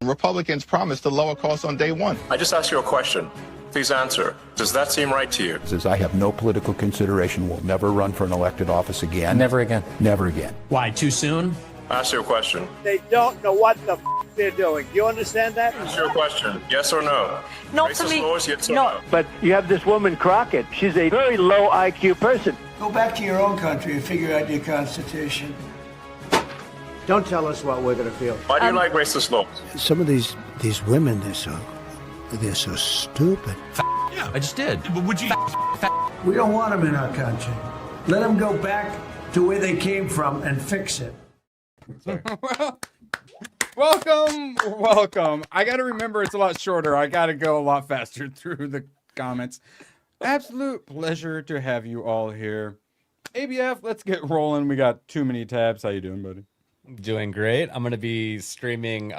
Republicans promised to lower costs on day one. I just asked you a question. Please answer. Does that seem right to you? Says I have no political consideration, will never run for an elected office again. Never again. Never again. Why, too soon? I asked you a question. They don't know what the they're doing. Do you understand that? I asked you a question. Yes or no? Not Racist for me. laws, yes or No. But you have this woman Crockett. She's a very low IQ person. Go back to your own country and figure out your constitution. Don't tell us what we're going to feel. Why do you like racist laws? Some of these women, they're so stupid. Yeah, I just did. Would you? We don't want them in our country. Let them go back to where they came from and fix it. Welcome. I got to remember it's a lot shorter. I got to go a lot faster through the comments. Absolute pleasure to have you all here. ABF, let's get rolling. We got too many tabs. How you doing, buddy? Doing great. I'm going to be streaming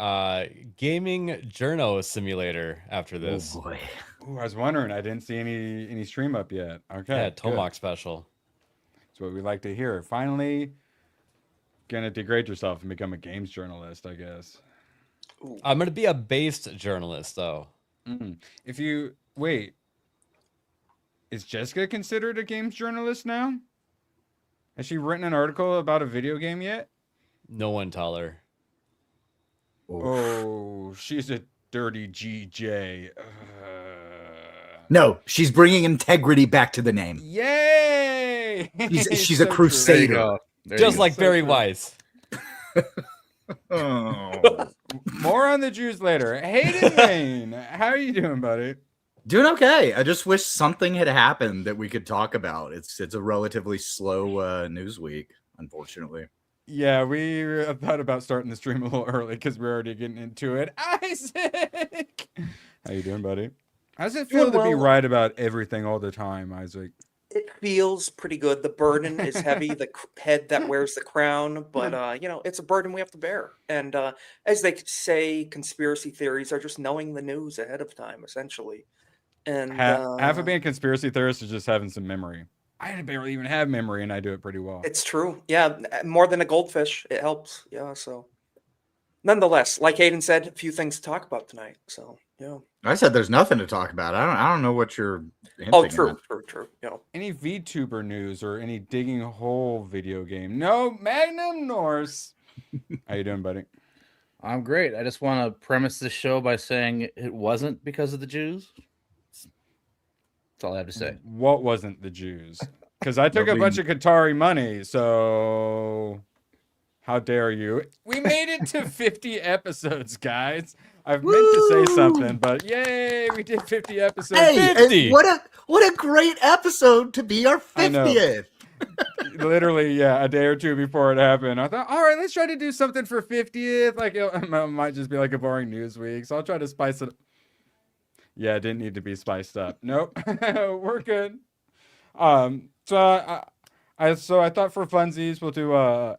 Gaming Journo Simulator after this. Oh, boy. Ooh, I was wondering. I didn't see any stream up yet. Okay. Yeah, Tomahawk special. That's what we like to hear. Finally, gonna degrade yourself and become a games journalist, I guess. I'm going to be a based journalist, though. If you... Wait. Is Jessica considered a games journalist now? Has she written an article about a video game yet? No one tell her. Oh, she's a dirty GJ. No, she's bringing integrity back to the name. Yay! She's a crusader. Just like Barry Weiss. Oh. More on the Jews later. Hayden Wayne, how are you doing, buddy? Doing okay. I just wish something had happened that we could talk about. It's a relatively slow news week, unfortunately. Yeah, we thought about starting the stream a little early because we're already getting into it. Isaac! How you doing, buddy? How does it feel to be right about everything all the time, Isaac? It feels pretty good. The burden is heavy, the head that wears the crown, but, it's a burden we have to bear. And as they say, conspiracy theories are just knowing the news ahead of time, essentially. And half of being a conspiracy theorist is just having some memory. I barely even have memory, and I do it pretty well. It's true. Yeah, more than a goldfish. It helps. Yeah, so. Nonetheless, like Hayden said, a few things to talk about tonight. So, yeah. I said there's nothing to talk about. I don't know what you're hinting Oh, true. Yeah. Any VTuber news or any digging hole video game? No, Magnum Norse. How you doing, buddy? I'm great. I just want to premise this show by saying it wasn't because of the Jews. That's all I have to say. What wasn't the Jews? Because I took a bunch of Qatari money, so how dare you? We made it to 50 episodes, guys. I've meant to say something, but yay, we did 50 episodes. Hey, 50! What a great episode to be our 50th. Literally, yeah, a day or two before it happened, I thought, all right, let's try to do something for 50th. Like, it might just be like a boring news week, so I'll try to spice it. Yeah, it didn't need to be spiced up. Nope, we're good. So I thought for funsies, we'll do a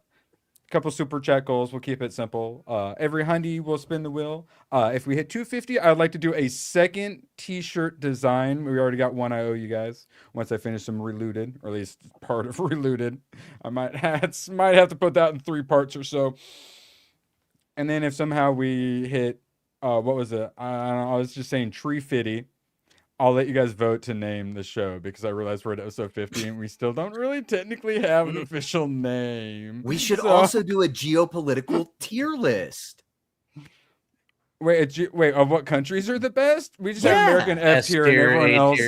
couple super chat goals. We'll keep it simple. Every hundy will spin the wheel. If we hit 250, I'd like to do a second t-shirt design. We already got one I owe you guys. Once I finish some Relooted, or at least part of Relooted, I might have to put that in 3 parts or so. And then if somehow we hit, what was it? I was just saying Tree Fitty. I'll let you guys vote to name the show because I realized we're at episode 50 and we still don't really technically have an official name. We should also do a geopolitical tier list. Wait, of what countries are the best? We just have American S tier and everyone else,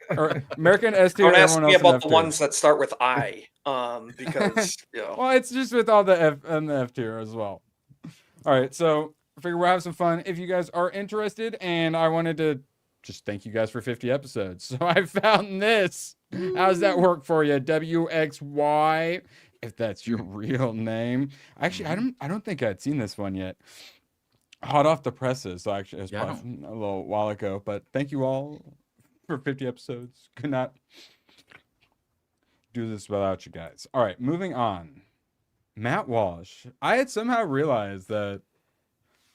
or American S tier. Don't ask me about the ones that start with I, because well, it's just with all the F and the F tier as well. All right, so I figure we'll have some fun if you guys are interested, and I wanted to just thank you guys for 50 episodes. So I found this. How's that work for you? WXY, if that's your real name. Actually, I don't think I'd seen this one yet. Hot off the presses. So actually, it was probably a little while ago. But thank you all for 50 episodes. Could not do this without you guys. All right, moving on. Matt Walsh. I had somehow realized that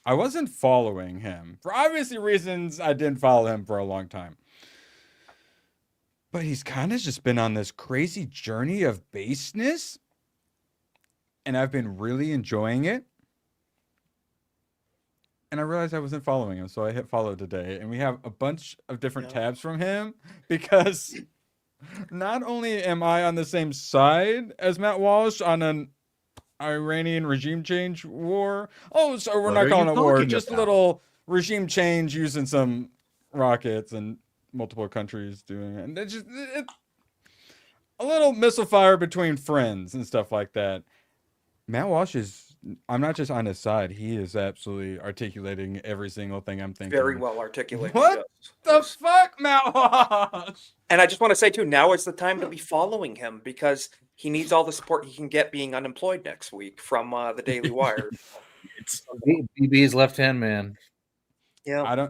I wasn't following him. For obviously reasons, I didn't follow him for a long time. But he's kind of just been on this crazy journey of baseness. And I've been really enjoying it. and I realized I wasn't following him, so I hit follow today, and we have a bunch of different tabs from him because not only am I on the same side as Matt Walsh on an Iranian regime change war. Oh, so we're not calling it war, just a little regime change using some rockets and multiple countries doing it. And it's just a little missile fire between friends and stuff like that. Matt Walsh is, I'm not just on his side, he is absolutely articulating every single thing I'm thinking. Very well articulated. What the fuck, Matt Walsh? And I just want to say, too, now is the time to be following him because he needs all the support he can get being unemployed next week from the Daily Wire. BB's left-hand man. Yeah.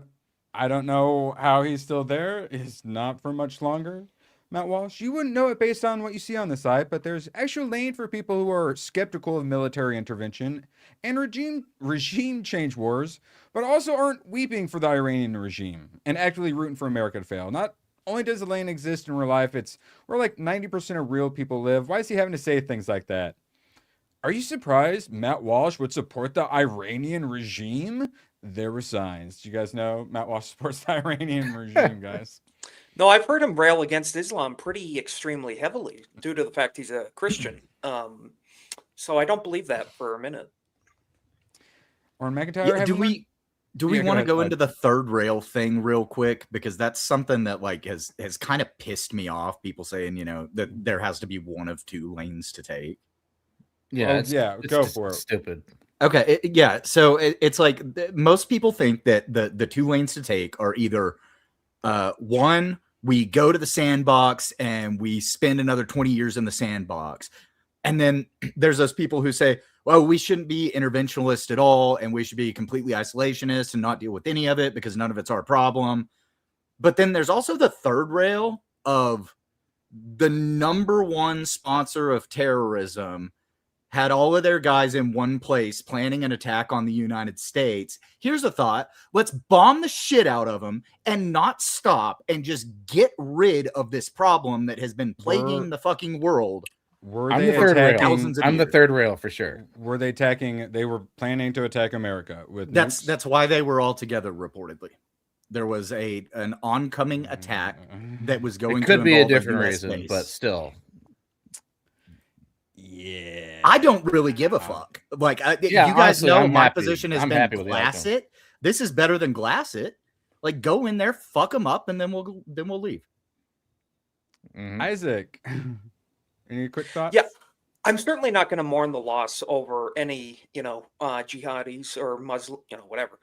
I don't know how he's still there. It's not for much longer. Matt Walsh, you wouldn't know it based on what you see on the site, but there's actual lane for people who are skeptical of military intervention and regime change wars, but also aren't weeping for the Iranian regime and actively rooting for America to fail. Not only does the lane exist in real life, it's where like 90% of real people live. Why is he having to say things like that? Are you surprised Matt Walsh would support the Iranian regime? There were signs. Do you guys know Matt Walsh supports the Iranian regime, guys? No, I've heard him rail against Islam pretty extremely heavily due to the fact he's a Christian. So I don't believe that for a minute. Or McIntyre, do we want to go into the third rail thing real quick? Because that's something that like has kind of pissed me off. People saying, you know, that there has to be one of two lanes to take. Yeah, go for it. Stupid. Okay, so it's like most people think that the two lanes to take are either one, we go to the sandbox and we spend another 20 years in the sandbox. And then there's those people who say, well, we shouldn't be interventionist at all, and we should be completely isolationist and not deal with any of it because none of it's our problem. But then there's also the third rail of the number one sponsor of terrorism had all of their guys in one place planning an attack on the United States. Here's a thought. Let's bomb the shit out of them and not stop and just get rid of this problem that has been plaguing the fucking world. I'm the third rail for sure. Were they attacking? They were planning to attack America with That's nukes? that's why they were all together, reportedly. There was an oncoming attack that was going It could to be a involve different US reason, base. but still. Yeah. I don't really give a fuck. Like, you guys honestly, know I'm my happy. position has I'm been happy with the glass outcome. it. This is better than glass it. Like, go in there, fuck them up, and then we'll leave. Isaac, any quick thoughts? Yeah, I'm certainly not going to mourn the loss over any, jihadis or Muslim, whatever.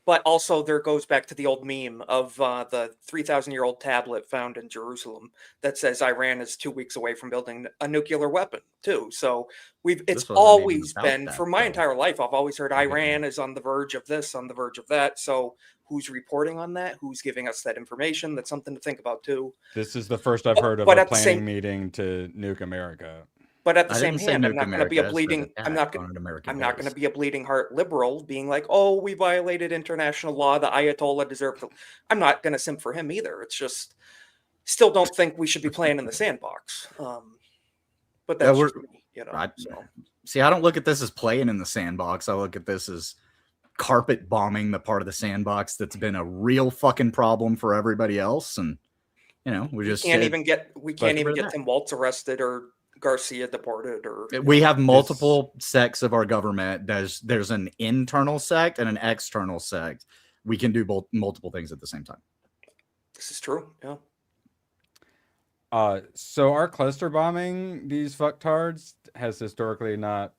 But also there goes back to the old meme of the 3,000-year-old tablet found in Jerusalem that says Iran is 2 weeks away from building a nuclear weapon too. So it's always been, for my entire life, I've always heard Iran is on the verge of this, on the verge of that. So who's reporting on that? Who's giving us that information? That's something to think about too. This is the first I've heard of a planning meeting to nuke America. But at the same hand, I'm not going to be a bleeding. I'm not going to be a bleeding heart liberal, being like, "Oh, we violated international law. The Ayatollah deserved." I'm not going to simp for him either. It's just, still don't think we should be playing in the sandbox. But that's just me, See, I don't look at this as playing in the sandbox. I look at this as carpet bombing the part of the sandbox that's been a real fucking problem for everybody else, and we can't even get Tim Waltz arrested or Garcia deported, or we have multiple sects of our government. There's an internal sect and an external sect. We can do multiple things at the same time. This is true. Yeah. So our cluster bombing these fucktards has historically not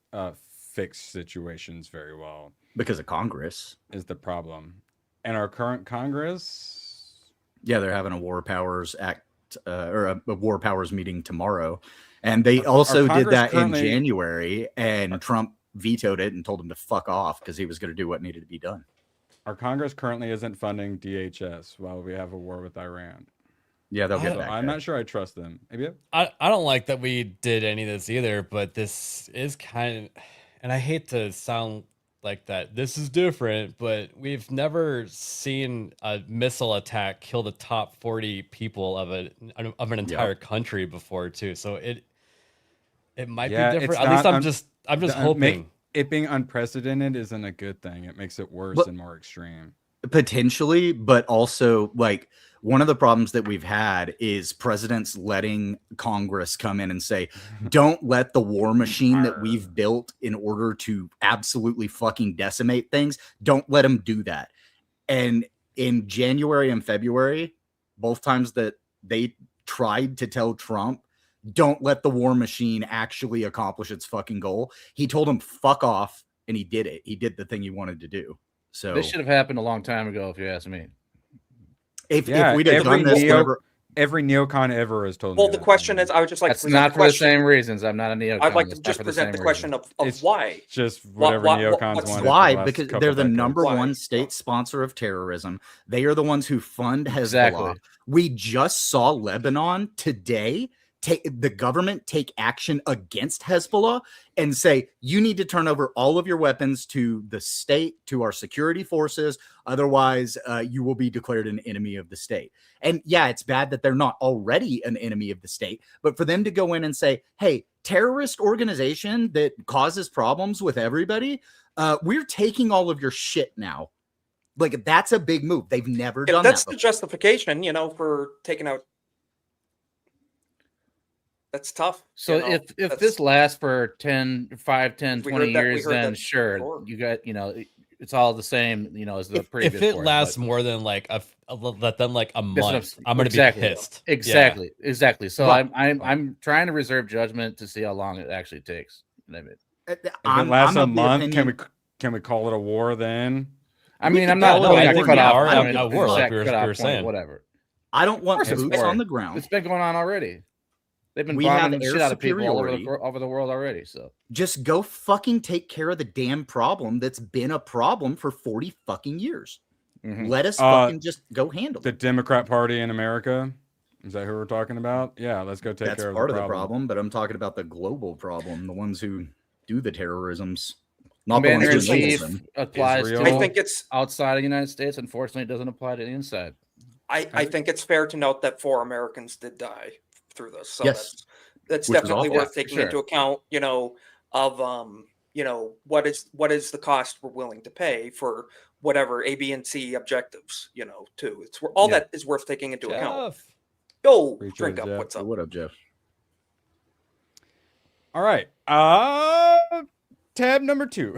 fixed situations very well because of Congress is the problem, and our current Congress. Yeah, they're having a War Powers Act or a War Powers meeting tomorrow. And they also did that in January, and Trump vetoed it and told him to fuck off because he was going to do what needed to be done. Our Congress currently isn't funding DHS while we have a war with Iran. Yeah, they'll get back. I'm not sure I trust them. Maybe I don't like that we did any of this either, but this is kind of, and I hate to sound like that. This is different, but we've never seen a missile attack kill the top 40 people of an entire country before, too. So it might be different. At least I'm just hoping. it being unprecedented isn't a good thing. It makes it worse and more extreme. Potentially, but also like one of the problems that we've had is presidents letting Congress come in and say, don't let the war machine that we've built in order to absolutely fucking decimate things, don't let them do that. And in January and February, both times that they tried to tell Trump, don't let the war machine actually accomplish its fucking goal, he told him fuck off, and he did it. He did the thing he wanted to do. So this should have happened a long time ago, if you ask me. If we'd have done this, every neocon ever has told me. Well, the question is, I would just like that's to present not the for the question. same reasons. I'm not a neocon. I'd like to It's just not for present the same question reasons. of why. Just whatever neocons what's want. Why? Because they're the number one state sponsor of terrorism. They are the ones who fund Hezbollah. Exactly. We just saw Lebanon today the government take action against Hezbollah and say, you need to turn over all of your weapons to the state, to our security forces. Otherwise, you will be declared an enemy of the state. And yeah, it's bad that they're not already an enemy of the state, but for them to go in and say, hey, terrorist organization that causes problems with everybody, we're taking all of your shit now. Like, that's a big move. They've never done that. That's the justification, for taking out. That's tough. So if this lasts for 5, 10, 20 years, then sure, before. you got, it's all the same, as the previous. If it war, lasts more than like let them like a month, I'm gonna exactly. be pissed. Exactly. Yeah. Exactly. So But, I'm trying to reserve judgment to see how long it actually takes. If it lasts a month, can we call it a war then? I mean, I'm not. I think we cut are off a war, like we were point, saying. whatever. I don't want Of course boots it's war. on the ground. It's been going on already. They've been We have bombing the air shit out of people all superiority. over the world already. So Just go fucking take care of the damn problem that's been a problem for 40 fucking years. Let us fucking just go handle the it. Democrat Party in America. Is that who we're talking about? Yeah, let's go take That's care of part the of the problem, but I'm talking about the global problem, the ones who do the terrorisms, not the Commander in ones who enable Chief them. applies Israel. to I think it's outside of the United States. Unfortunately, it doesn't apply to the inside. I think it's fair to note that 4 Americans did die through this. So Yes. that's Which is definitely awful. worth taking into account, of what is the cost we're willing to pay for whatever A, B, and C objectives, too. It's all that is worth taking into account. Go Appreciate drink it, up. Jeff. What's up? What up, Jeff? All right. Tab number 2.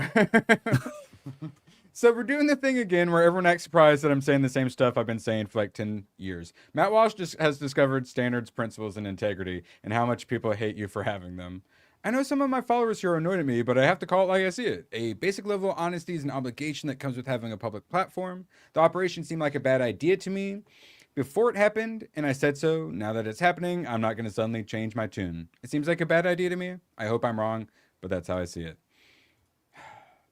So we're doing the thing again where everyone acts surprised that I'm saying the same stuff I've been saying for like 10 years. Matt Walsh has discovered standards, principles, and integrity, and how much people hate you for having them. I know some of my followers here are annoyed at me, but I have to call it like I see it. A basic level of honesty is an obligation that comes with having a public platform. The operation seemed like a bad idea to me before it happened, and I said so. Now that it's happening, I'm not going to suddenly change my tune. It seems like a bad idea to me. I hope I'm wrong, but that's how I see it.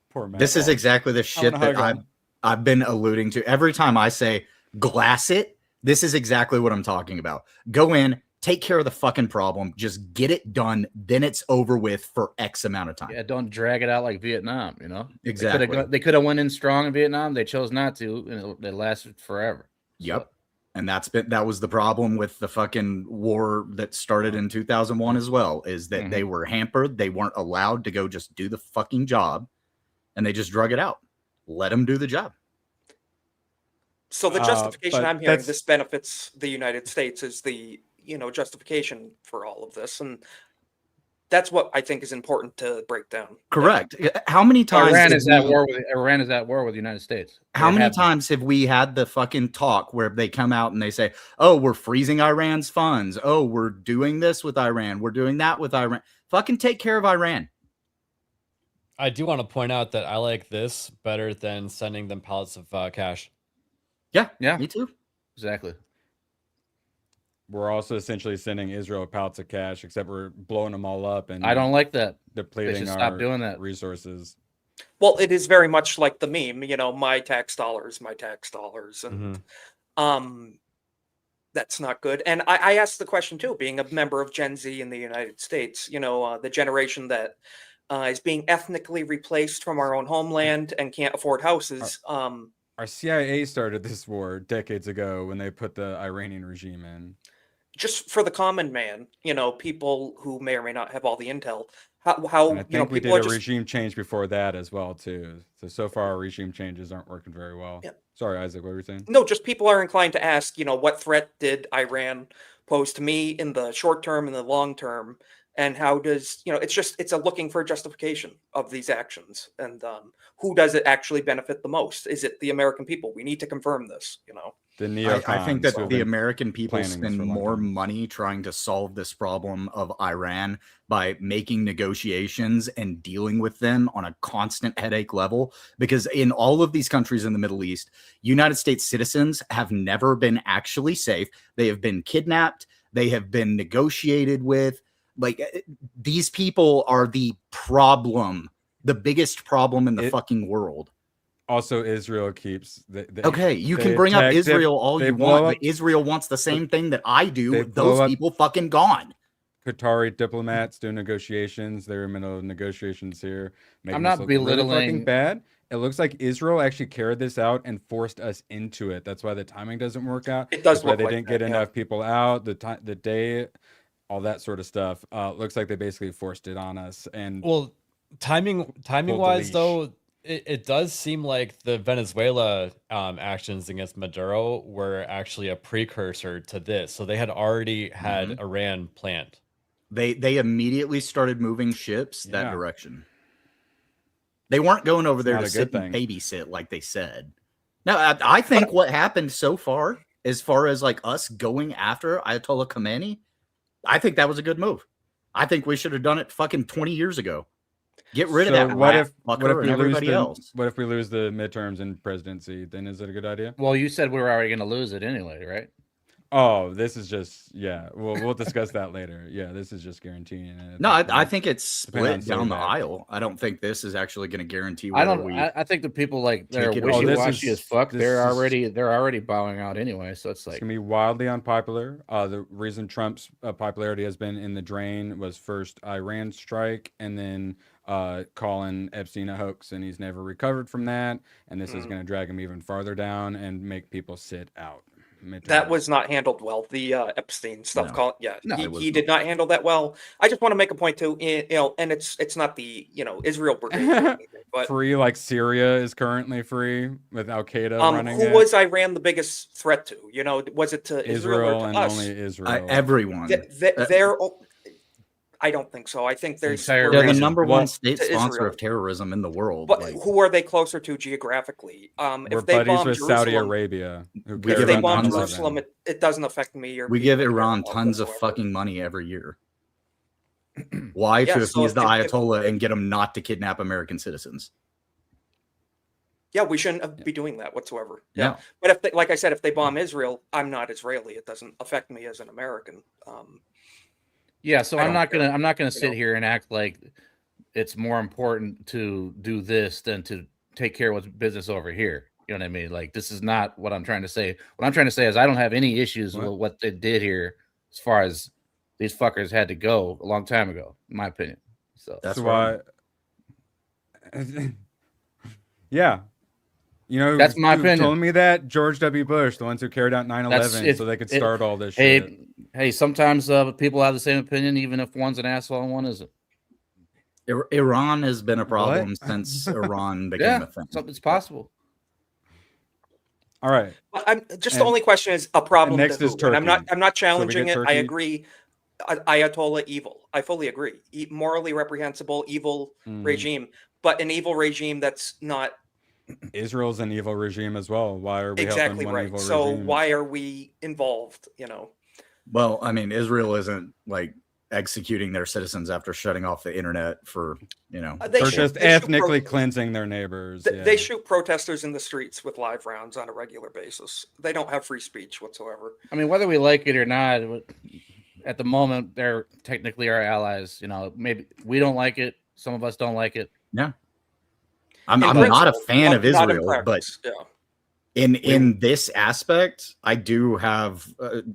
Poor Matt This is Walsh. exactly the shit I'm gonna that hug him. I've been alluding to. Every time I say glass it, this is exactly what I'm talking about. Go in, take care of the fucking problem, just get it done, then it's over with for X amount of time. Yeah, don't drag it out like Vietnam. Exactly. They could have went in strong in Vietnam. They chose not to, and it lasted forever. Yep. And that was the problem with the fucking war that started in 2001 as well, is that they were hampered. They weren't allowed to go just do the fucking job, and they just drug it out. Let them do the job. So the justification but I'm hearing, that's- this benefits the United States, is the justification for all of this, and that's what I think is important to break down. Correct. How many times Iran did is at we- war with the United States. How They many have been. times have we had the fucking talk where they come out and they say, oh, we're freezing Iran's funds. Oh, we're doing this with Iran. We're doing that with Iran. Fucking take care of Iran. I do want to point out that I like this better than sending them pallets of cash. Yeah. Yeah. Me too. Exactly. We're also essentially sending Israel pallets of cash, except we're blowing them all up and I don't like that. depleting should our stop doing that. resources. Well, it is very much like the meme, my tax dollars, and that's not good. And I asked the question too, being a member of Gen Z in the United States, the generation that is being ethnically replaced from our own homeland and can't afford houses. Our CIA started this war decades ago when they put the Iranian regime in. just for the common man, people who may or may not have all the intel, And I how think we people did are a just regime change before that as well too. So far, our regime changes aren't working very well. Yeah. Sorry, Isaac, what were you saying? no, just people are inclined to ask, what threat did Iran pose to me in the short term and the long term, and how does it's a looking for justification of these actions, and who does it actually benefit the most? Is it the American people? We need to confirm this. The neocons. I think who that have the been American people planning this spend for a long more time. money trying to solve this problem of Iran by making negotiations and dealing with them on a constant headache level. Because in all of these countries in the Middle East, United States citizens have never been actually safe. They have been kidnapped. They have been negotiated with. Like, these people are the problem, the biggest problem in the fucking world. Also, Israel keeps. Okay, you they can bring up attack- Israel all they you blow want, up- but Israel wants the same thing that I do they with those blow up- people fucking gone. Qatari diplomats doing negotiations. They're in the middle of negotiations here. Making I'm this not look really fucking belittling- bad. It looks like Israel actually carried this out and forced us into it. That's why the timing doesn't work out. It does That's why look they like didn't that, get yeah. enough people out. The day, all that sort of stuff. Looks like they basically forced it on us. And Well, timing the wise leash. though, it does seem like the Venezuela actions against Maduro were actually a precursor to this. So they had already had Iran planned. They immediately started moving ships that Yeah. direction. They weren't going over there not to a sit good and thing. babysit like they said. Now, I think what happened so far, as far as like us going after Ayatollah Khamenei, I think that was a good move. I think we should have done it fucking 20 years ago. Get rid of that what rat if fucker and everybody else. What if we lose the midterms and presidency? Then is it a good idea? Well, you said we were already going to lose it anyway, right? Oh, this is just we'll discuss that later. Yeah, this is just guaranteeing it. No, I think it's Depending on split down the Slovak. aisle. I don't think this is actually going to guarantee I whether don't. we. I think the people like that are take it over. wishy-washy as fuck. this They're is- already bowing out anyway. So it's It's like gonna be wildly unpopular. The reason Trump's popularity has been in the drain was first Iran strike, and then calling Epstein a hoax, and he's never recovered from that. And this is going to drag him even farther down and make people sit out. That midterms. was not handled well. The Epstein stuff. No. No, it was he did not handle that well. I just want to make a point too. And it's not the Israel brigade, or anything, but free, like Syria is currently free with Al Qaeda running who it. was Iran the biggest threat to? Was it to Israel Israel or and to us? only Israel. Everyone. I don't think so. I think there's entire They're the region. number Well, one state to sponsor Israel. of terrorism in the world. But like, who are they closer to geographically? We're If they buddies bomb with Jerusalem, Saudi Arabia. Who We if cared they give about bomb 9/11. Jerusalem, it doesn't affect me or we give people Iran care tons of whatsoever. fucking money every year. Why? Yeah, To so appease the if- Ayatollah and get them not to kidnap American citizens. Yeah, we shouldn't be doing that whatsoever. Yeah. But if they, like I said, if they bomb Israel, I'm not Israeli. It doesn't affect me as an American. yeah. So I I'm don't not gonna care, sit know. here and act like it's more important to do this than to take care of what's business over here. You know what I mean? Like, this is not what I'm trying to say. What I'm trying to say is I don't have any issues with what they did here as far as these fuckers had to go a long time ago, in my opinion. So That's So why. yeah. That's my who opinion. told me that George W. Bush, the ones who carried out 9/11, so they could start all this shit. Hey, sometimes people have the same opinion, even if one's an asshole and one isn't. Iran has been a problem since Iran became Yeah, a thing. it's possible. All right. But I'm just And- the only question is a problem. next to is who? And I'm not Turkey. challenging get it. I Turkey? agree. Ayatollah evil. I fully agree. Morally reprehensible, evil regime, but an evil regime that's not Israel's an evil regime as well. Why are we exactly helping one right. evil So regime? why are we involved? Well, I mean, Israel isn't like executing their citizens after shutting off the internet for, They Or shoot- just they shoot ethnically pro- cleansing their neighbors. They yeah. shoot protesters in the streets with live rounds on a regular basis. They don't have free speech whatsoever. I mean, whether we like it or not, at the moment, they're technically our allies. Maybe we don't like it. Some of us don't like it. yeah. I'm In not a principle, fan of not in Israel, but practice, yeah. in this aspect, I do have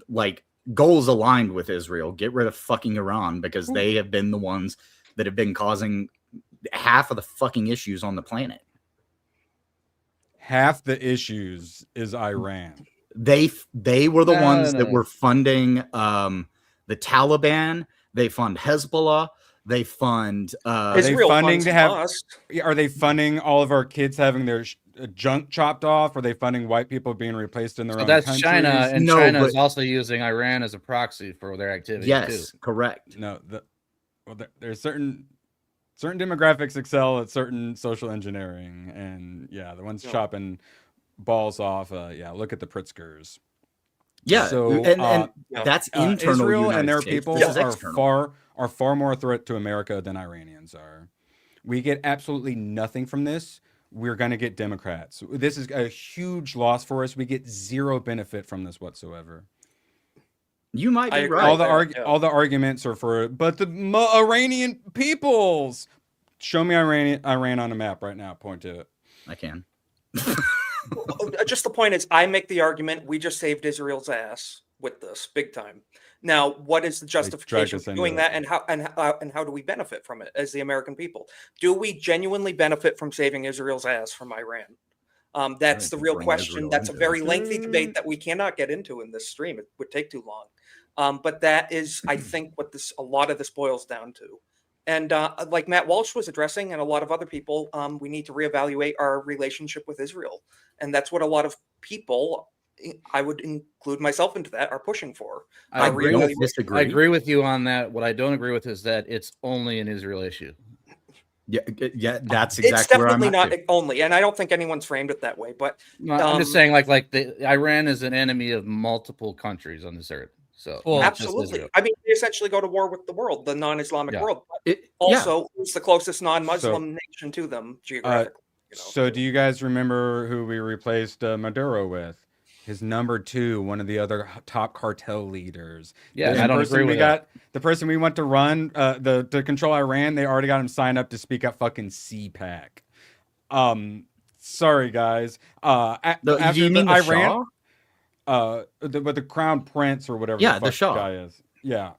like goals aligned with Israel. Get rid of fucking Iran because they have been the ones that have been causing half of the fucking issues on the planet. Half the issues is Iran. They were the No, ones no, that no. were funding the Taliban. They fund Hezbollah. They fund Are they Israel funding funds to have? must. Are they funding all of our kids having their junk chopped off? Are they funding white people being replaced in their So own that's countries? China, and No, China but- is also using Iran as a proxy for their activity yes, too. correct. No, there's certain demographics excel at certain social engineering, and yeah, the ones chopping balls off. Look at the Pritzkers. Yeah, So and that's internal. Israel United and their States. people This is are external. far more a threat to America than Iranians are. We get absolutely nothing from this. We're going to get Democrats. This is a huge loss for us. We get zero benefit from this whatsoever. You might I be agree. right. All the arguments are for, but the Iranian peoples. Show me Iran on a map right now. Point to it. I can. Just the point is, I make the argument we just saved Israel's ass with this big time. Now, what is the justification us for into doing it. that, and how do we benefit from it as the American people? Do we genuinely benefit from saving Israel's ass from Iran? That's the real bring question. Israel That's a into very it. lengthy debate that we cannot get into in this stream. It would take too long. But that is, I think, what a lot of this boils down to. And like Matt Walsh was addressing, and a lot of other people, we need to reevaluate our relationship with Israel. And that's what a lot of people, I would include myself into that, are pushing for. I don't disagree. I agree with you on that. What I don't agree with is that it's only an Israel issue. Yeah, that's It's exactly where I'm definitely at not too. only, and I don't think anyone's framed it that way. But No, I'm just saying, like the Iran is an enemy of multiple countries on this earth. So Well, not just absolutely, Israel. I mean, they essentially go to war with the world, the non-Islamic Yeah. world. But also, it's the closest non-Muslim nation to them geographically. So do you guys remember who we replaced Maduro with? His number 2, one of the other top cartel leaders. Yeah, and I don't agree with that. The person we went to run to control Iran, they already got him signed up to speak at fucking CPAC. Sorry guys. Do you mean the Iran, Shah? but the crown prince or whatever Yeah, the the fuck Shah. guy is. Yeah.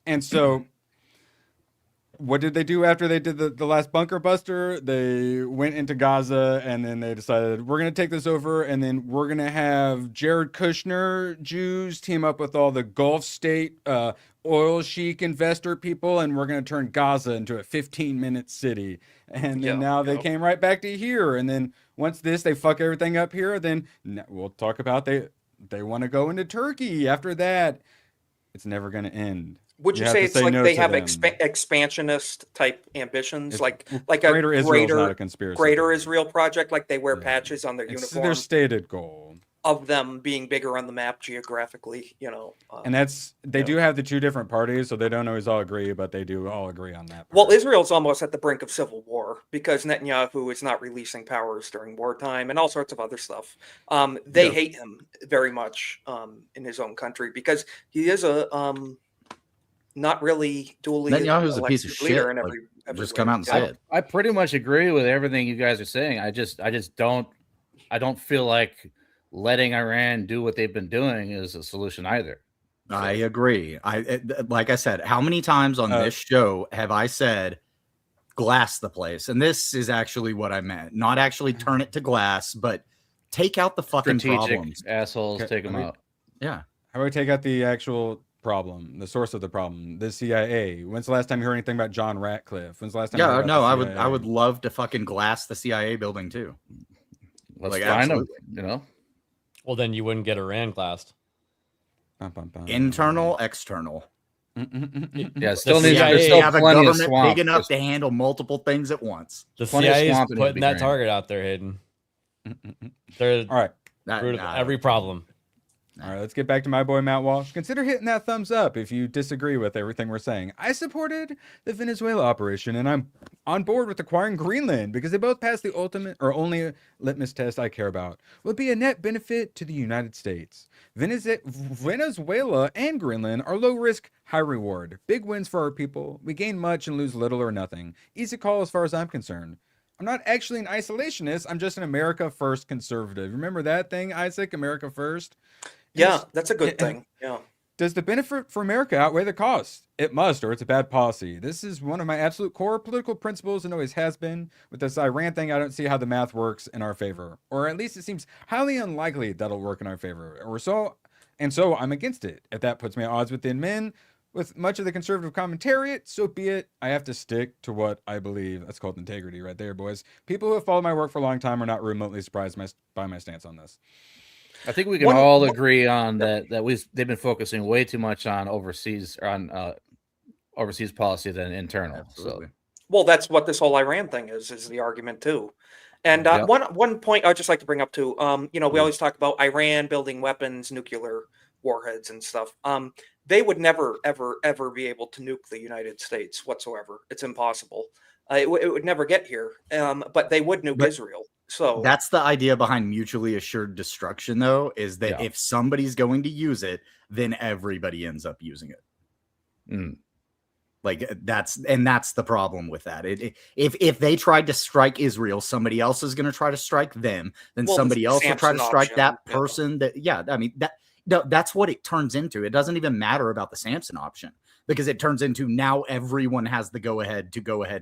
And so what did they do after they did the last bunker buster? They went into Gaza, and then they decided, we're going to take this over, and then we're going to have Jared Kushner Jews team up with all the Gulf state oil sheik investor people, and we're going to turn Gaza into a 15-minute city. And then now they came right back to here. And then once they fuck everything up here, then we'll talk about they want to go into Turkey after that. It's never going to end. Would you have say to it's say like no they to have them. expansionist type ambitions, like Greater a Israel's not a conspiracy greater theory. Israel project, like they wear patches on their It's uniform their stated goal. of them being bigger on the map geographically, And that's they do have the two different parties, so they don't always all agree, but they do all agree on that. Well, Israel's almost at the brink of civil war because Netanyahu is not releasing powers during wartime and all sorts of other stuff. They hate him very much in his own country because he is a not really duly Netanyahu's a piece of elected leader shit. in Like, every just way. come out and say it. I pretty much agree with everything you guys are saying. I just don't feel like letting Iran do what they've been doing is a solution either. I agree. Like I said, how many times on this show have I said glass the place? And this is actually what I meant. Not actually turn it to glass, but take out the fucking Strategic problems. assholes, take them out. Yeah. How about we take out the actual problem, the source of the problem, the CIA? When's the last time you heard anything about John Ratcliffe? When's the last time? Yeah, you heard no, about the I would CIA? love to fucking glass the CIA building too. Let's Like, find them, absolutely. Well, then you wouldn't get Iran glassed. Internal, external. Yeah, still The needs. CIA There's still have a plenty of government swamp. big enough to handle multiple things at once. The Plenty of CIA is swamp in it to putting be that drained. target out there, Hayden. They're All right. root of every problem. All right, let's get back to my boy Matt Walsh. Consider hitting that thumbs up if you disagree with everything we're saying. I supported the Venezuela operation, and I'm on board with acquiring Greenland because they both pass the ultimate or only litmus test I care about. Would be a net benefit to the United States. Venezuela and Greenland are low risk, high reward. Big wins for our people. We gain much and lose little or nothing. Easy call as far as I'm concerned. I'm not actually an isolationist. I'm just an America First conservative. Remember that thing, Isaac? America First? Yeah, that's a good thing. Yeah. Does the benefit for America outweigh the cost? It must, or it's a bad policy. This is one of my absolute core political principles and always has been. With this Iran thing, I don't see how the math works in our favor. Or at least it seems highly unlikely that'll work in our favor. So I'm against it. If that puts me at odds within men, with much of the conservative commentariat, so be it. I have to stick to what I believe. That's called integrity right there, boys. People who have followed my work for a long time are not remotely surprised by my stance on this. I think we can all agree on that they've been focusing way too much on overseas policy than internal. Absolutely. So, well, that's what this whole Iran thing is the argument too. And one point I'd just like to bring up too. We always talk about Iran building weapons, nuclear warheads, and stuff. They would never, ever, ever be able to nuke the United States whatsoever. It's impossible. It would never get here. But they would nuke Israel. So that's the idea behind mutually assured destruction, though, is that if somebody's going to use it, then everybody ends up using it. Like that's the problem with that. If they tried to strike Israel, somebody else is going to try to strike them. Then somebody else will try to strike that person. That's what it turns into. It doesn't even matter about the Samson option, because it turns into now everyone has the go ahead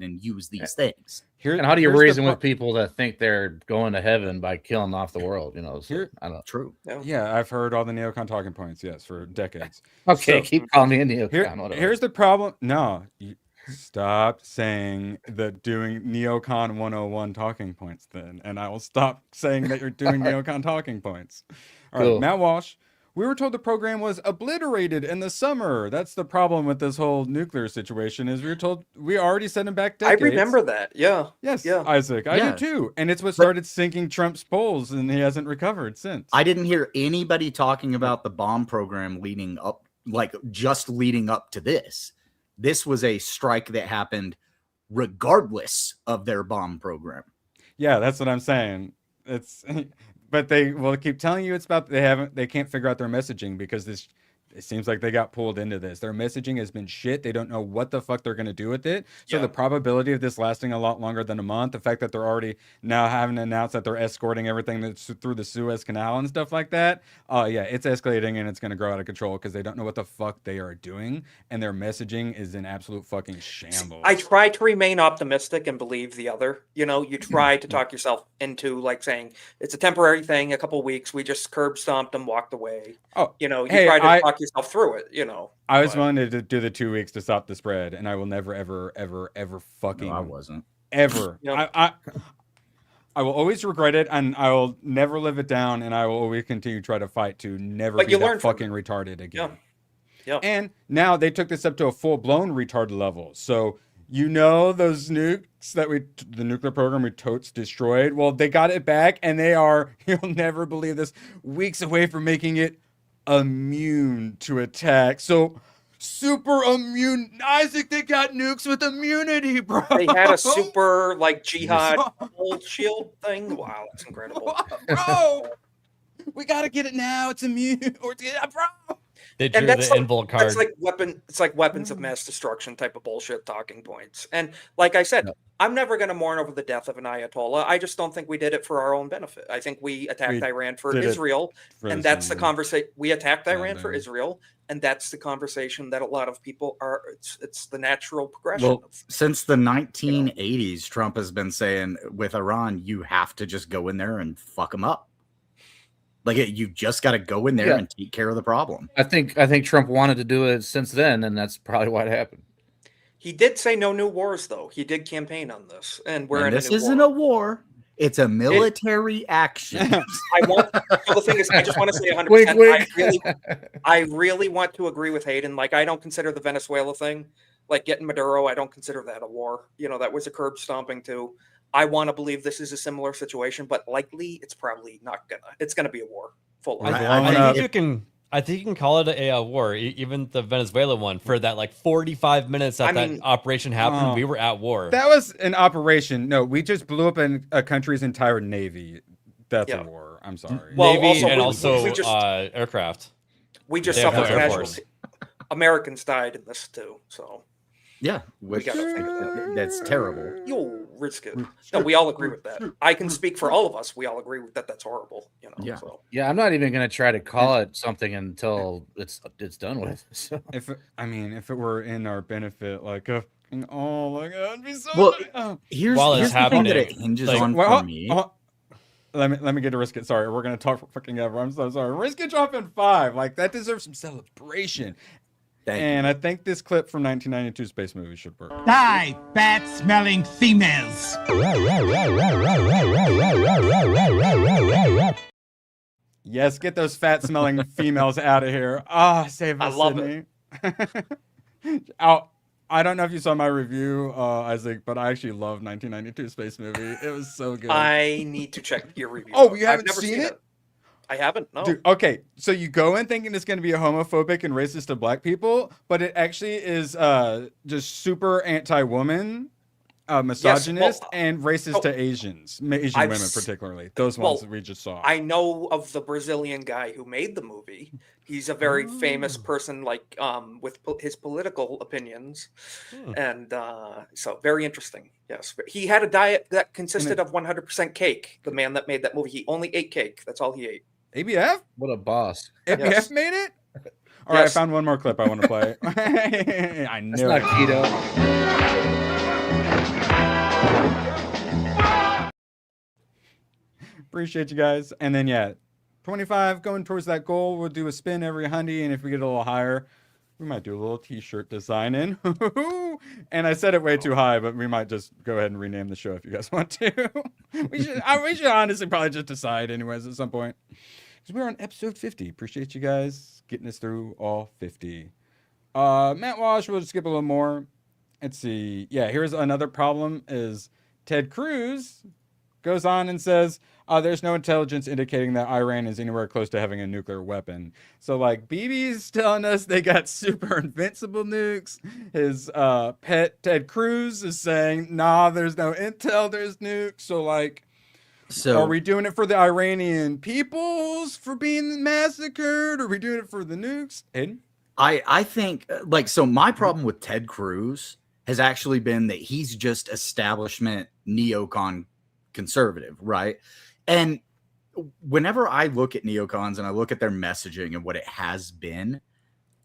and use these things. And how do you reason with people that think they're going to heaven by killing off the world? So, I don't know. True. Yeah, I've heard all the neocon talking points. Yes, for decades. Okay, keep calling me a neocon. Here's the problem. No, stop saying that doing neocon 101 talking points then, and I will stop saying that you're doing neocon talking points. All right, Matt Walsh. We were told the program was obliterated in the summer. That's the problem with this whole nuclear situation, is we were told we already sent him back decades. I remember that. Yeah. Yes, yeah. Isaac. I do too. And it's what started sinking Trump's polls, and he hasn't recovered since. I didn't hear anybody talking about the bomb program leading up to this. This was a strike that happened regardless of their bomb program. Yeah, that's what I'm saying. But they will keep telling you it's about they can't figure out their messaging, because it seems like they got pulled into this. Their messaging has been shit. They don't know what the fuck they're going to do with it. So the probability of this lasting a lot longer than a month, the fact that they're already now having announced that they're escorting everything that's through the Suez Canal and stuff like that. It's escalating, and it's going to grow out of control because they don't know what the fuck they are doing, and their messaging is in absolute fucking shambles. I try to remain optimistic and believe the other. You try to talk yourself into saying it's a temporary thing, a couple of weeks. We just curb stomped them, walked away. You try to talk yourself through it. I was wanting to do the 2 weeks to stop the spread, and I will never, ever, ever, ever fucking. No, I wasn't ever. I will always regret it, and I will never live it down, and I will always continue to try to fight to never be that fucking retarded again. Yeah. And now they took this up to a full-blown retarded level. So those nukes the nuclear program we totes destroyed. Well, they got it back, and they are, you'll never believe this, weeks away from making it immune to attack. So super immune. Isaac, they got nukes with immunity, bro. They had a super jihad shield thing. Wow, that's incredible. Bro, we gotta get it now. It's immune. Bro. They drew the invul card. It's like weapons of mass destruction type of bullshit talking points. And like I said, I'm never going to mourn over the death of an Ayatollah. I just don't think we did it for our own benefit. I think we attacked Iran for Israel, and that's the conversation. We attacked Iran for Israel, and that's the conversation that a lot of people are. It's the natural progression. Well, since the 1980s, Trump has been saying with Iran, you have to just go in there and fuck them up. You've just got to go in there and take care of the problem. I think Trump wanted to do it since then, and that's probably what happened. He did say no new wars, though. He did campaign on this, and this isn't a war. It's a military action. The thing is, I just want to say 100%. I really want to agree with Hayden. I don't consider the Venezuela thing, getting Maduro, I don't consider that a war. That was a curb stomping too. I want to believe this is a similar situation, but likely it's probably not gonna. It's gonna be a war. I think you can call it a war. Even the Venezuela one, for that 45 minutes that operation happened, we were at war. That was an operation. No, we just blew up a country's entire navy. That's a war. I'm sorry. Well, Navy and also aircraft. We just suffered casualties. Americans died in this too. So yeah, that's terrible. risk it. No, we all agree with that. I can speak for all of us. We all agree with that. That's horrible. You know. Yeah. So. Yeah, I'm not even gonna try to call it something until it's done with. So. If it were in our benefit, like oh my god, it'd be so. Well, here's the thing that it hinges on for me. Let me get to risk it. Sorry, we're gonna talk for fucking ever. I'm so sorry. Risk it dropping 5. Like that deserves some celebration. And I think this clip from 1992 Space Movie should work. Die, fat-smelling females! Yes, get those fat-smelling females out of here. Ah, save us, Sydney. I don't know if you saw my review, Isaac, but I actually love 1992 Space Movie. It was so good. I need to check your review. Oh, you haven't seen it? I haven't. No. Dude, okay, so you go in thinking it's going to be a homophobic and racist to black people, but it actually is just super anti-woman, misogynist, and racist to Asians, Asian women particularly. Those ones that we just saw. I know of the Brazilian guy who made the movie. He's a very famous person, like with his political opinions, and so very interesting. Yes, he had a diet that consisted of 100% cake. The man that made that movie, he only ate cake. That's all he ate. ABF? What a boss! ABF made it. All right, I found one more clip I want to play. I knew it's not keto. Appreciate you guys. And then 25 going towards that goal. We'll do a spin every hundy, and if we get a little higher, we might do a little t-shirt design in. And I said it way too high, but we might just go ahead and rename the show if you guys want to. we should honestly probably just decide anyways at some point. Because we're on episode 50. Appreciate you guys getting us through all 50. Matt Walsh, we'll just skip a little more. Let's see. Yeah, here's another problem is Ted Cruz goes on and says, there's no intelligence indicating that Iran is anywhere close to having a nuclear weapon. So, like, BB's telling us they got super invincible nukes. His pet Ted Cruz is saying, nah, there's no intel, there's nukes. So, like, are we doing it for the Iranian peoples for being massacred? Or are we doing it for the nukes? Hayden? I think, so my problem with Ted Cruz has actually been that he's just establishment neocon conservative, right? And whenever I look at neocons and I look at their messaging and what it has been,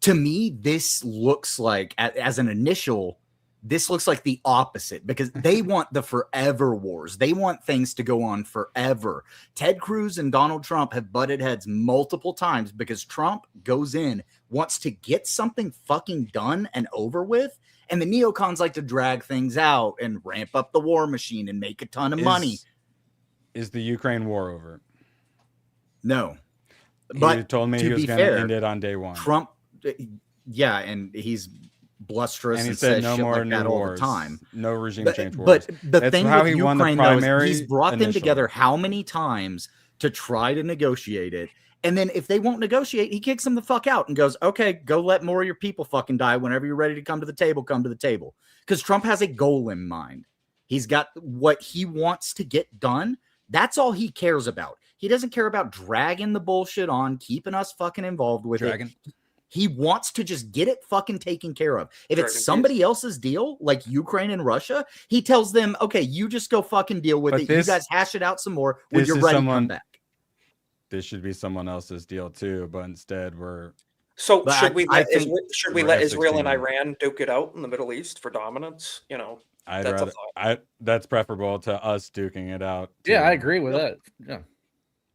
to me, this looks like, as an initial, this looks like the opposite, because they want the forever wars. They want things to go on forever. Ted Cruz and Donald Trump have butted heads multiple times because Trump goes in, wants to get something fucking done and over with, and the neocons like to drag things out and ramp up the war machine and make a ton of money. Is the Ukraine war over? No. But he told me he was going to end it on day one. Trump, and he's blusterous and said says no shit more like that all wars. the time. No regime change wars. But the That's thing how with he won the Ukraine, primary he's brought them initially. together how many times to try to negotiate it. And then if they won't negotiate, he kicks them the fuck out and goes, okay, go let more of your people fucking die. Whenever you're ready to come to the table, come to the table. Because Trump has a goal in mind. He's got what he wants to get done. That's all he cares about. He doesn't care about dragging the bullshit on, keeping us fucking involved with it. He wants to just get it fucking taken care of. If it's somebody else's deal, like Ukraine and Russia, he tells them, okay, you just go fucking deal with it. You guys hash it out some more when you're ready to come back. This should be someone else's deal too, but instead we're... So should we let Israel and Iran duke it out in the Middle East for dominance? You know, that's preferable to us duking it out. Yeah, I agree with that. Yeah.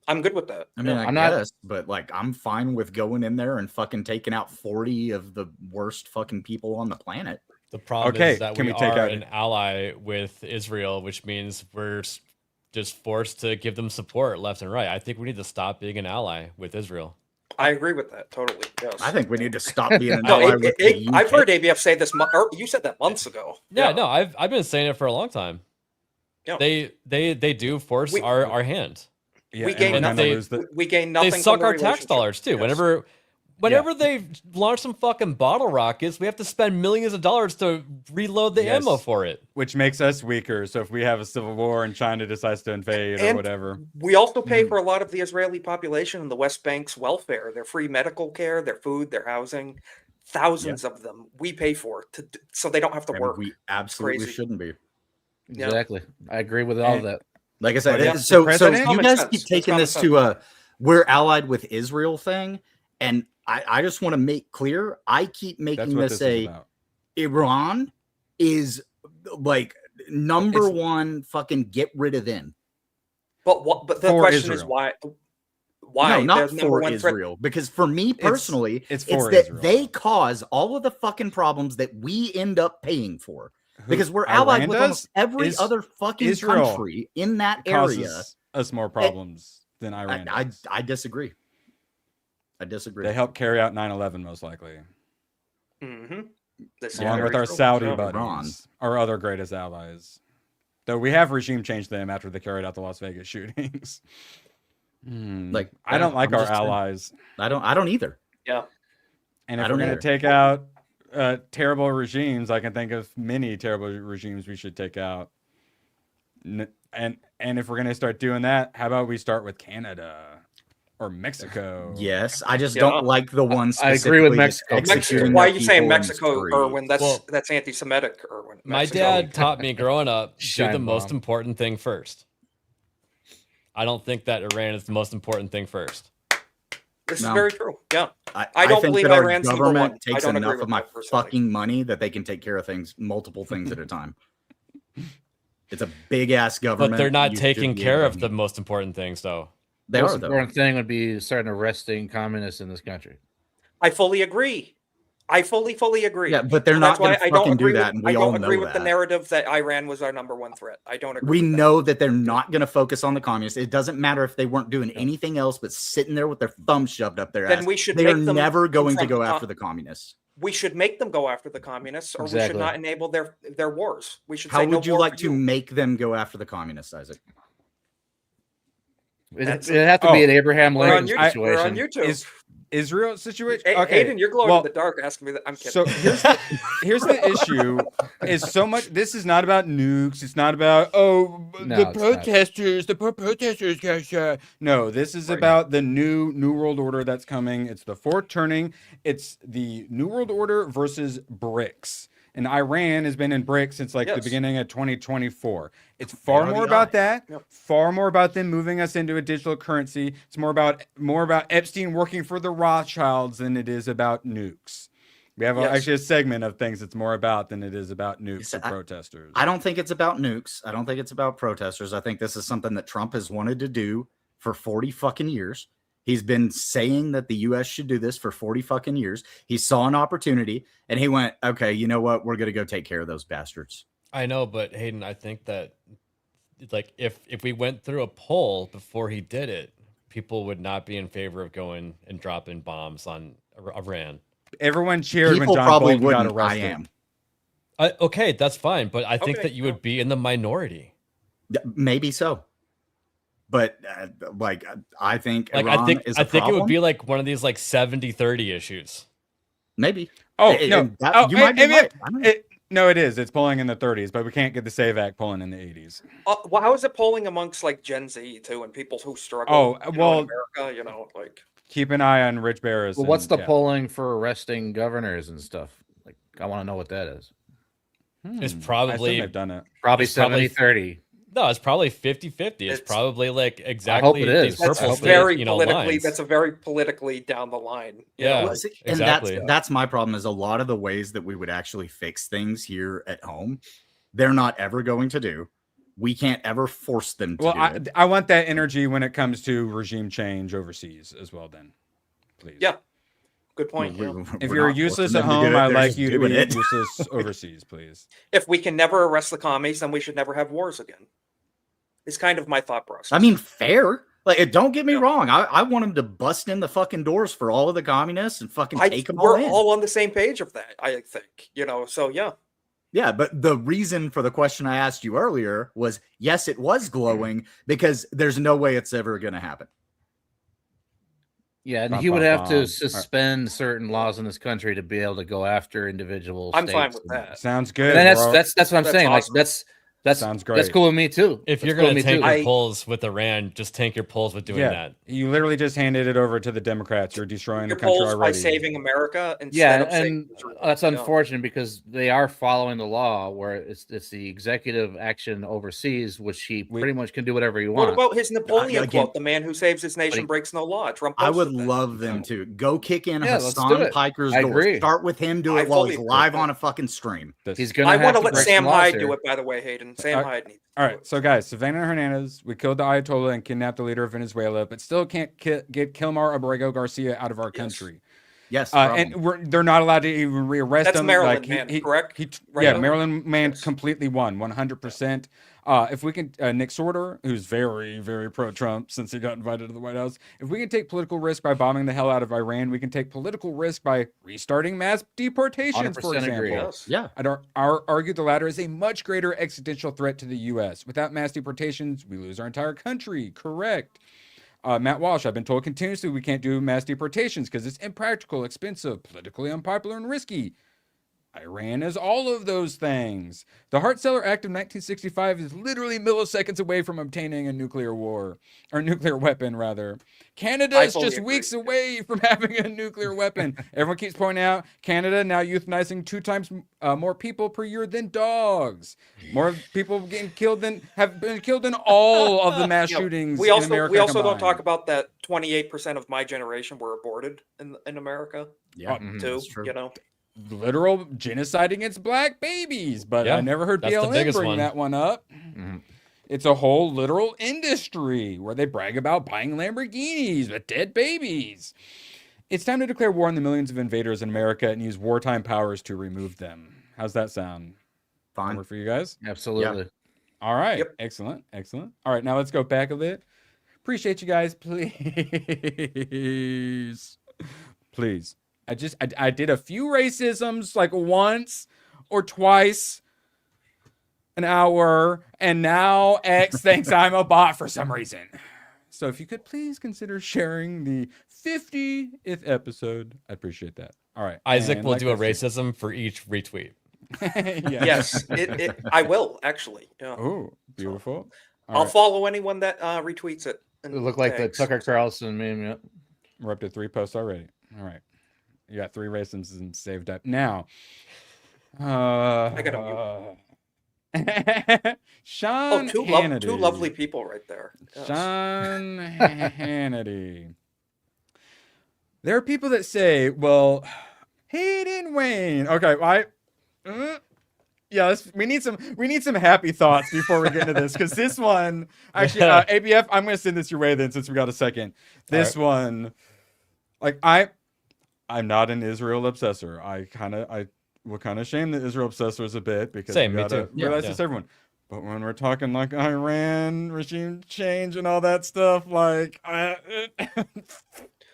I'm good with that. I mean, I guess, but like, I'm fine with going in there and fucking taking out 40 of the worst fucking people on the planet. The problem is that we are an ally with Israel, which means we're just forced to give them support left and right. I think we need to stop being an ally with Israel. I agree with that totally. Yes. I think we need to stop being an ally with the UK. I've heard ABF say this. You said that months ago. Yeah, no, I've been saying it for a long time. Yeah. They do force our hand. Yeah, we gain nothing. We gain nothing. They suck our tax dollars too. Yes. Whenever they launch some fucking bottle rockets, we have to spend millions of dollars to reload the ammo for it. Which makes us weaker. So if we have a civil war and China decides to invade or whatever. We also pay for a lot of the Israeli population in the West Bank's welfare, their free medical care, their food, their housing. Thousands of them we pay for so they don't have to work. We absolutely shouldn't be. Exactly. I agree with all of that. Like I said, Yeah. so you Common guys sense. keep It's taking common this sense. to a we're allied with Israel thing, and I just want to make clear, I keep That's making what this this is a about. Iran is like number It's- one fucking get rid of them. But what? But the For question is Israel. why? No, Why? not There's number for one threat. Israel. Because for me personally, it's it's for that Israel. they cause all of the fucking problems that we end up paying for. Because we're Iran allied with does? almost every Is other fucking Israel country in that area. Causes us more problems than Iran does. I disagree. I disagree. They helped carry out 9/11 most likely, Mm-hmm. This is along very with our true. Saudi Yeah. buddies, our other greatest allies. Though we have regime changed them after they carried out the Las Vegas shootings. Like I don't like I'm our just saying. allies. I don't either. Yeah. And I if don't we're going either. to take out terrible regimes, I can think of many terrible regimes we should take out. And if we're going to start doing that, how about we start with Canada or Mexico? Yes, I just Yeah. don't like the ones. I agree with specifically that's Mexico. executing Why are their you saying people in the Mexico, street. Irwin? That's Well, that's anti-Semitic, Irwin. My Mexico. dad taught me growing up, do the Shine most bomb. important thing first. I don't think that Iran is the most important thing first. This No. is very true. Yeah. I I don't think believe that our Iran's number government one. I takes don't agree enough with of my that personally. fucking money that they can take care of things, multiple things at a time. It's a big ass government. But they're not You should taking be care able of to- the most important things, though. They Most are though. important thing would be starting arresting communists in this country. I fully agree. I fully agree. Yeah, but they're So not that's why going to I don't fucking do agree that, with, and I we all don't agree know with the that. narrative that Iran was our number one threat. I don't agree. We with that. know that they're not going to focus on the communists. It doesn't matter if they weren't doing anything else but sitting there with their thumb shoved up their Then ass. we should They are make them never going to confront go the after the communists. We should make them go after the communists, or we should Exactly. not enable their wars. We should How say no would you war like for to make them go after the communists, Isaac? It'd have to be an Abraham We're on Lincoln YouTube. We're on situation. YouTube. Israel situation. Hey, Okay, Hayden, you're glowing well, in the dark. Asking me that. I'm kidding. So here's the issue: is so much. This is not about nukes. It's not about No, the it's not. protesters. The poor protesters got shot. No, this is about the new world order that's coming. It's the fourth turning. It's the new world order versus BRICS. And Iran has been in BRICS since like the Yes. beginning of 2024. It's far are more the about eye. that. Yep. Far more about them moving us into a digital currency. It's more about Epstein working for the Rothschilds than it is about nukes. We have Yes. actually a segment of things it's more about than it is about nukes Yes, or protesters. I don't think it's about nukes. I don't think it's about protesters. I think this is something that Trump has wanted to do for 40 fucking years. He's been saying that the US should do this for 40 fucking years. He saw an opportunity and he went, okay, you know what? We're going to go take care of those bastards. I know, but Hayden, I think that like if we went through a poll before he did it, people would not be in favor of going and dropping bombs on Iran. Everyone cheered People when John probably Bolton got wouldn't. I arrested. am. Okay, that's fine, but I think Okay, that you would be in the minority. Maybe so. But I think Like Iran I think is I a think it would problem. be like one of these like 70-30 issues. Maybe. Oh, And no. that- you might be right. I don't know. No, it is. It's polling in the 30s, but we can't get the SAVE Act polling in the 80s. Well, how is it polling amongst like Gen Z too, and people who struggle? Oh, you know, well- in America, you know, like Keep an eye on Rich Barris. Well, what's and- the yeah. polling for arresting governors and stuff? Like, I want to know what that is. It's I assume probably they've done it. Probably It's probably 70-30. no, it's probably 50-50. It's It's- probably like hope exactly it these is. that's purple very state, politically. lines. That's a very politically down the line. you Yeah. know? Well, see, and exactly. that's my problem is a lot of the ways that we would actually fix things here at home, they're not ever going to do. We can't ever force them to Well, do I, it. I want that energy when it comes to regime change overseas as well. Then, please. Yeah. Good point. yeah. If We're you're not useless forcing at them to do home, it, I'd they're like just you to doing be it. useless overseas, please. If we can never arrest the commies, then we should never have wars again. It's kind of my thought process. I mean, fair. Like, don't get me wrong. I want them to bust in the fucking doors for all of the communists and fucking take them all we're in. all on the same page of that. I think, you know. So yeah. Yeah, but the reason for the question I asked you earlier was, yes, it was glowing because there's no way it's ever going to happen. Yeah, and Bum, he would bum, have bum. to suspend certain laws in this country to be able to go after individual I'm states. fine with and- that. Sounds good. And bro. that's what I'm That's saying. awesome. Like That's Sounds great. That's cool with me too. If That's you're cool going to with me tank too. your polls with Iran, just tank your polls with doing that. You literally just handed it over to the Democrats. You're destroying Your the country polls by already. saving America instead Yeah, of saving and Israel. that's Yeah. unfortunate because they are following the law where it's the executive action overseas, which he pretty much can do whatever he What wants. about his Napoleon again- quote? The man who saves his nation breaks no law. Trump. I would posted that. love them to go kick in Yeah, let's do Hassan it. Piker's I door. agree. Start with him. Do I it while fully he's agree. live on a fucking stream. He's gonna. I want want to to let break Sam some laws Hyde here. do it. By the way, Hayden. Sam Hyde needs. All right, so guys, Savannah Hernandez, we killed the Ayatollah and kidnapped the leader of Venezuela, but still can't get Kilmar Abrego Garcia out of our country. Yes, and they're not allowed to even rearrest That's him. Maryland Like, man, correct? Right Yeah, now? Maryland man completely won, 100%. If we can, Nick Sorter, who's very, very pro-Trump since he got invited to the White House, if we can take political risk by bombing the hell out of Iran, we can take political risk by restarting mass deportations, for 100% example. agree. Yes. Yeah. I'd argue the latter is a much greater existential threat to the U.S. Without mass deportations, we lose our entire country. Correct. Matt Walsh, I've been told continuously we can't do mass deportations because it's impractical, expensive, politically unpopular, and risky. Iran is all of those things. The Hart-Celler Act of 1965 is literally milliseconds away from obtaining a nuclear weapon, rather. Canada is just weeks away from having a nuclear weapon. Everyone keeps pointing out Canada now euthanizing 2 times more people per year than dogs. More people have been killed than all of the mass shootings We in also America we also combined. don't talk about that 28% of my generation were aborted in America. Yeah, too. that's true. You know. Literal genocide against black babies, but Yeah, I never heard that's the BLM biggest bring one. that one up. It's a whole literal industry where they brag about buying Lamborghinis with dead babies. It's time to declare war on the millions of invaders in America and use wartime powers to remove them. How's that sound? Fine. Work for you guys? Absolutely. All right. Yep. Excellent. Excellent. All right, now let's go back a bit. Appreciate you guys. Please. Please. I did a few racisms like once or twice an hour, and now X thinks I'm a bot for some reason. So if you could please consider sharing the 50th episode, I'd appreciate that. All right. Isaac and will like do a I said- racism for each retweet. Yeah. Yes, I will actually. Yeah. Oh, beautiful. All I'll right. follow anyone that retweets it. It looked like the tags. Tucker Carlson meme. Yep. We're up to 3 posts already. All right. You got 3 racisms and saved up. Now, I got Sean two Hannity. lovely people right there. Yes. Sean Hannity. There are people that say, well, Hayden Wayne. Okay, yeah, we need some happy thoughts before we get into this, because this one actually ABF, I'm gonna send this your way then, since we got a second. This one, like I'm not an Israel obsessor. I will kind of shame the Israel obsessors a bit, because Same, we me gotta too. realize it's everyone. But when we're talking like Iran regime change and all that stuff, like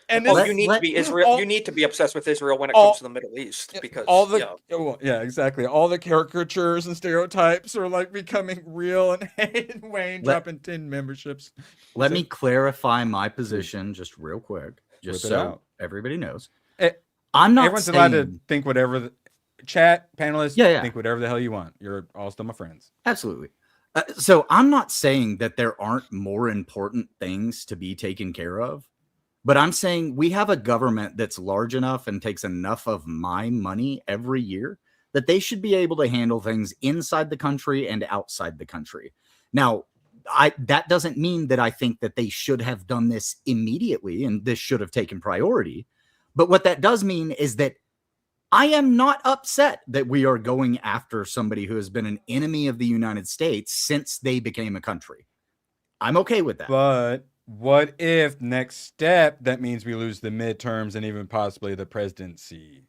and Oh, this, you need to be Israel. all- You need to be obsessed with Israel when it all- comes to the Middle East, because all the exactly, all the caricatures and stereotypes are like becoming real, and Hayden Wayne dropping 10 memberships. Let me clarify my position just real quick, just Whip it so out. everybody knows. It- I'm not Everyone's saying, allowed to think whatever. Chat panelists, Yeah. think whatever the hell you want. You're all still my friends. Absolutely. So I'm not saying that there aren't more important things to be taken care of, but I'm saying we have a government that's large enough and takes enough of my money every year that they should be able to handle things inside the country and outside the country. Now, that doesn't mean that I think that they should have done this immediately and this should have taken priority. But what that does mean is that I am not upset that we are going after somebody who has been an enemy of the United States since they became a country. I'm okay with that. But what if next step that means we lose the midterms and even possibly the presidency?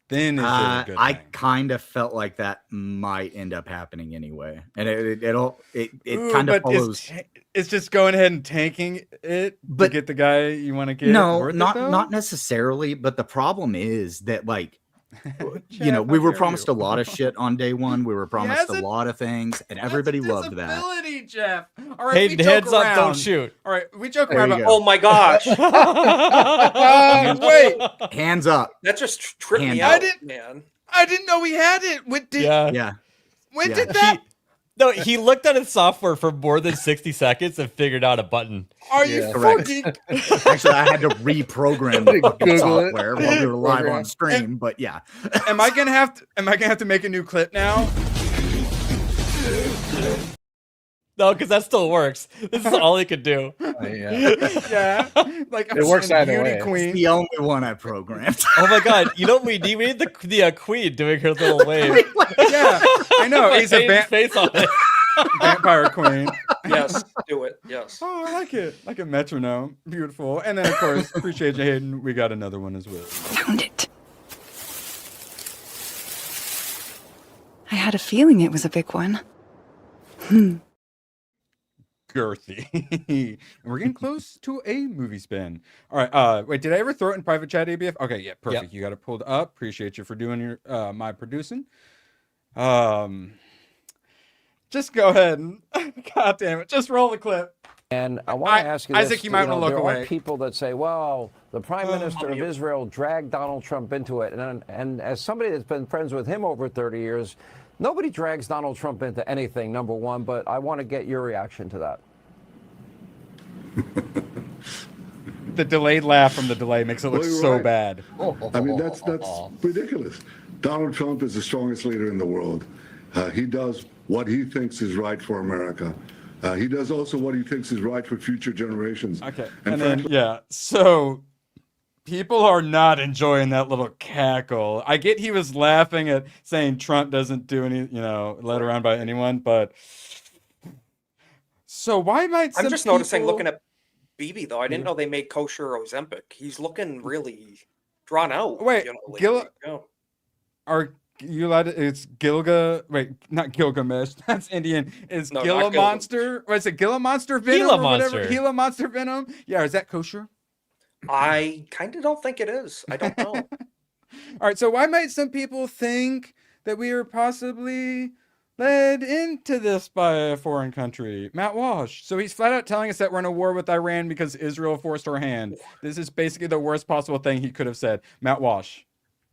Then is it a good I thing? kind of felt like that might end up happening anyway, and it Ooh, kind of but follows. It's just going ahead and tanking it to get the guy you want to get. No, worth it, not though? not necessarily. But the problem is that, like, Jeff, we how were dare promised you. a lot of shit on day one. We were promised has a a- lot of things, and everybody loved that. Disability, Jeff. All right, Hey, we joke heads up, around. don't shoot. All right, we joke There around you about. go. Oh my gosh, Wait, Hands up. that just tripped me Hand out, up. man. I didn't know we had it. When did Yeah. Yeah. when Yeah. did that? No, he looked at his software for more than 60 seconds and figured out a button. Are you Correct. fucking? Actually, I had to reprogram the fucking Google it. software while we were live Program. on stream. But yeah, Am I gonna have to make a new clip now? No, because that still works. This is all he could do. Yeah. Yeah, like I'm It works saying, either beauty way. it's queen. the only one I programmed. Oh my god! You know what we need? We need the queen doing her little wave. Yeah, I know. He's a face on it. vampire queen. Yes, do it. Yes. Oh, I like it. Like a metronome. Beautiful. And then, of course, appreciate you, Hayden. We got another one as well. Found it. I had a feeling it was a big one. Girthy. And we're getting close to a movie spin. All right. Wait, did I ever throw it in private chat, ABF? Okay, yeah, perfect. Yep. You got it pulled up. Appreciate you for doing your my producing. Just go ahead and God damn it. Just roll the clip. And I want to ask you Isaac, this, you might want to look there away. are people that say, well, the Prime Minister of Israel dragged Donald Trump into it. And as somebody that's been friends with him over 30 years, nobody drags Donald Trump into anything, number one, but I want to get your reaction to that. The delayed laugh from the delay makes it look Well, you're so right. bad. I mean, that's ridiculous. Donald Trump is the strongest leader in the world. He does what he thinks is right for America. He does also what he thinks is right for future generations. Okay. And then, frankly, yeah. So people are not enjoying that little cackle. I get he was laughing at saying Trump doesn't do any, led around by anyone, but so why might some I'm just noticing people- looking at BB though. I didn't know they made kosher Ozempic. He's looking really drawn out. Wait, lately. Are you allowed to, it's wait, not Gilgamesh, that's Indian. Is No, Gila not Gilgamesh. Monster? What is it, Gila Monster Venom Gila or whatever? Monster. Gila Monster Venom? Yeah, is that kosher? I kind of don't think it is. I don't know. All right, so why might some people think that we are possibly led into this by a foreign country? Matt Walsh. So he's flat out telling us that we're in a war with Iran because Israel forced our hand. This is basically the worst possible thing he could have said. Matt Walsh.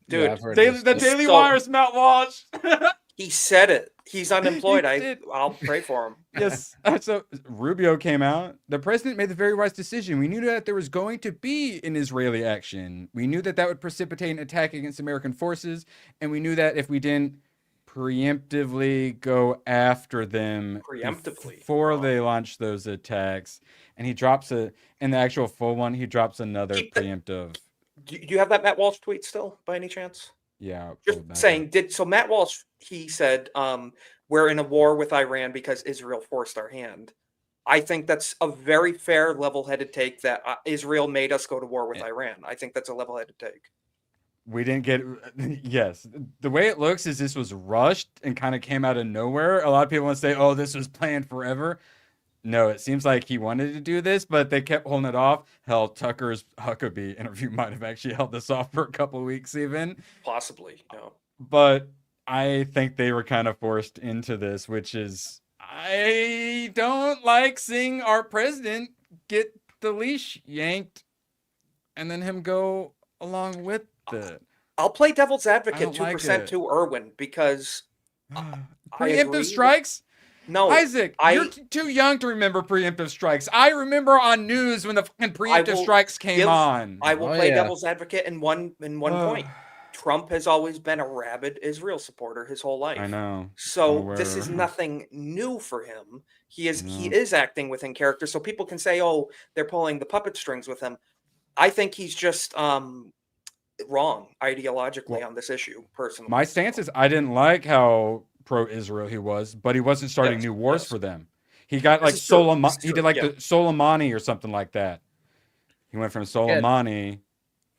Dude, Yeah, I've heard The this. Daily So- Wire's Matt Walsh. he said it. He's unemployed. He did. I'll pray for him. Yes. So Rubio came out. The president made the very wise decision. We knew that there was going to be an Israeli action. We knew that that would precipitate an attack against American forces. And we knew that if we didn't preemptively go after them before they launched those attacks, and he drops in the actual full one, he drops another preemptive. Do you have that Matt Walsh tweet still, by any chance? Yeah. Just saying, Matt Walsh, he said, we're in a war with Iran because Israel forced our hand. I think that's a very fair, level-headed take that Israel made us go to war with Iran. I think that's a level-headed take. We didn't get, yes. The way it looks is this was rushed and kind of came out of nowhere. A lot of people want to say, oh, this was planned forever. No, it seems like he wanted to do this, but they kept holding it off. Hell, Tucker's Huckabee interview might have actually held this off for a couple of weeks even. Possibly, no. But I think they were kind of forced into this, which is, I don't like seeing our president get the leash yanked and then him go along with it. I'll play devil's advocate don't like 2% it. to Irwin because I agree Preemptive with- strikes? No, Isaac, you're too young to remember preemptive strikes. I remember on news when the fucking preemptive strikes came on. I will play devil's advocate in one point. Trump has always been a rabid Israel supporter his whole life. I know. So I'm this is aware. nothing new for him. He is acting within character. So people can say, "Oh, they're pulling the puppet strings with him." I think he's just wrong ideologically on this issue. Personally, My stance is I didn't like how pro-Israel he was, but he wasn't starting new wars for them. He got like This is true. This is he did true. like Yeah. the Soleimani or something like that. He went from Soleimani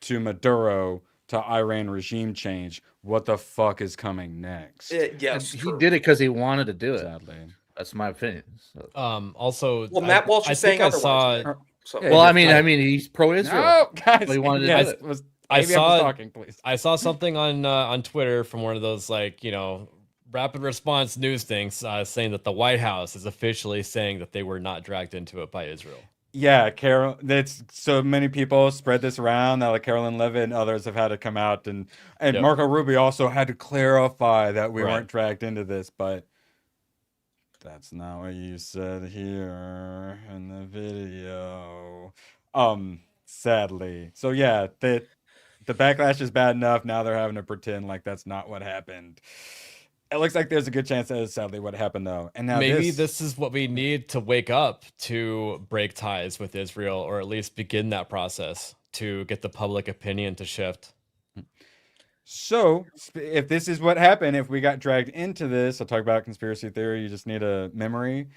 to Maduro to Iran regime change. What the fuck is coming next? Yes, He did it because he wanted to do it. Sadly. That's my opinion. So. Also, Well, Matt Walsh I is saying think I otherwise. saw. So Well, I mean, he's pro-Israel. No, guys. So he wanted to yes, do it. I ABF was saw talking, please. I saw something on Twitter from one of those rapid response news things saying that the White House is officially saying that they were not dragged into it by Israel. Yeah, Carol. That's so many people spread this around that like Carolyn Levitt and others have had to come out and Yep. Marco Rubio also had to clarify that we Right. weren't dragged into this. But That's not what you said here in the video. Sadly. So yeah, the backlash is bad enough. Now they're having to pretend like that's not what happened. It looks like there's a good chance that is sadly what happened though. And now maybe this is what we need to wake up to break ties with Israel, or at least begin that process to get the public opinion to shift. So, if this is what happened, if we got dragged into this, I'll talk about conspiracy theory. You just need a memory.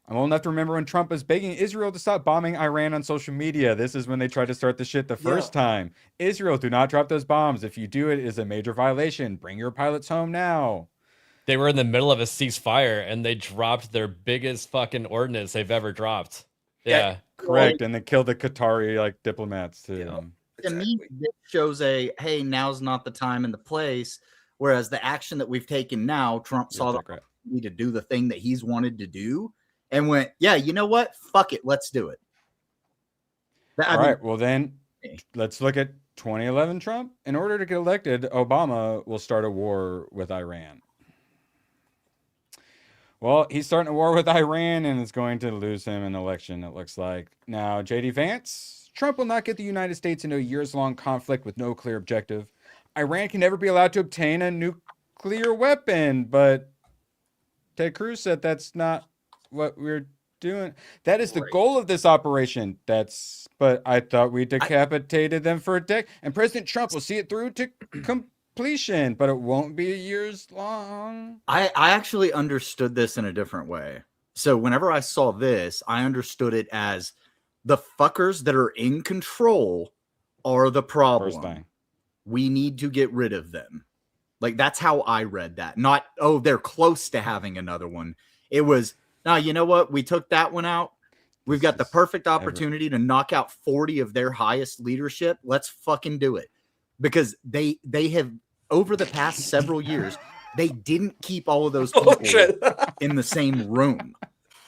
I'm old enough to remember when Trump was begging Israel to stop bombing Iran on social media. This is when they tried to start the shit the first time. Israel, do not drop those bombs. If you do, it is a major violation. Bring your pilots home now. They were in the middle of a ceasefire and they dropped their biggest fucking ordinance they've ever dropped. Yeah. Correct. And they killed the Qatari diplomats too. Yeah. To me, this shows hey, now's not the time and the place. Whereas the action that we've taken now, Trump saw the opportunity to do the thing that he's wanted to do and went, yeah, you know what? Fuck it. Let's do it. All right. Well, then let's look at 2011 Trump. In order to get elected, Obama will start a war with Iran. Well, he's starting a war with Iran and is going to lose him an election, it looks like. Now, J.D. Vance, Trump will not get the United States into a years-long conflict with no clear objective. Iran can never be allowed to obtain a nuclear weapon, but Ted Cruz said that's not what we're doing. That is the goal of this operation. But I thought we decapitated them for a decade. And President Trump will see it through to completion, but it won't be years long. I actually understood this in a different way. So whenever I saw this, I understood it as the fuckers that are in control are the problem. We need to get rid of them. Like, that's how I read that. Not, oh, they're close to having another one. It was, now, you know what? We took that one out. We've got the perfect opportunity to knock out 40 of their highest leadership. Let's fucking do it. Because they have, over the past several years, they didn't keep all of those people in the same room.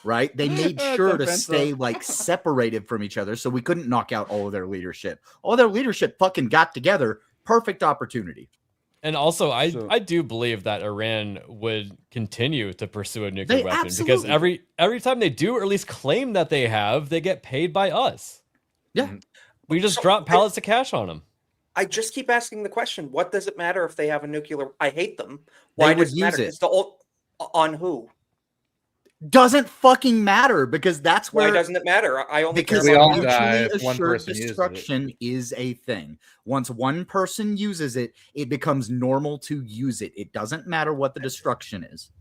Right? They made sure to stay separated from each other so we couldn't knock out all of their leadership. All their leadership fucking got together. Perfect opportunity. And also, I do believe that Iran would continue to pursue a nuclear weapon because every time they do, or at least claim that they have, they get paid by us. Yeah. We just drop pallets of cash on them. I just keep asking the question, what does it matter if they have a nuclear? I hate them. Why does it matter? On who? Doesn't fucking matter because that's where. Why doesn't it matter? I only because care about mutually assured destruction is a thing. Once one person uses it, it becomes normal to use it. It doesn't matter what the destruction is.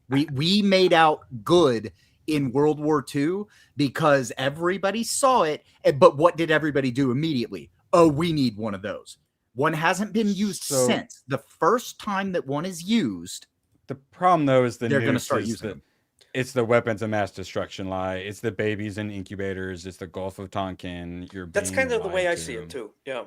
We made out good in World War II because everybody saw it. But what did everybody do immediately? Oh, we need one of those. One hasn't been used since. The first time that one is used, the problem though is they're going to start using them. It's the weapons of mass destruction lie. It's the babies in incubators. It's the Gulf of Tonkin. That's kind of the way I see it too. Yeah.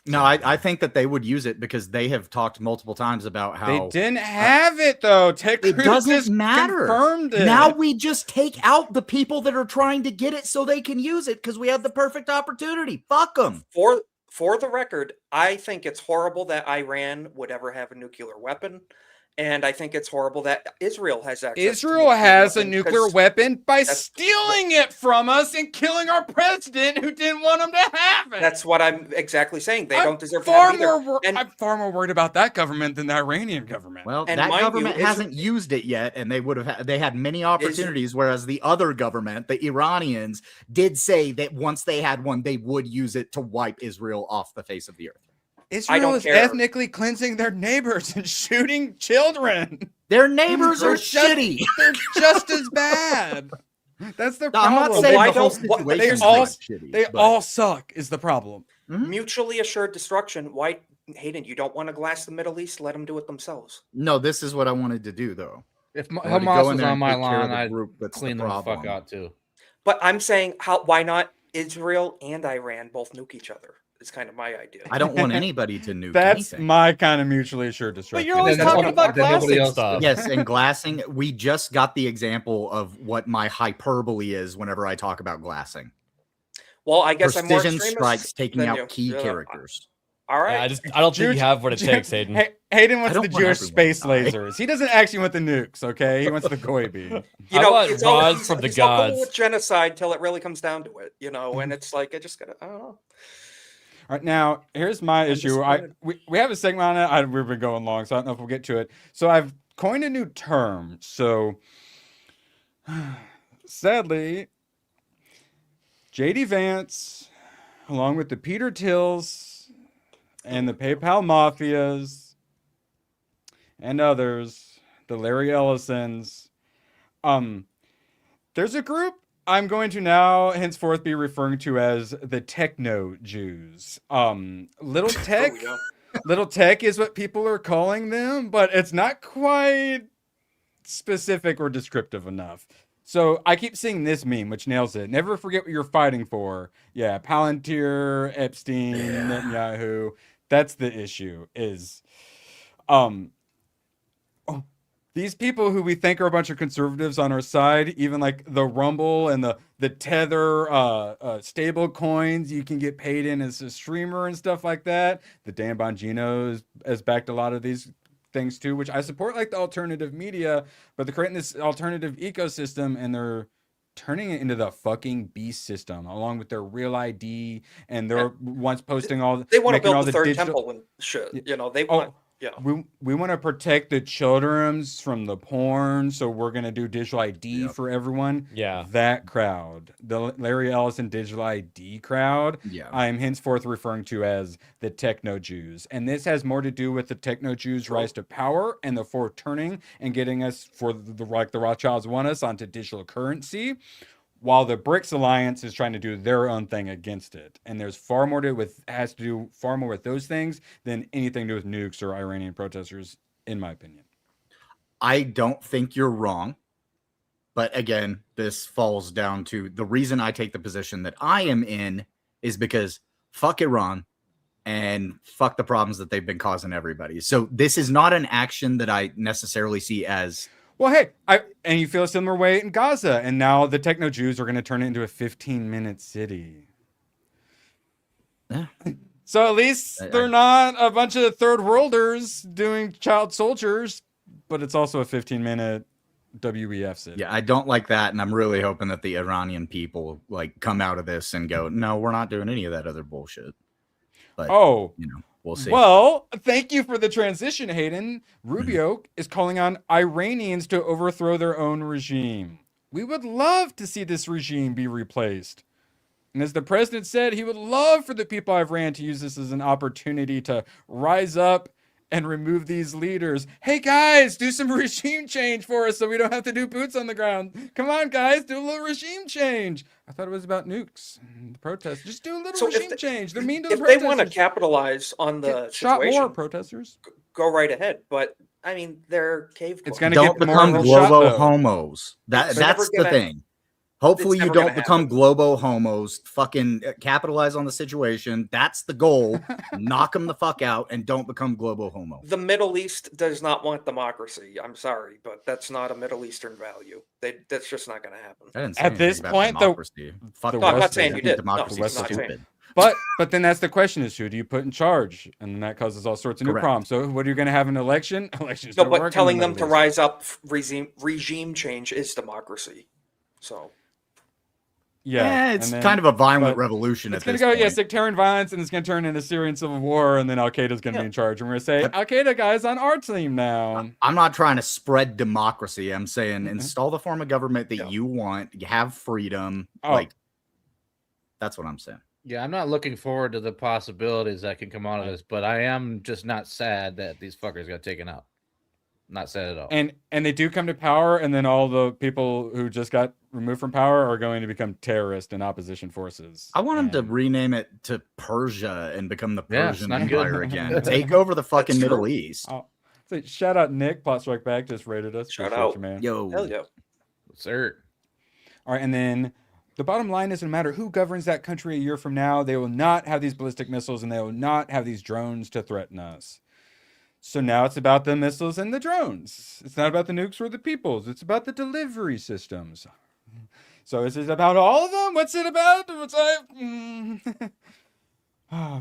No, I think that they would use it because they have talked multiple times about how they didn't have it though. Ted Cruz it doesn't matter. Confirmed it. Now we just take out the people that are trying to get it so they can use it because we have the perfect opportunity. Fuck them. For the record, I think it's horrible that Iran would ever have a nuclear weapon. And I think it's horrible that Israel has access. Israel has a nuclear weapon by stealing it from us and killing our president who didn't want them to have it. That's what I'm exactly saying. They don't deserve to have it either. I'm far more worried about that government than the Iranian government. Well, that government hasn't used it yet, and they had many opportunities, whereas the other government, the Iranians, did say that once they had one, they would use it to wipe Israel off the face of the earth. Israel is ethnically cleansing their neighbors and shooting children. Their neighbors are shitty. They're just as bad. That's their problem. I'm not saying the whole situation they all suck is the problem. Mutually assured destruction. Why, Hayden, you don't want to glass the Middle East? Let them do it themselves. No, this is what I wanted to do, though. If Hamas was on my lawn, I'd clean them the fuck out, too. But I'm saying, why not Israel and Iran both nuke each other? It's kind of my idea. I don't want anybody to nuke That's anything. My kind of mutually assured destruction. But you're always talking about glassing stuff. Yes, and glassing. We just got the example of what my hyperbole is whenever I talk about glassing. Well, I guess Precision I'm more strikes taking than out you. key characters. All right. I don't think you have what it takes, Hayden. Hayden wants I the don't want Jewish everyone space to die. lasers. He doesn't actually want the nukes, okay? He wants the koi beam. You I know, want it's all, rods from the he's all cool gods. with genocide till it really comes down to it, you know, and it's like I just gotta, I don't know. All right, now here's my issue. We have a segment on it. We've been going long, so I don't know if we'll get to it. So I've coined a new term. So sadly, JD Vance, along with the Peter Tills and the PayPal mafias and others, the Larry Ellisons, there's a group I'm going to now henceforth be referring to as the Techno-Jews. Little tech, little tech is what people are calling them, but it's not quite specific or descriptive enough. So I keep seeing this meme, which nails it. Never forget what you're fighting for. Yeah, Palantir, Epstein, Netanyahu. That's the issue. These people who we think are a bunch of conservatives on our side, even like the Rumble and the Tether stable coins you can get paid in as a streamer and stuff like that. The Dan Bongino has backed a lot of these things too, which I support, like the alternative media, but they're creating this alternative ecosystem and they're turning it into the fucking beast system, along with their real ID and they're once posting all. They want to making all build the the third digital temple and shit. You know, they want. Yeah. We want to protect the children's from the porn, so we're going to do digital ID for everyone. Yeah. That crowd, the Larry Ellison digital ID crowd, I am henceforth referring to as the Techno-Jews. And this has more to do with the Techno-Jews' rise to power and the forward turning and getting us, for like the Rothschilds want us, onto digital currency, while the BRICS Alliance is trying to do their own thing against it. And there's far more has to do far more with those things than anything to do with nukes or Iranian protesters, in my opinion. I don't think you're wrong. But again, this falls down to the reason I take the position that I am in is because fuck Iran and fuck the problems that they've been causing everybody. So this is not an action that I necessarily see as... Well, hey, and you feel a similar way in Gaza, and now the Techno-Jews are going to turn it into a 15-minute city. Yeah. So at least they're not a bunch of third worlders doing child soldiers, but it's also a 15-minute WEF city. Yeah, I don't like that, and I'm really hoping that the Iranian people like come out of this and go, no, we're not doing any of that other bullshit. But, you know, we'll see. Well, thank you for the transition, Hayden. Rubio is calling on Iranians to overthrow their own regime. We would love to see this regime be replaced. And as the president said, he would love for the people of Iran to use this as an opportunity to rise up and remove these leaders. Hey, guys, do some regime change for us so we don't have to do boots on the ground. Come on, guys, do a little regime change. I thought it was about nukes and the protests. Just do a little regime change. They're mean to the protesters. If they want to capitalize on the shot situation, more protesters. Go right ahead. But I mean, they're cave. It's going to don't get become more globo shot, homos. That's the thing. Hopefully you don't become globo homos. Fucking capitalize on the situation. That's the goal. Knock them the fuck out and don't become globo homo. The Middle East does not want democracy. I'm sorry, but that's not a Middle Eastern value. That's just not going to happen. I didn't say At this point, no, I'm not saying you did. Democracy No, is I'm not saying. stupid. But then that's the question: is who do you put in charge? And then that causes all sorts of new Correct. problems. So what are you going to have an election? Elections. No, don't work but in telling the them to Middle East. rise up, regime change is democracy. So. Yeah, it's kind of a violent revolution. It's At going this to go, point. sectarian violence, and it's going to turn into Syrian civil war, and then Al Qaeda's going to be in charge, and we're going to say Al Qaeda guys on our team now. I'm not trying to spread democracy. I'm saying install the form of government that you want. You have freedom. Like that's what I'm saying. Yeah, I'm not looking forward to the possibilities that can come out of this, but I am just not sad that these fuckers got taken out. Not sad at all. And they do come to power, and then all the people who just got removed from power are going to become terrorist and opposition forces. I want them to rename it to Persia and become the Yeah, it's Persian not Empire good. again. Take over the fucking Middle East. Oh, so shout out Nick, Plot Strike Back just rated us. Shout Appreciate out. you, man. Yo. Hell yeah. Sir. All right, and then the bottom line is no matter who governs that country a year from now, they will not have these ballistic missiles and they will not have these drones to threaten us. So now it's about the missiles and the drones. It's not about the nukes or the peoples. It's about the delivery systems. So is it about all of them? What's it about?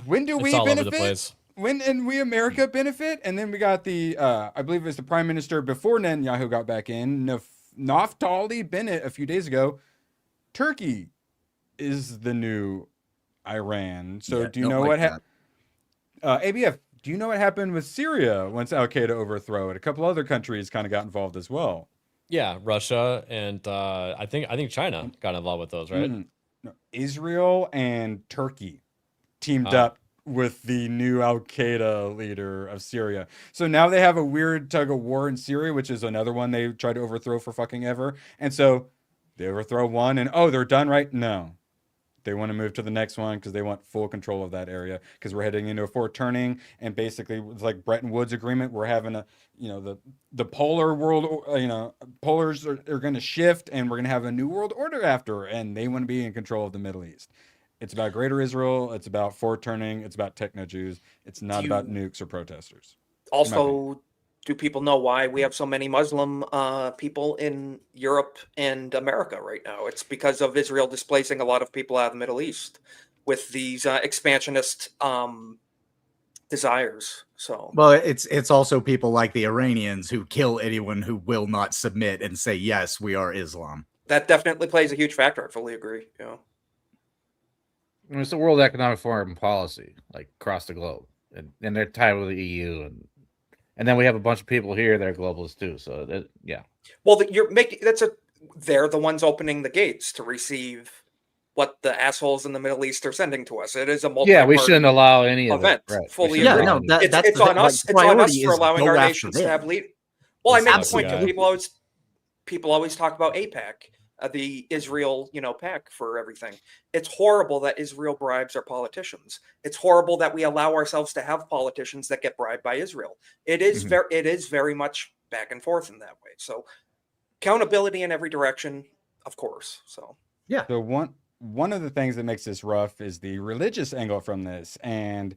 When do we all over the benefit? place. and we America benefit, and then we got the I believe it was the prime minister before Netanyahu got back in, Naftali Bennett a few days ago. Turkey is the new Iran. So do you know what happened? ABF, do you know what happened with Syria once Al Qaeda overthrew it? A couple other countries kind of got involved as well. Yeah, Russia and I think China got involved with those, right? No, Israel and Turkey teamed up with the new Al Qaeda leader of Syria. So now they have a weird tug of war in Syria, which is another one they tried to overthrow for fucking ever. And so they overthrow one and they're done, right? No. They want to move to the next one because they want full control of that area because we're heading into a fourth turning, and basically it's like Bretton Woods agreement. We're having the polar world, polars are going to shift, and we're going to have a new world order after, and they want to be in control of the Middle East. It's about Greater Israel. It's about fourth turning. It's about Techno-Jews. It's not about nukes or protesters. Also, do people know why we have so many Muslim people in Europe and America right now? It's because of Israel displacing a lot of people out of the Middle East with these expansionist desires. So, well, it's also people like the Iranians who kill anyone who will not submit and say, yes, we are Islam. That definitely plays a huge factor. I fully agree. I mean, it's the World Economic Forum policy, like across the globe, and they're tied with the EU, and then we have a bunch of people here that are globalists too. So yeah. Well, they're the ones opening the gates to receive what the assholes in the Middle East are sending to us. It is a we shouldn't allow any event. Of it. Right. Fully agree. No, it's on us. It's on us for allowing our nations to have lead. Well, I make the point too. People always talk about AIPAC. The Israel, pack for everything. It's horrible that Israel bribes our politicians. It's horrible that we allow ourselves to have politicians that get bribed by Israel. It is very much back and forth in that way. So accountability in every direction, of course. So yeah. So one of the things that makes this rough is the religious angle from this, and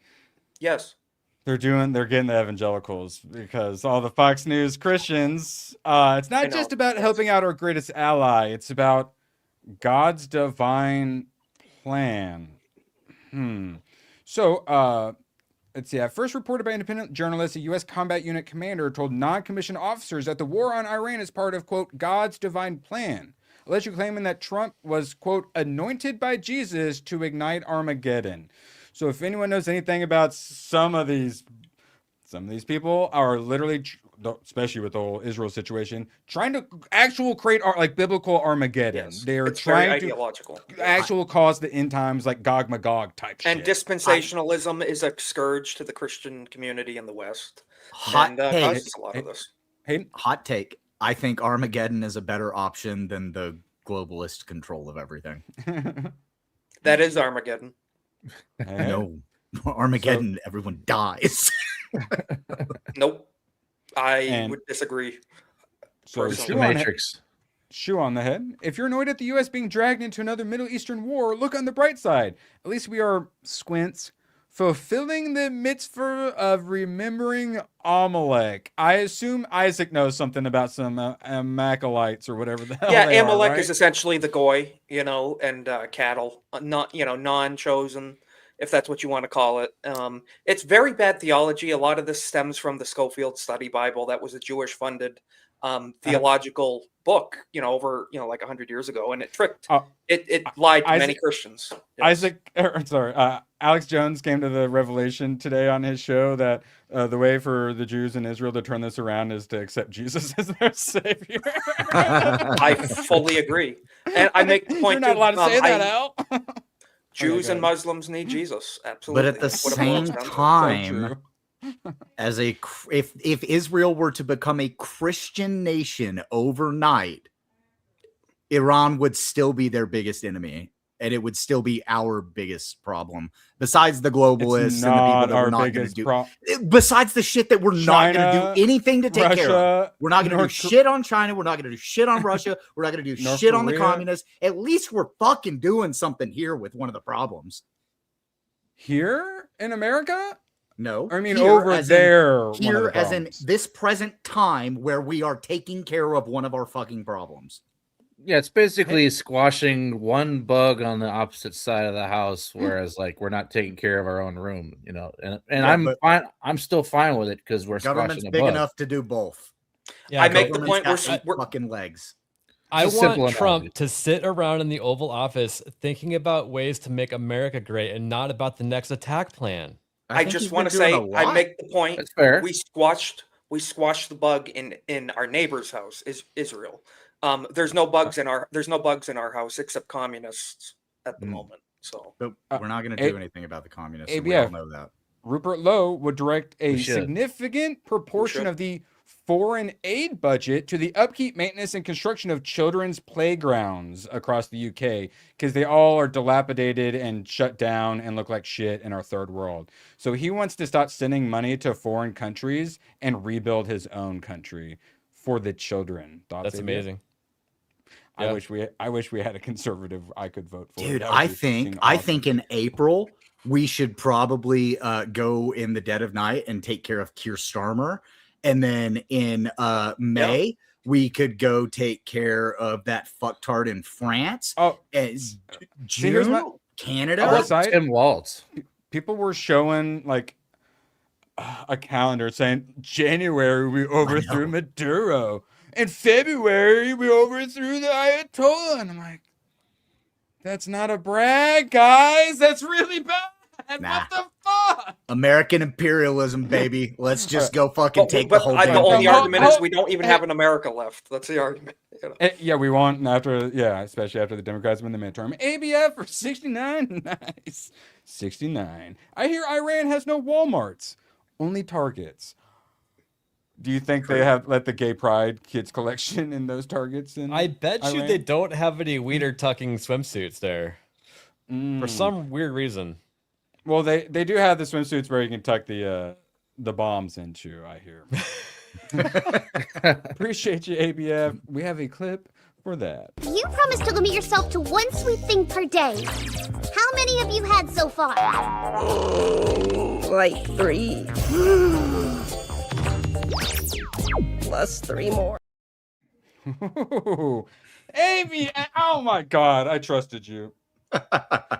yes. They're getting the evangelicals because all the Fox News Christians, it's not just about helping out our greatest ally. It's about God's divine plan. So, let's see. First reported by independent journalists, a U.S. combat unit commander told non-commissioned officers that the war on Iran is part of, quote, God's divine plan, allegedly claiming that Trump was, quote, anointed by Jesus to ignite Armageddon. So if anyone knows anything about some of these people are literally, especially with the whole Israel situation, trying to create like biblical Armageddon. Yes. They are It's trying very to ideological. cause the end times, like Gog Magog type shit. And dispensationalism is a scourge to the Christian community in the West. Hot take. Causes a lot of this. Hot take. I think Armageddon is a better option than the globalist control of everything. That is Armageddon. No, Armageddon, everyone dies. Nope. I would disagree. So shoe on the head. If you're annoyed at the U.S. being dragged into another Middle Eastern war, look on the bright side. At least we are, squints, fulfilling the mitzvah of remembering Amalek. I assume Isaac knows something about some Amalekites or whatever the hell they Amalek are, right? is essentially the goy, and cattle, not non-chosen, if that's what you want to call it. It's very bad theology. A lot of this stems from the Schofield Study Bible. That was a Jewish-funded theological book, over like 100 years ago, and it tricked. It lied to many Christians. Yes. Alex Jones came to the revelation today on his show that the way for the Jews in Israel to turn this around is to accept Jesus as their savior. I fully agree, and I make the point. You're not allowed to say that, Al. Jews and Muslims need Jesus, absolutely. But at the same time, if Israel were to become a Christian nation overnight, Iran would still be their biggest enemy, and it would still be our biggest problem. Besides the globalists and the people that we're not going to do. Besides the shit that we're not going to do anything to take care of. We're not going to do shit on China. We're not going to do shit on Russia. We're not going to do shit on the communists. At least we're fucking doing something here with one of the problems. Here in America? No. I mean, over there. Here, as in this present time where we are taking care of one of our fucking problems. Yeah, it's basically squashing one bug on the opposite side of the house, whereas like we're not taking care of our own room, you know. And Yeah, I'm but fine. I'm still fine with it because we're government's squashing a big bug. enough to do both. Yeah, I make the Government's point got we're eight fucking legs. I It's a simple want Trump analogy. to sit around in the Oval Office thinking about ways to make America great and not about the next attack plan. I just want to say, I make the point. That's fair. We squashed the bug in our neighbor's house, is Israel. There's no bugs in our house except communists at the moment. So But we're not going to do anything about the communists. And we all ABF. know that. Rupert Lowe would direct a We should. significant proportion should. of the foreign aid budget to the upkeep, maintenance, and construction of children's playgrounds across the UK because they all are dilapidated and shut down and look like shit in our third world. So he wants to stop sending money to foreign countries and rebuild his own country for the children. Thoughts, That's ABF? amazing. I Yeah. wish we had a conservative I could vote for. Dude, That would I be think fucking awesome. in April we should probably go in the dead of night and take care of Keir Starmer, and then in May we could go take care of that fucktard in France. Oh, and see, here's my- Canada. Our site- Tim Waltz. People were showing like a calendar saying January we overthrew Maduro. In February we overthrew the Ayatollah. And I'm like, that's not a brag, guys. That's really bad. Nah. What the fuck? American imperialism, baby. Let's just go fucking take the but whole the damn only thing. argument is we don't even have an America left. That's the argument. You know? Yeah, we won after, especially after the Democrats win the midterm. ABF for 69. Nice. 69. I hear Iran has no Walmarts, only Targets. Do you think they have let the gay pride kids collection in those Targets? In I bet you Iran? they don't have any wiener tucking swimsuits there for some weird reason. Well, they do have the swimsuits where you can tuck the bombs into, I hear. Appreciate you, ABF. We have a clip for that. You promised to limit yourself to one sweet thing per day. How many have you had so far? Like 3. Plus 3 more. ABF, oh my God, I trusted you.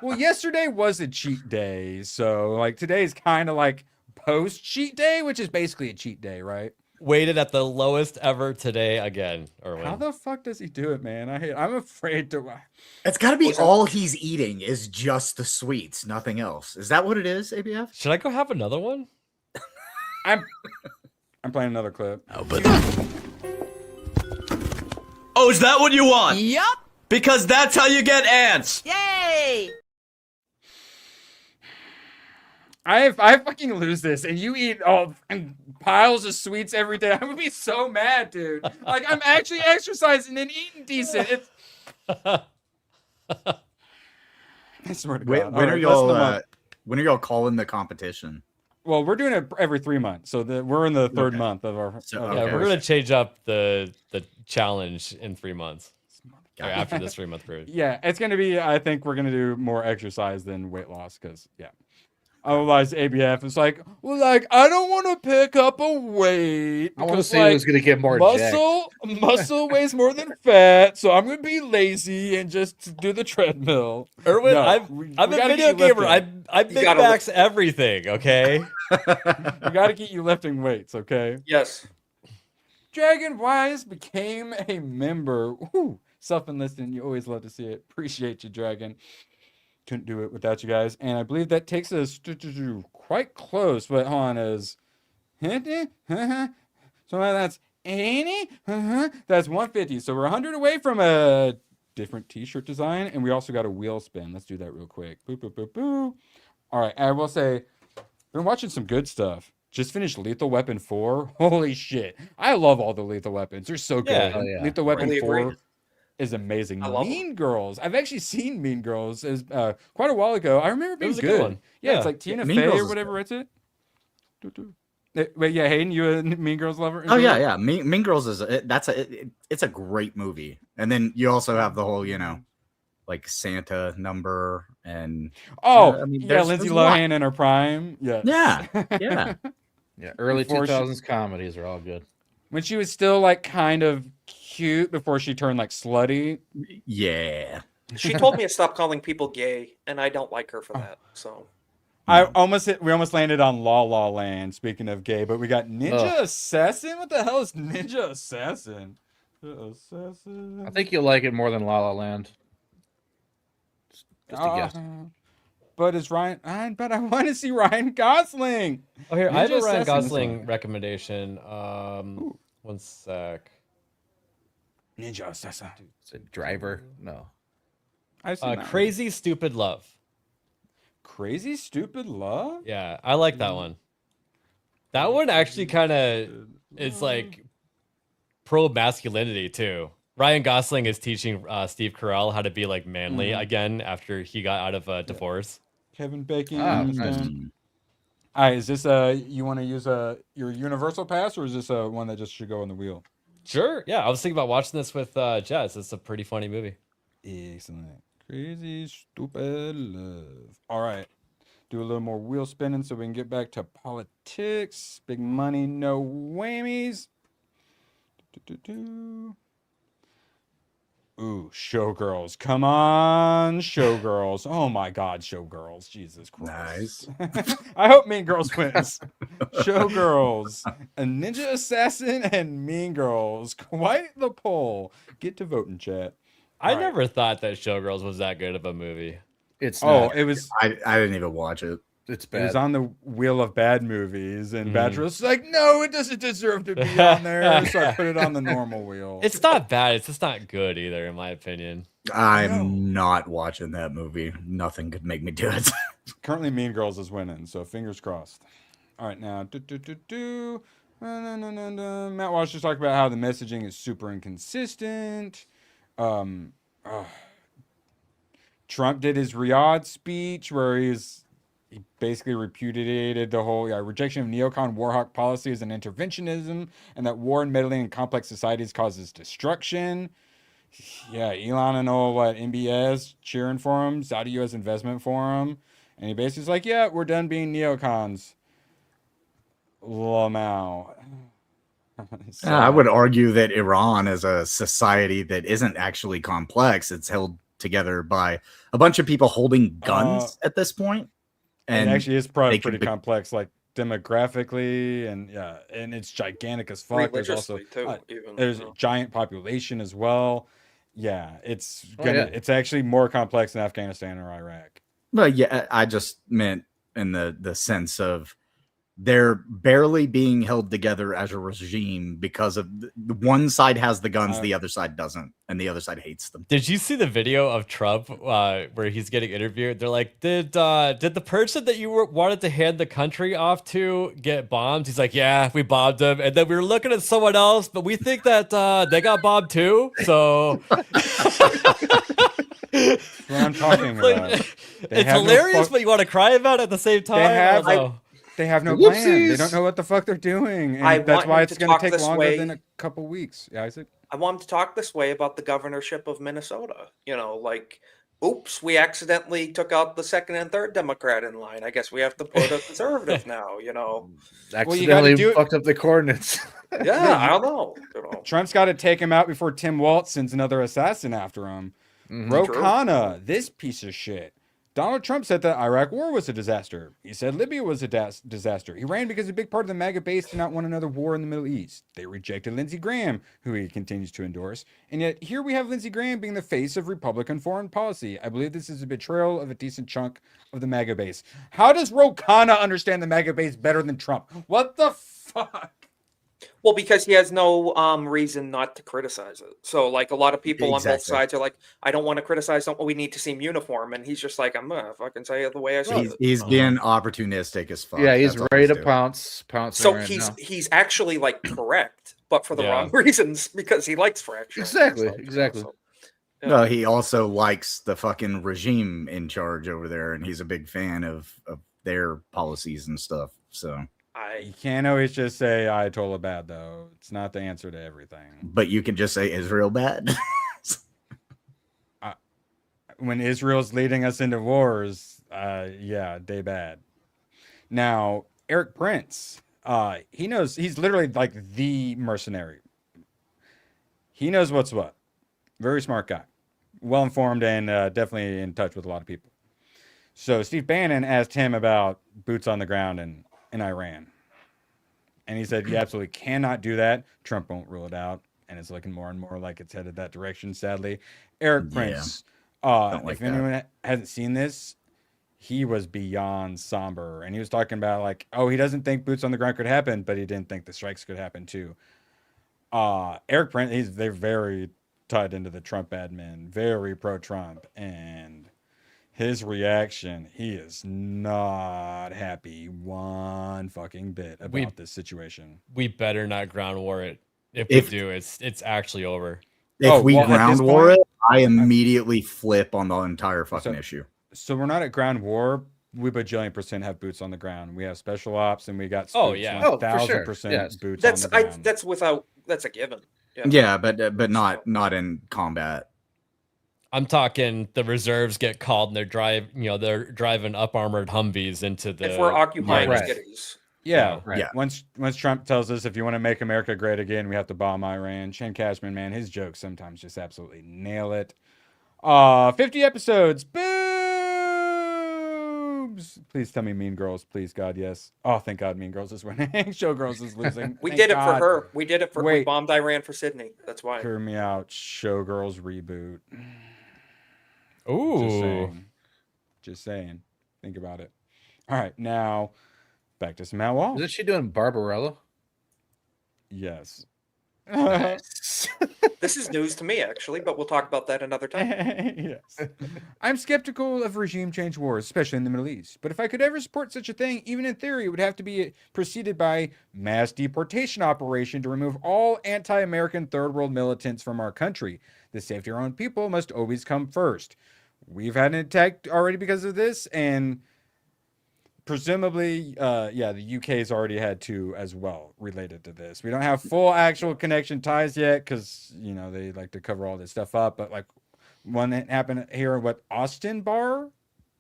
Well, yesterday was a cheat day, so like today's kind of like post cheat day, which is basically a cheat day, right? Weighted at the lowest ever today again, Erwin. How the fuck does he do it, man? I'm afraid to. It's got to be all he's eating is just the sweets, nothing else. Is that what it is, ABF? Should I go have another one? I'm playing another clip. Oh, is that what you want? Yup. Because that's how you get ants. Yay! I fucking lose this, and you eat piles of sweets every day. I would be so mad, dude. Like I'm actually exercising and eating decent. It's... I swear to God. When All are right, y'all? When are y'all calling the competition? Well, we're doing it every 3 months, so we're in the third month of our. Yeah, we're gonna change up the challenge in 3 months. Or after this 3 month period. Yeah, it's gonna be. I think we're gonna do more exercise than weight loss, because otherwise ABF is like, well, like I don't want to pick up a weight. I want to because, see like, who's going to get more muscle weighs more than fat, so I'm gonna be lazy and just do the treadmill. Erwin, No, I'm we a gotta video get you gamer. lifting. I big backs everything, okay? We got to get you lifting weights, okay? Yes. Dragon Wise became a member. Woo, self-enlisting. You always love to see it. Appreciate you, Dragon. Couldn't do it without you guys. And I believe that takes us to quite close. But hold on, is so that's 80. That's 150. So we're 100 away from a different T-shirt design, and we also got a wheel spin. Let's do that real quick. Boop boop boop boop. All right, I will say, been watching some good stuff. Just finished Lethal Weapon 4. Holy shit. I love all the Lethal Weapons. They're so good. Yeah. Oh, yeah. Lethal Weapon Really 4 agree. is amazing. I love Mean Girls. I've actually seen Mean Girls as quite a while ago. I remember being was a good. good one. Yeah, Yeah. it's like Tina Mean Fey Girls or is whatever good. it's it. Wait, yeah, Hayden, you a Mean Girls lover? Oh yeah. Mean Girls is it's a great movie. And then you also have the whole like Santa number and Oh, I mean, yeah, there's Lindsay a lot. Lohan in her prime. Yes. Yeah, yeah. Yeah, early Before she- 2000s comedies are all good. When she was still like kind of cute before she turned like slutty. Yeah. She told me to stop calling people gay, and I don't like her for that. So We almost landed on La La Land. Speaking of gay, but we got Ninja Assassin. What the hell is Ninja Assassin? I think you'll like it more than La La Land. Just a guess. But is Ryan? But I want to see Ryan Gosling. Oh, here I have a Ninja Ryan Assassin is Gosling recommendation. One sec. Ninja Assassin. Is it Driver? No. I've seen that Crazy Stupid Love. Crazy Stupid Love? Yeah, I like that one. That one actually kind of is like pro masculinity too. Ryan Gosling is teaching Steve Carell how to be like manly again after he got out of a divorce. Kevin Bacon. nice. All right, is this you want to use your universal pass, or is this one that just should go on the wheel? Sure. Yeah, I was thinking about watching this with Jess. It's a pretty funny movie. Excellent. Crazy Stupid Love. All right. Do a little more wheel spinning so we can get back to politics. Big money, no whammies. Ooh, Showgirls. Come on, Showgirls. Oh my God, Showgirls. Jesus Christ. Nice. I hope Mean Girls wins. Showgirls. A Ninja Assassin and Mean Girls. Quite the poll. Get to voting, chat. I never thought that Showgirls was that good of a movie. It's it was. I didn't even watch it. It's It bad. was on the wheel of bad movies, and Badger's like, no, it doesn't deserve to be on there. So I put it on the normal wheel. It's not bad. It's just not good either, in my opinion. I'm not watching that movie. Nothing could make me do it. Currently, Mean Girls is winning, so fingers crossed. All right, now, Matt Walsh just talked about how the messaging is super inconsistent. Trump did his Riyadh speech where he basically repudiated the whole rejection of neocon warhawk policy as an interventionism, and that war and meddling in complex societies causes destruction. Yeah, Elon and all MBS cheering for him, Saudi U.S. investment for him, and he basically's like, yeah, we're done being neocons. Lamau. I would argue that Iran is a society that isn't actually complex. It's held together by a bunch of people holding guns at this point. And it actually is probably pretty be complex, like demographically, and it's gigantic as fuck. There's also there's a giant population as well. Yeah, it's it's actually more complex than Afghanistan or Iraq. Well, yeah, I just meant in the sense of they're barely being held together as a regime because of the one side has the guns, the other side doesn't, and the other side hates them. Did you see the video of Trump where he's getting interviewed? They're like, did the person that you wanted to hand the country off to get bombed? He's like, yeah, we bombed him, and then we were looking at someone else, but we think that they got bombed too. So That's what I'm talking about. It's hilarious, but you want to cry about it at the same time. They have no plan. They don't know what the fuck they're doing. And that's why it's going to take longer than a couple weeks. Yeah, Isaac? I want him to talk this way about the governorship of Minnesota. Like, oops, we accidentally took out the second and third Democrat in line. I guess we have to put a conservative now, Accidentally fucked up the coordinates. Yeah, I don't know. Trump's got to take him out before Tim Walz sends another assassin after him. Ro Khanna, this piece of shit. Donald Trump said that Iraq war was a disaster. He said Libya was a disaster. He ran because a big part of the MAGA base did not want another war in the Middle East. They rejected Lindsey Graham, who he continues to endorse. And yet here we have Lindsey Graham being the face of Republican foreign policy. I believe this is a betrayal of a decent chunk of the MAGA base. How does Ro Khanna understand the MAGA base better than Trump? What the fuck? Well, because he has no reason not to criticize it. So, like, a lot of people on both sides are like, I don't want to criticize them. We need to seem uniform. And he's just like, I'm going to fucking say it the way I say it. He's being opportunistic as fuck. Yeah, he's ready to pounce. So he's actually, like, correct, but for the wrong reasons, because he likes fracture. Exactly. No, he also likes the fucking regime in charge over there, and he's a big fan of their policies and stuff. So you can't always just say Ayatollah bad, though. It's not the answer to everything. But you can just say Israel bad. When Israel's leading us into wars, they bad. Now, Eric Prince, he knows. He's literally like the mercenary. He knows what's what. Very smart guy, well informed, and definitely in touch with a lot of people. So Steve Bannon asked him about boots on the ground in Iran, and he said, "You absolutely cannot do that. Trump won't rule it out." And it's looking more and more like it's headed that direction, sadly. Eric Prince, if anyone hasn't seen this, he was beyond somber. And he was talking about like, oh, he doesn't think boots on the ground could happen, but he didn't think the strikes could happen too. Eric Prince, they're very tied into the Trump admin, very pro-Trump. And his reaction, he is not happy one fucking bit about this situation. We better not ground war it. If we do, it's actually over. If we ground war it, I immediately flip on the entire fucking issue. So we're not at ground war. We bajillion% have boots on the ground. We have special ops, and we got Oh, spooks, yeah. 1,000% boots on the ground. That's a given. Yeah, but not in combat. I'm talking the reserves get called and they're driving up armored Humvees into the. If we're occupying cities. Yeah, Yeah. Once Trump tells us if you want to make America great again, we have to bomb Iran. Shane Cashman, man, his jokes sometimes just absolutely nail it. 50 episodes, boobs. Please tell me Mean Girls, please, God, yes. Oh, thank God, Mean Girls is winning. Showgirls is losing. We Thank did it God. for her. We did it for. We bombed Iran for Sydney. That's why. Hear me out. Showgirls reboot. Ooh. Just saying. Think about it. All right, now back to some Matt Walsh. Isn't she doing Barbarella? Yes. This is news to me, actually, but we'll talk about that another time. Yes. I'm skeptical of regime change wars, especially in the Middle East. But if I could ever support such a thing, even in theory, it would have to be preceded by mass deportation operation to remove all anti-American third world militants from our country. The safety of our own people must always come first. We've had an attack already because of this, and presumably, the UK's already had two as well related to this. We don't have full actual connection ties yet because, they like to cover all this stuff up. But like one that happened here at Austin bar?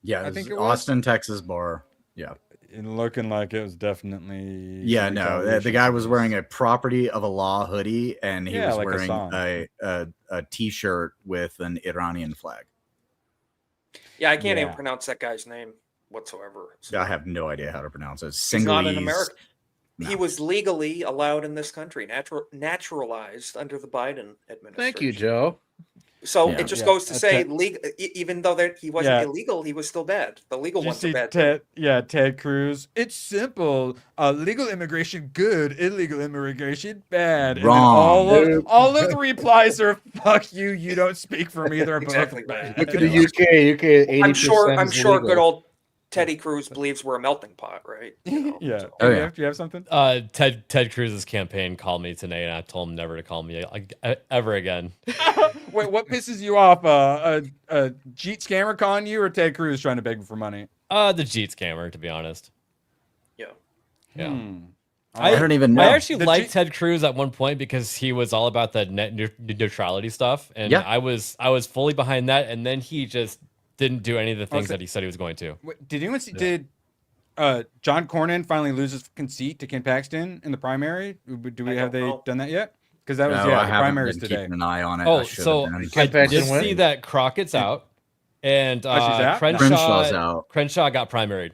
Yeah, I think it was Austin, Texas bar. Yeah. And looking like it was definitely. Yeah, no, the guy was wearing a property of a law hoodie and he was wearing a t-shirt with an Iranian flag. Yeah, I can't even pronounce that guy's name whatsoever. So. I have no idea how to pronounce it. He's not an American. No. He was legally allowed in this country, naturalized under the Biden administration. Thank you, Joe. So it just goes to say, even though he wasn't illegal, he was still bad. The legal ones are bad. Ted Cruz. It's simple. Legal immigration, good. Illegal immigration, bad. Wrong. And all of the replies are, fuck you. You don't speak for me. They're exactly both bad. Look at the UK. UK, 80% I'm sure good old Teddy Cruz believes we're a melting pot, right? Yeah. Oh, yeah. Do you have something? Ted Cruz's campaign called me today, and I told him never to call me ever again. Wait, what pisses you off? A Jeet scammer calling you, or Ted Cruz trying to beg for money? The Jeet scammer, to be honest. Yeah. I don't even know. I actually liked Ted Cruz at one point because he was all about the net neutrality stuff, and I was fully behind that, and then he just didn't do any of the things that he said he was going to. Wait, did anyone see? Did John Cornyn finally lose his fucking seat to Ken Paxton in the primary? Have they done that yet? Because that was the primaries today. Keeping an eye on it. Oh, so I did see that Crockett's out, and Crenshaw's out. Crenshaw got primaried.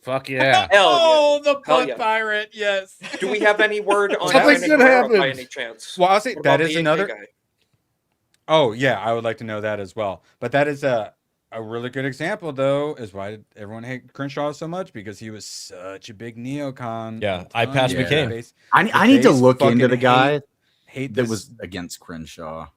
Fuck yeah! The punt pirate. Yes. Do we have any word on Something good happened by any chance? Well, I'll say What that about is the another. AK guy? Oh yeah, I would like to know that as well. But that is a really good example, though, is why did everyone hate Crenshaw so much? Because he was such a big neocon. Yeah, I passed McCain. I need to look into the guy that was against Crenshaw.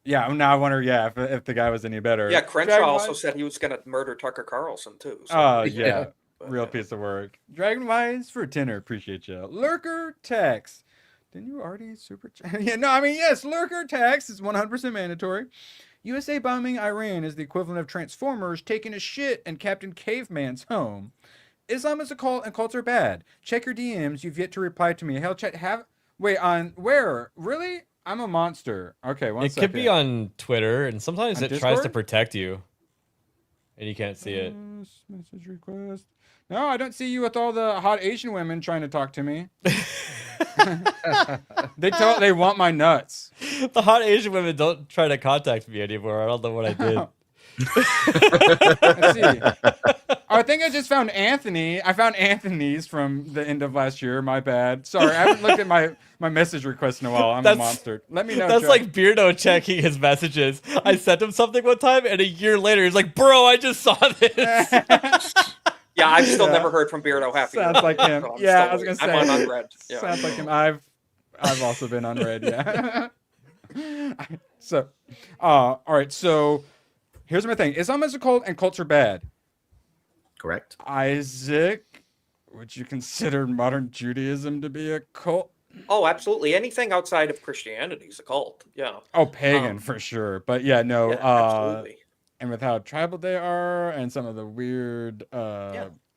Yeah, now I wonder, if the guy was any better. Yeah, Crenshaw also said he was going to murder Tucker Carlson, too. So. Oh, yeah. Real piece of work. Dragonwise for tenor. Appreciate you. Lurker tax. Didn't you already super chat? Yes, lurker tax is 100% mandatory. USA bombing Iran is the equivalent of Transformers taking a shit in Captain Caveman's home. Islam is a cult and cults are bad. Check your DMs. You've yet to reply to me. Hell, chat. Wait, on where? Really? I'm a monster. Okay, one second. It could be on Twitter, and sometimes On it Discord? tries to protect you, and you can't see it. Message request. No, I don't see you with all the hot Asian women trying to talk to me. They want my nuts. The hot Asian women don't try to contact me anymore. I don't know what I did. Let's see. I think I just found Anthony. I found Anthony's from the end of last year. My bad. Sorry, I haven't looked at my message request in a while. I'm a monster. Let me know. That's Joe. like Beardo checking his messages. I sent him something one time, and a year later, he's like, "Bro, I just saw this." Yeah, I've still never heard from Beardo Happy. Sounds like him. So Yeah, I was gonna say. I'm on unread. Yeah. Sounds like him. I've also been unread. Yeah. So, all right. So, here's my thing: Islam is a cult, and cults are bad. Correct. Isaac, would you consider modern Judaism to be a cult? Oh, absolutely. Anything outside of Christianity is a cult. Yeah. Oh, pagan for sure. But yeah, no. Yeah, absolutely. And with how tribal they are, and some of the weird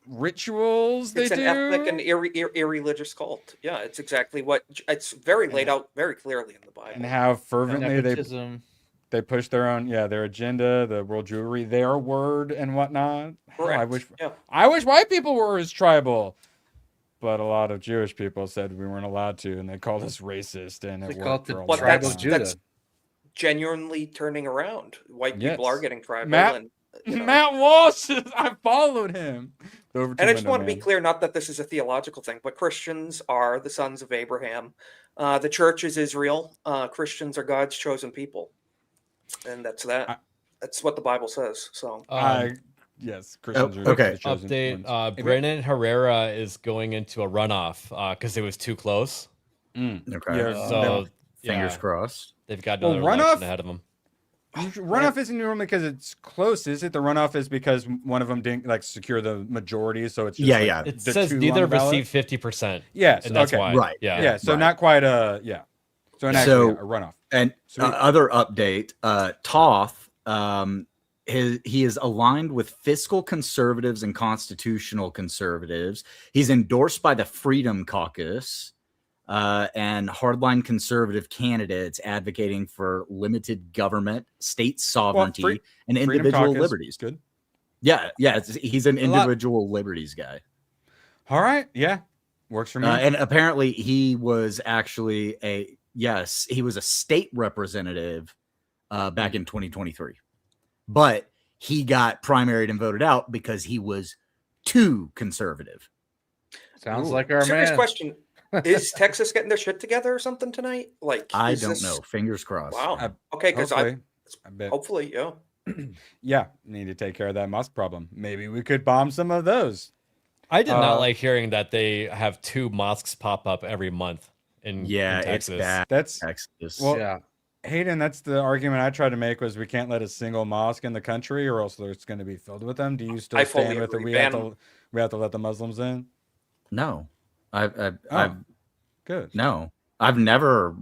rituals they It's an do. ethnic and irreligious cult. Yeah, it's exactly what it's very laid out very clearly in the Bible. And how fervently Nepotism. they push their own, their agenda, the world Jewry, their word and whatnot. Correct. I wish white people were as tribal, but a lot of Jewish people said we weren't allowed to, and they called us racist. And it worked for a But while. that's genuinely turning around. White people are getting tribal. Matt Walsh, I followed him. Over to And I just window, want to be man. clear, not that this is a theological thing, but Christians are the sons of Abraham. The church is Israel. Christians are God's chosen people. And that's that. That's what the Bible says. So yes, Christians are okay. the chosen Update: ones. Brennan Herrera is going into a runoff because it was too close. Okay. Yeah, So fingers crossed. They've got Well, another election runoff- ahead of them. Runoff isn't normally because it's close, is it? The runoff is because one of them didn't secure the majority, so it's just It the says two neither on the ballot? received 50%. Yes, and that's okay. why. Right. Yeah. So not quite a So actually a runoff. And other update, Toth, he is aligned with fiscal conservatives and constitutional conservatives. He's endorsed by the Freedom Caucus and hardline conservative candidates advocating for limited government, state sovereignty, and Freedom individual Caucus, liberties. good. Yeah, he's an individual liberties guy. All right, yeah, works for me. And apparently he was actually he was a state representative back in 2023, but he got primaried and voted out because he was too conservative. Sounds like our Serious man. question. Is Texas getting their shit together or something tonight? I is don't this- know. Fingers crossed. Wow. Okay, because hopefully. I bet. hopefully, yeah. Yeah, need to take care of that mosque problem. Maybe we could bomb some of those. I did not like hearing that they have 2 mosques pop up every month in Texas. it's bad. That's Texas. well, Hayden, that's the argument I tried to make was we can't let a single mosque in the country or else it's going to be filled with them. Do you still I fully stand with the agree. we have Ban to let the Muslims in? No, I've good. No, I've never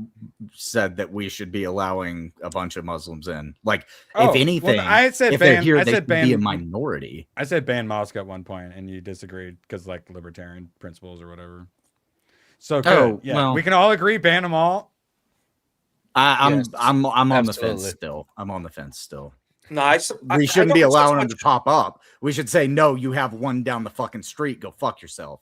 said that we should be allowing a bunch of Muslims in. Like, if anything, I said if they're ban. here, I they said should ban be a minority. I said ban mosque at one point, and you disagreed because libertarian principles or whatever. So good. Yeah, well, we can all agree ban them all. I'm Yes, on the fence absolutely. still. I'm on the fence still. No, I We shouldn't be don't think allowing so them to pop up. We should say, no, you have one down the fucking street. Go fuck yourself.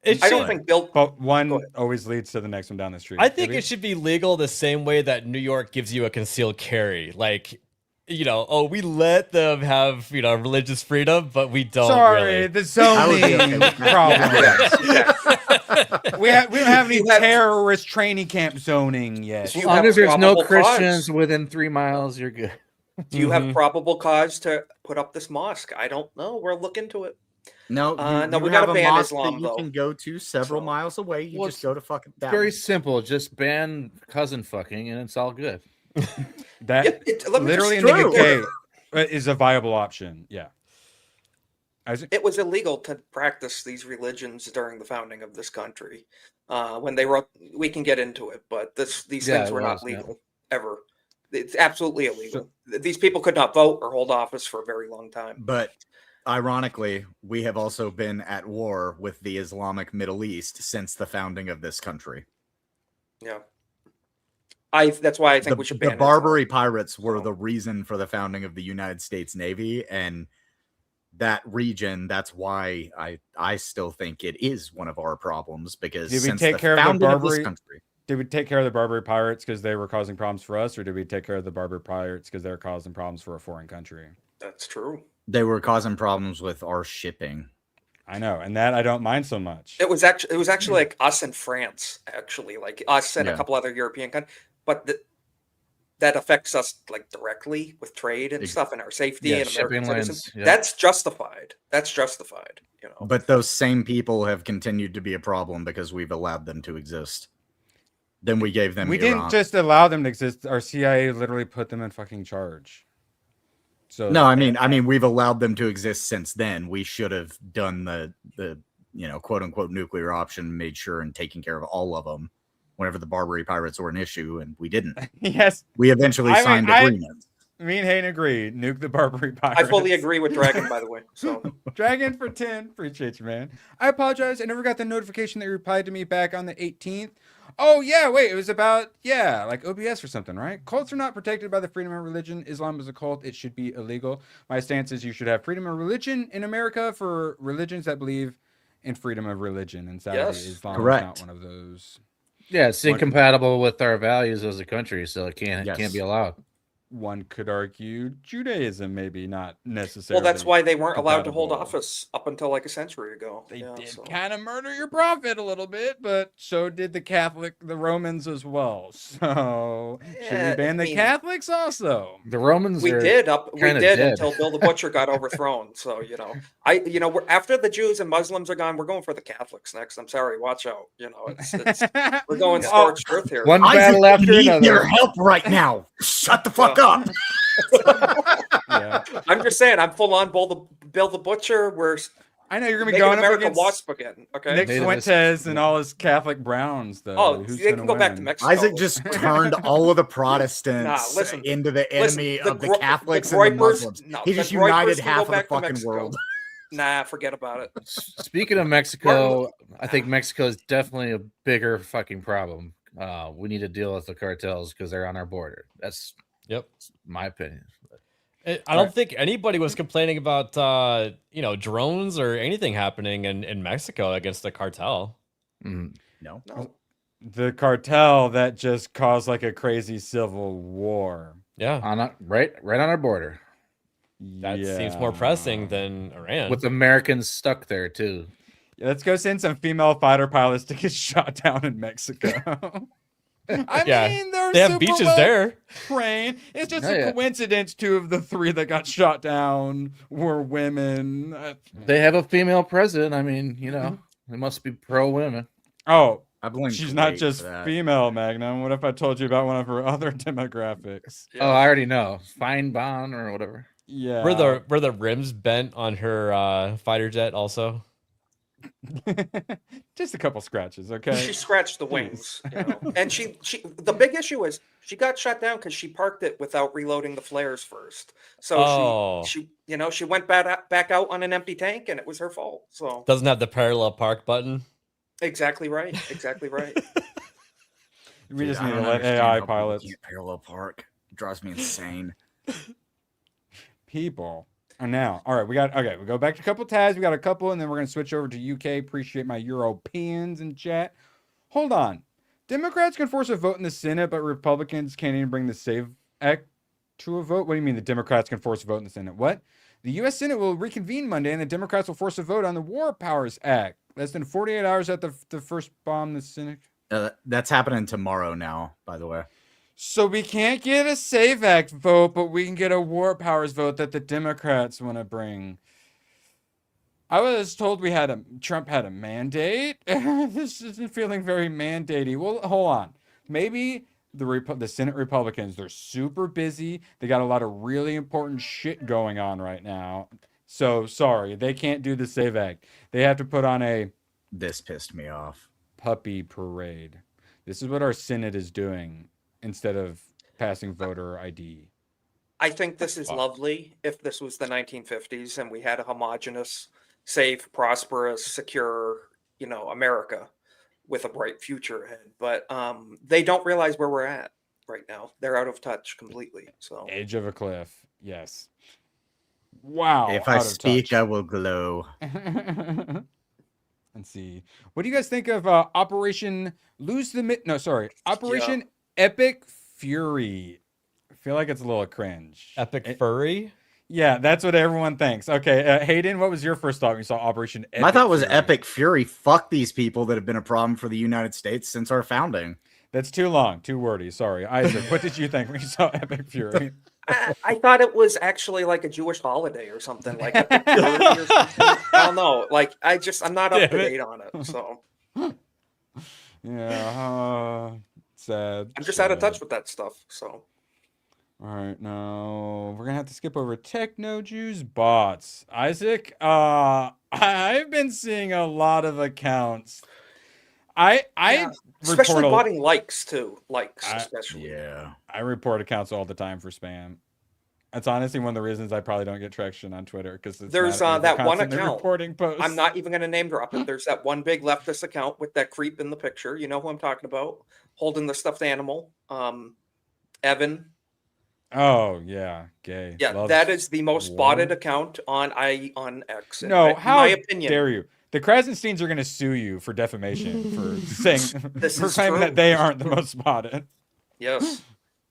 I don't think Bill. But one always leads to the next one down the street. I think it should be legal the same way that New York gives you a concealed carry. We let them have, religious freedom, but we don't really. The zoning problem. We don't have any terrorist training camp zoning yet. As long as there's no Christians within 3 miles, you're good. Do you have probable cause to put up this mosque? I don't know. We'll look into it. No, no, we have gotta a ban mosque Islam, that you though. can go to several miles away. You Well, just go to fucking that Very one. simple. Just ban cousin fucking, and it's all good. That let me literally just- in the True. UK is a viable option. Yeah. It was illegal to practice these religions during the founding of this country. When they wrote, we can get into it, but these Yeah, things it were not was, yeah. legal ever. It's absolutely illegal. These people could not vote or hold office for a very long time. But ironically, we have also been at war with the Islamic Middle East since the founding of this country. Yeah. That's why I think we should ban the it. Barbary pirates were the reason for the founding of the United States Navy, and that region, that's why I still think it is one of our problems, because Did we since take the care of the founding of this Barbary? country, Did we take care of the Barbary pirates because they were causing problems for us, or did we take care of the Barbary pirates because they were causing problems for a foreign country? That's true. they were causing problems with our shipping. I know, and that I don't mind so much. It was actually like us and France, actually, like us and a Yeah. couple other European countries, but that affects us like directly with trade and stuff and our safety Yeah, and American shipping lanes, citizens. yeah. That's justified. That's justified. You know. But those same people have continued to be a problem because we've allowed them to exist. Then we gave them We Iran. didn't just allow them to exist. Our CIA literally put them in fucking charge. So No, I mean, we've allowed them to exist since then. We should have done the quote unquote nuclear option, made sure and taken care of all of them whenever the Barbary pirates were an issue, and we didn't. Yes, we eventually signed agreements. Me and Hayden agree. Nuke the Barbary pirates. I fully agree with Dragon, by the way. So Dragon for 10. Appreciate you, man. I apologize. I never got the notification that you replied to me back on the 18th. Oh, yeah, wait. It was about, like OBS or something, right? Cults are not protected by the freedom of religion. Islam is a cult. It should be illegal. My stance is you should have freedom of religion in America for religions that believe in freedom of religion. And sadly, Islam is not one of those. Yeah, it's incompatible with our values as a country, so it can't be allowed. One could argue Judaism maybe not necessarily. well, that's why they weren't allowed to hold compatible. office up until like a century ago. They did kind of murder your prophet a little bit, but so did the Romans as well. So should we ban the Catholics also? The Romans We are did dead. until Bill the Butcher got overthrown. So we're, after the Jews and Muslims are gone, we're going for the Catholics next. I'm sorry, watch out. We're going scorched earth here. One Isaac, battle after we need another. your help right now. Shut the fuck up. I'm just saying, I'm full on Bill the Butcher. I know you're gonna be making going up America against wasp again. Okay, Nick Fuentes and all his Catholic Browns, though. Oh, Who's they gonna can go back to win? Mexico. Isaac just turned all of the Protestants listen, into the enemy of the Catholics the and the Groypers- Muslims. no, He the just Groypers united can go half of the back to fucking Mexico. world. Nah, forget about it. Speaking of Mexico, I think Mexico is definitely a bigger fucking problem. We need to deal with the cartels because they're on our border. That's my opinion. I don't think anybody was complaining about drones or anything happening in Mexico against the cartel. No. The cartel that just caused like a crazy civil war. Yeah, right on our border. That seems more pressing than Iran. With Americans stuck there too. Let's go send some female fighter pilots to get shot down in Mexico. I mean, they're they have super beaches well there. trained. It's just Oh, a yeah. coincidence 2 of the 3 that got shot down were women. They have a female president. I mean, they must be pro women. Oh, I blame she's not Kuwait just for that. female, Magnum. What if I told you about one of her other demographics? Oh, I already know. Feinbaum or whatever. Yeah. Were the rims bent on her fighter jet also? Just a couple scratches, okay? She scratched the wings, and she. The big issue is she got shot down because she parked it without reloading the flares first. So she went back out on an empty tank, and it was her fault. So Doesn't have the parallel park button. exactly right. Exactly right. We just I need to don't let understand AI how people pilots. can't parallel park. It drives me insane. People are now. All right, we go back to a couple tabs. We got a couple, and then we're gonna switch over to UK. Appreciate my Europeans in chat. Hold on. Democrats can force a vote in the Senate, but Republicans can't even bring the SAVE Act to a vote. What do you mean the Democrats can force a vote in the Senate? What? The U.S. Senate will reconvene Monday, and the Democrats will force a vote on the War Powers Act. Less than 48 hours after the first bomb the Senate. That's happening tomorrow now, by the way. So we can't get a SAVE Act vote, but we can get a War Powers vote that the Democrats want to bring. I was told Trump had a mandate. This isn't feeling very mandatey. Well, hold on. Maybe the Senate Republicans, they're super busy. They got a lot of really important shit going on right now. So sorry, they can't do the SAVE Act. They have to put on This pissed me off. puppy parade. This is what our Senate is doing instead of passing voter ID. I think this is lovely. If this was the 1950s and we had a homogenous, safe, prosperous, secure, America with a bright future ahead, but they don't realize where we're at right now. They're out of touch completely. So Edge of a cliff. Yes. Wow. If I speak, I will glow. Let's see. What do you guys think of Operation Operation Epic Fury? I feel like it's a little cringe. Epic Furry? Yeah, that's what everyone thinks. Okay, Hayden, what was your first thought when you saw Operation Epic My thought was Fury? Epic Fury. Fuck these people that have been a problem for the United States since our founding. That's too long, too wordy. Sorry. Isaac, what did you think when you saw Epic Fury? I thought it was actually like a Jewish holiday or something. Like Epic Fury or something. I don't know. Like I'm not up to date on it. So yeah, sad. I'm just out of touch with that stuff. So. All right, now we're gonna have to skip over Techno-Jews bots. Isaac, I've been seeing a lot of accounts. Especially botting likes too. Likes, especially. Yeah. I report accounts all the time for spam. That's honestly one of the reasons I probably don't get traction on Twitter because there's that one account. Reporting posts. I'm not even going to name drop it. There's that one big leftist account with that creep in the picture. You know who I'm talking about? Holding the stuffed animal. Evan. Oh yeah, gay. Yeah, that is the most botted account on X. No, how my opinion. dare you? The Krasensteins are going to sue you for defamation for saying for claiming true. that they aren't the most spotted. Yes,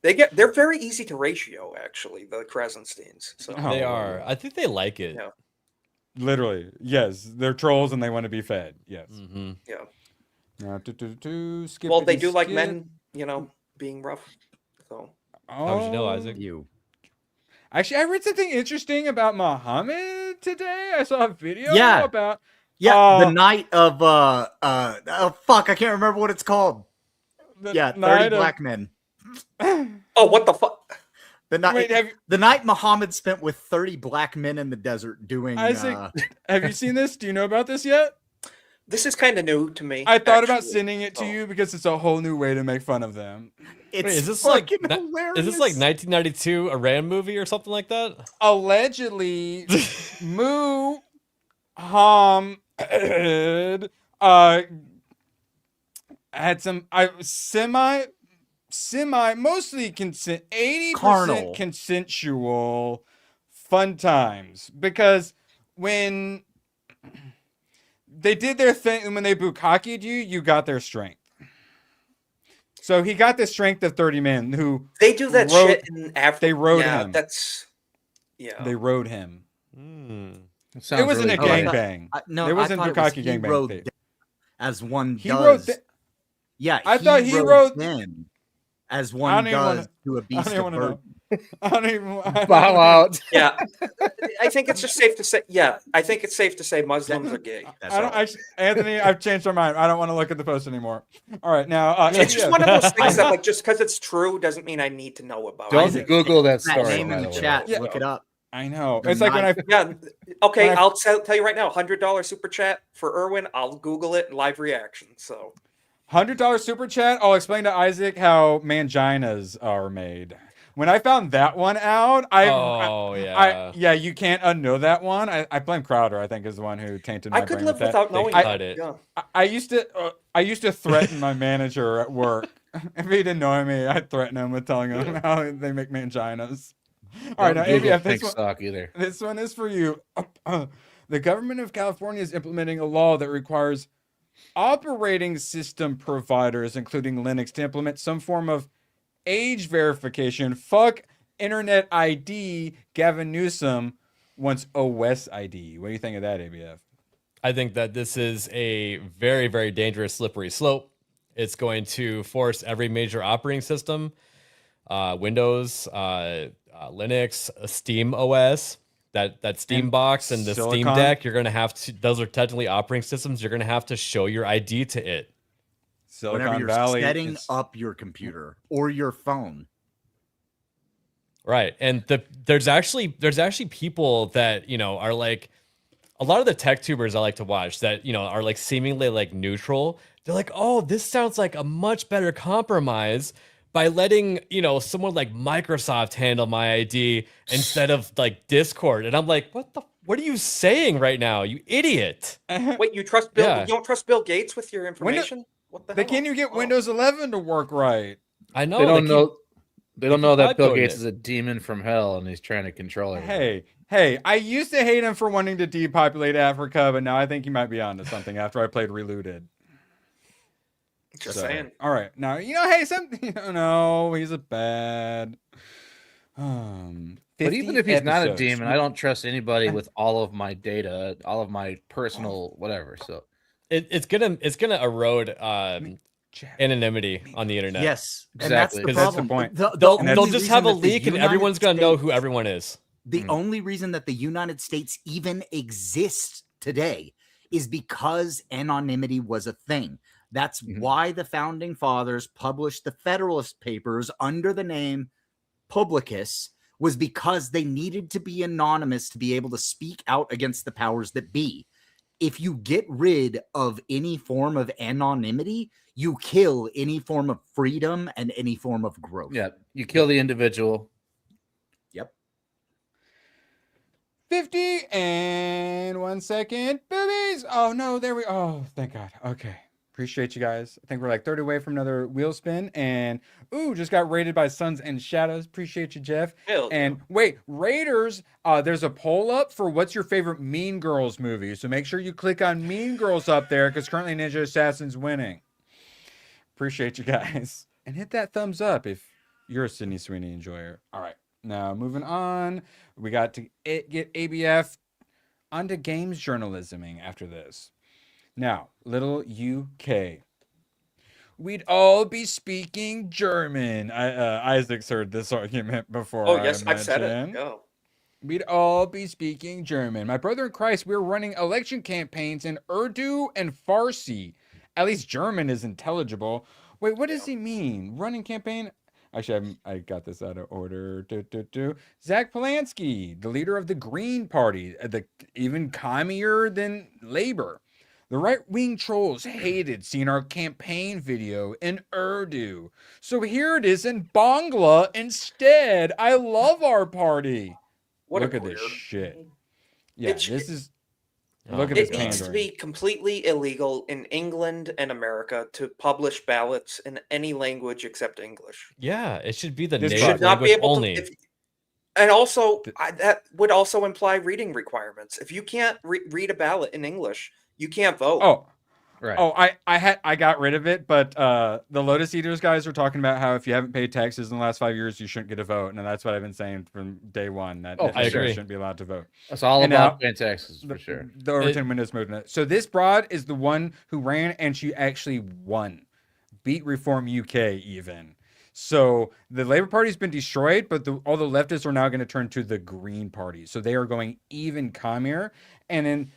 they're very easy to ratio. Actually, the Krasensteins. So They are. I think they like it. Yeah. Literally, yes, they're trolls and they want to be fed. Yes. Mm-hmm. Yeah. Skip Well, they do like men, being rough. So. How would you know, Isaac? Actually, I read something interesting about Muhammad today. I saw a video about the night of oh fuck, I can't remember what it's called. 30 black men. Oh, what the fuck? The night Muhammad spent with 30 black men in the desert doing Isaac, have you seen this? Do you know about this yet? This is kind of new to me. I thought about sending it to you because it's a whole new way to make fun of them. It's Is this fucking like hilarious. is this like 1992 Iran movie or something like that? Allegedly, Muhammad had some mostly 80% consensual fun times because when they did their thing, when they bukkakied you, you got their strength. So he got the strength of 30 men who they do that shit in Africa. They rode him. They rode him. It wasn't a gangbang. No, it wasn't I thought bukkake he gangbang. rode as one He does. rode. Yeah, I thought he rode them as one does to a beast of burden. I don't even bow out. Yeah, I think it's just safe to say. Yeah, I think it's safe to say Muslims are gay. Anthony, I've changed my mind. I don't want to look at the post anymore. All right, now it's just one of those things that, like, just because it's true doesn't mean I need to know about. Don't Google that story. Name in the chat. Yeah. Look it up. I know. It's like when I Okay, I'll tell you right now. $100 super chat for Erwin. I'll Google it and live reaction. So $100 super chat. I'll explain to Isaac how manginas are made. When I found that one out, you can't unknow that one. I blame Crowder. I think is the one who tainted my brain. I could live with without knowing it. Yeah. I used to threaten my manager at work. If he didn't know me, I'd threaten him with telling him how they make manginas. All right, now ABF, this one is for you. The government of California is implementing a law that requires operating system providers, including Linux, to implement some form of age verification. Fuck Internet ID. Gavin Newsom wants OS ID. What do you think of that, ABF? I think that this is a very, very dangerous slippery slope. It's going to force every major operating system, Windows, Linux, Steam OS, that Steam box and the Steam Deck. You're going to have to, those are technically operating systems. You're going to have to show your ID to it. Whenever you're setting up your computer or your phone. Right. And there's actually people that, are like, a lot of the tech tubers I like to watch that, are like seemingly like neutral. They're like, oh, this sounds like a much better compromise by letting, someone like Microsoft handle my ID instead of like Discord. And I'm like, what are you saying right now, you idiot? Wait, you trust Bill? Yeah. You don't trust Bill Gates with your information? What the hell? They can't even get Windows 11 to work right. I know. They don't know. They don't know that I'd Bill go Gates in is a demon from hell and he's trying to control everything. Hey, I used to hate him for wanting to depopulate Africa, but now I think he might be onto something after I played Reloaded. Just saying. All right. Now, hey, no, he's a bad. But even if he's not a demon, I don't trust anybody with all of my data, all of my personal whatever. So it's gonna erode anonymity on the internet. Yes, exactly. And that's the problem. Point. They'll just have a leak and everyone's gonna know who everyone is. The only reason that the United States even exists today is because anonymity was a thing. That's why the founding fathers published the Federalist Papers under the name Publicus, was because they needed to be anonymous to be able to speak out against the powers that be. If you get rid of any form of anonymity, you kill any form of freedom and any form of growth. Yeah, you kill the individual. Yep. 50 and 1 second. Boobies. Oh, no, there we Oh, thank God. Okay. Appreciate you guys. I think we're like 30 away from another wheel spin. And, just got rated by Suns and Shadows. Appreciate you, Jeff. And wait, Raiders, there's a poll up for what's your favorite Mean Girls movie. So make sure you click on Mean Girls up there because currently Ninja Assassin's winning. Appreciate you guys. And hit that thumbs up if you're a Sydney Sweeney enjoyer. All right. Now, moving on. We got to get ABF onto games journalisming after this. Now, little UK. We'd all be speaking German. Isaac's heard this argument before. Oh, yes, I've said it. Go. We'd all be speaking German. My brother in Christ, we were running election campaigns in Urdu and Farsi. At least German is intelligible. Wait, what does he mean? Running campaign? Actually, I got this out of order. Zach Polanski, the leader of the Green Party, even commier than Labor. The right-wing trolls hated seeing our campaign video in Urdu. So here it is in Bangla instead. I love our party. Look at this shit. Yeah, this is... Look at this pandering. It needs to be completely illegal in England and America to publish ballots in any language except English. Yeah, it should be the native language not be able only. And also, that would also imply reading requirements. If you can't read a ballot in English, you can't vote. Oh, right. Oh, I got rid of it, but the Lotus Eaters guys are talking about how if you haven't paid taxes in the last 5 years, you shouldn't get a vote, and that's what I've been saying from day one. That I agree. Shouldn't be allowed to vote. That's all about paying taxes for sure. The Overton Windows movement. So this broad is the one who ran, and she actually won, beat Reform UK even. So the Labour Party's been destroyed, but all the leftists are now going to turn to the Green Party. So they are going even commier, and then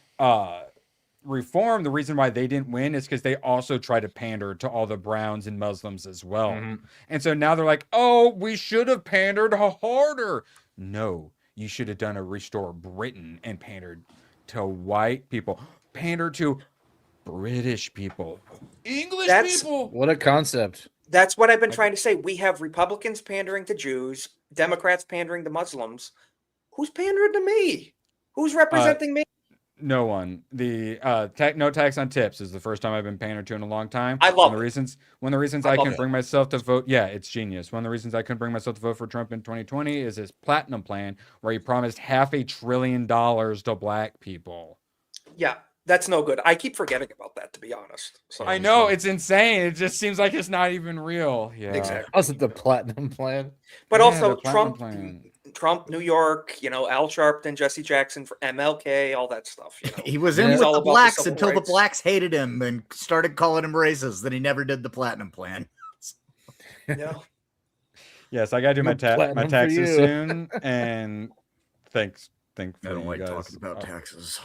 Reform, the reason why they didn't win is because they also try to pander to all the Browns and Muslims as well. And so now they're like, oh, we should have pandered harder. No, you should have done a Restore Britain and pandered to white people. Pander to British people. English people. What a concept. That's what I've been trying to say. We have Republicans pandering to Jews, Democrats pandering to Muslims. Who's pandering to me? Who's representing me? No one. The no tax on tips is the first time I've been pandered to in a long time. I love one of the reasons I can bring myself to vote. Yeah, it's genius. One of the reasons I couldn't bring myself to vote for Trump in 2020 is his platinum plan, where he promised $500 billion to black people. Yeah, that's no good. I keep forgetting about that, to be honest. So I know it's insane. It just seems like it's not even real. Yeah, exactly. Wasn't the platinum plan? But also Trump, New York, Al Sharpton, Jesse Jackson for MLK, all that stuff. He was in with the blacks until the blacks hated him and started calling him racist. Then he never did the platinum plan. Yeah. Yes, I gotta do my taxes soon. And thanks. I don't like talking about taxes.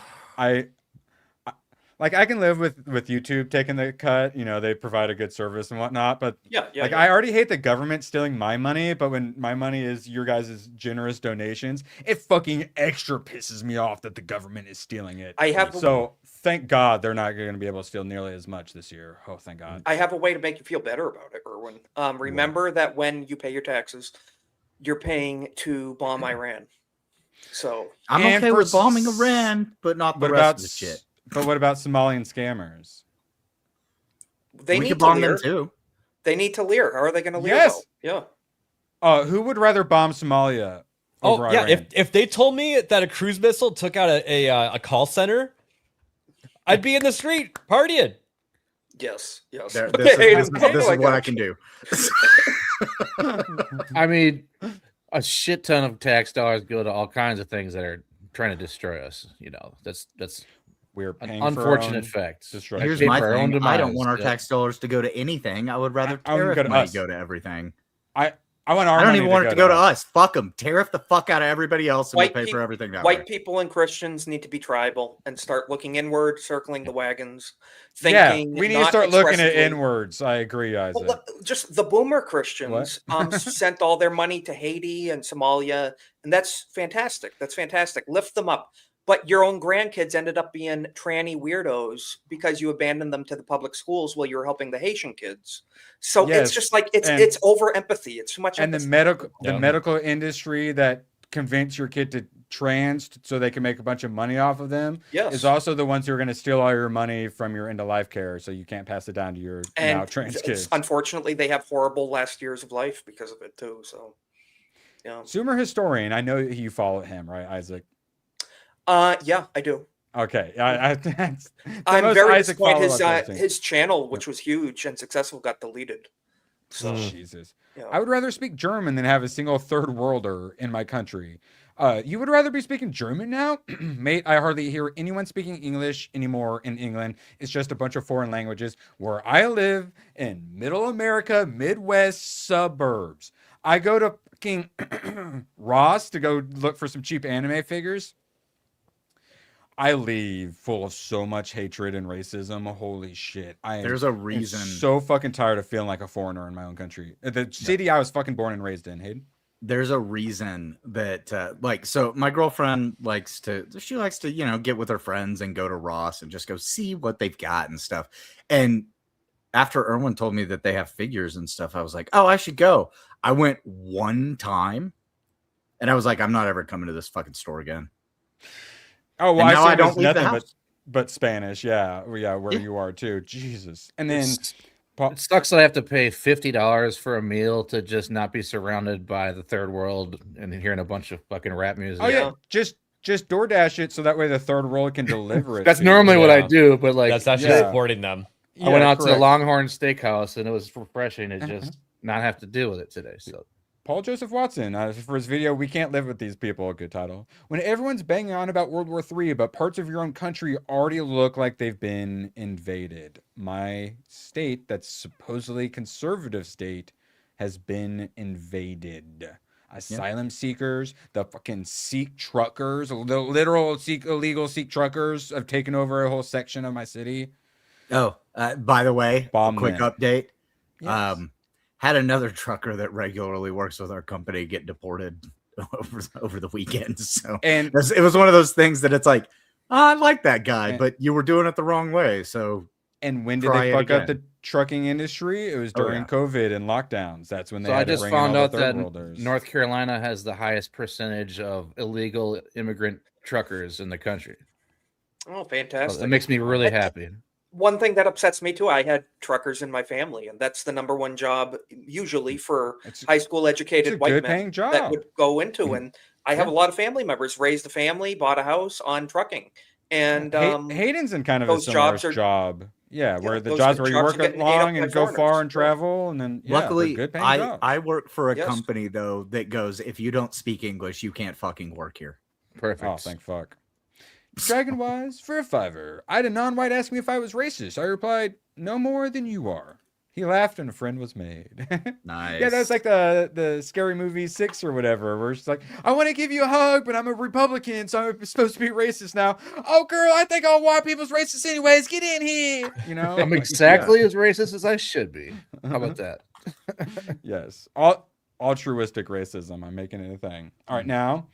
I can live with YouTube taking the cut. They provide a good service and whatnot. But I already hate the government stealing my money. But when my money is your guys' generous donations, it fucking extra pisses me off that the government is stealing it. So thank God they're not going to be able to steal nearly as much this year. Oh, thank God. I have a way to make you feel better about it, Erwin. Remember that when you pay your taxes, you're paying to bomb Iran. So I'm okay with bombing Iran, but not the rest of the shit. But what about Somalian scammers? We need to bomb them too. They need to leer. How are they going to leer? Yes. Yeah. Who would rather bomb Somalia over Oh yeah, Iran? if they told me that a cruise missile took out a call center, I'd be in the street partying. Yes, yes. This is what I can do. I mean, a shit ton of tax dollars go to all kinds of things that are trying to destroy us. You know, that's we're an paying unfortunate fact. Here's my thing. I don't want our tax dollars to go to anything. I would rather tariff money go to everything. I want our I don't money even to want go it to go to us. us. Fuck them. Tariff the fuck out of everybody else and we'll pay for everything that way. White people and Christians need to be tribal and start looking inward, circling the wagons. Thinking We need to not start looking at expressively- inwards. I agree, Isaac. Well, look, just the boomer Christians sent all their money to Haiti and Somalia, and that's fantastic. That's fantastic. Lift them up. But your own grandkids ended up being tranny weirdos because you abandoned them to the public schools while you were helping the Haitian kids. So Yes, it's just like it's and- over empathy. It's too much. And the medical industry that convince your kid to trans so they can make a bunch of money off of them is also the ones who are going to steal all your money from your end of life care, so you can't pass it down to your now trans kids. Unfortunately, they have horrible last years of life because of it too. So, yeah. Zoomer historian, I know you follow him, right, Isaac? Yeah, I do. Okay, I'm very Isaac disappointed his channel, which was huge and successful, got deleted. So Jesus. Yeah. I would rather speak German than have a single third worlder in my country. You would rather be speaking German now? Mate, I hardly hear anyone speaking English anymore in England. It's just a bunch of foreign languages. Where I live in middle America, Midwest suburbs. I go to fucking Ross to go look for some cheap anime figures. I leave full of so much hatred and racism. Holy shit. There's a reason. So fucking tired of feeling like a foreigner in my own country. The city I was fucking born and raised in, Hayden. There's a reason that so my girlfriend likes to get with her friends and go to Ross and just go see what they've got and stuff. And after Erwin told me that they have figures and stuff, I was like, oh, I should go. I went one time and I was like, I'm not ever coming to this fucking store again. Oh, well, now I don't leave leave the nothing house. but Spanish. Yeah, where you are too. Jesus. And then It sucks that I have to pay $50 for a meal to just not be surrounded by the third world and hearing a bunch of fucking rap music. Oh yeah, just DoorDash it so that way the third world can deliver it. That's to you. normally what I do, but like that's actually supporting them. I went out to the correct. Longhorn Steakhouse and it was refreshing to just not have to deal with it today. So Paul Joseph Watson for his video, "We Can't Live with These People," good title. When everyone's banging on about World War III, but parts of your own country already look like they've been invaded. My state, that's supposedly conservative state, has been invaded. Asylum seekers, the fucking Sikh truckers, the literal illegal Sikh truckers have taken over a whole section of my city. Oh, by the way, quick them. update. Yes. Had another trucker that regularly works with our company get deported over the weekend. So And it was one of those things that it's like, I like that guy, but you were doing it the wrong way. So And when did try they it fuck up again. the trucking industry? It was Oh, during yeah. COVID and lockdowns. That's when they So I had to just bring in found all out the that third worlders. North Carolina has the highest percentage of illegal immigrant truckers in the country. Oh, fantastic. That makes me really happy. One thing that upsets me too, I had truckers in my family, and that's the number one job usually for high school educated a white good men paying job. that would go into. And I have a lot of family members, raised a family, bought a house on trucking. And Hayden's in kind of a those similar jobs are- job. Yeah, where the those jobs where you jobs work are getting ate long up by and go far foreigners. and travel, and then yeah, they're luckily, good paying jobs. I work for a Yes. company though that goes, if you don't speak English, you can't fucking work here. Perfect. Oh, thank fuck. Dragonwise for a $5. I had a non-white ask me if I was racist. I replied, "No more than you are." He laughed and a friend was made. Nice. Yeah, that's like the Scary Movie 6 or whatever, where she's like, "I want to give you a hug, but I'm a Republican, so I'm supposed to be racist now." "Oh, girl, I think all white people's racist anyways. Get in here." You know? I'm exactly as racist as I should be. How about that? Yes. Altruistic racism. I'm making it a thing. All right, now,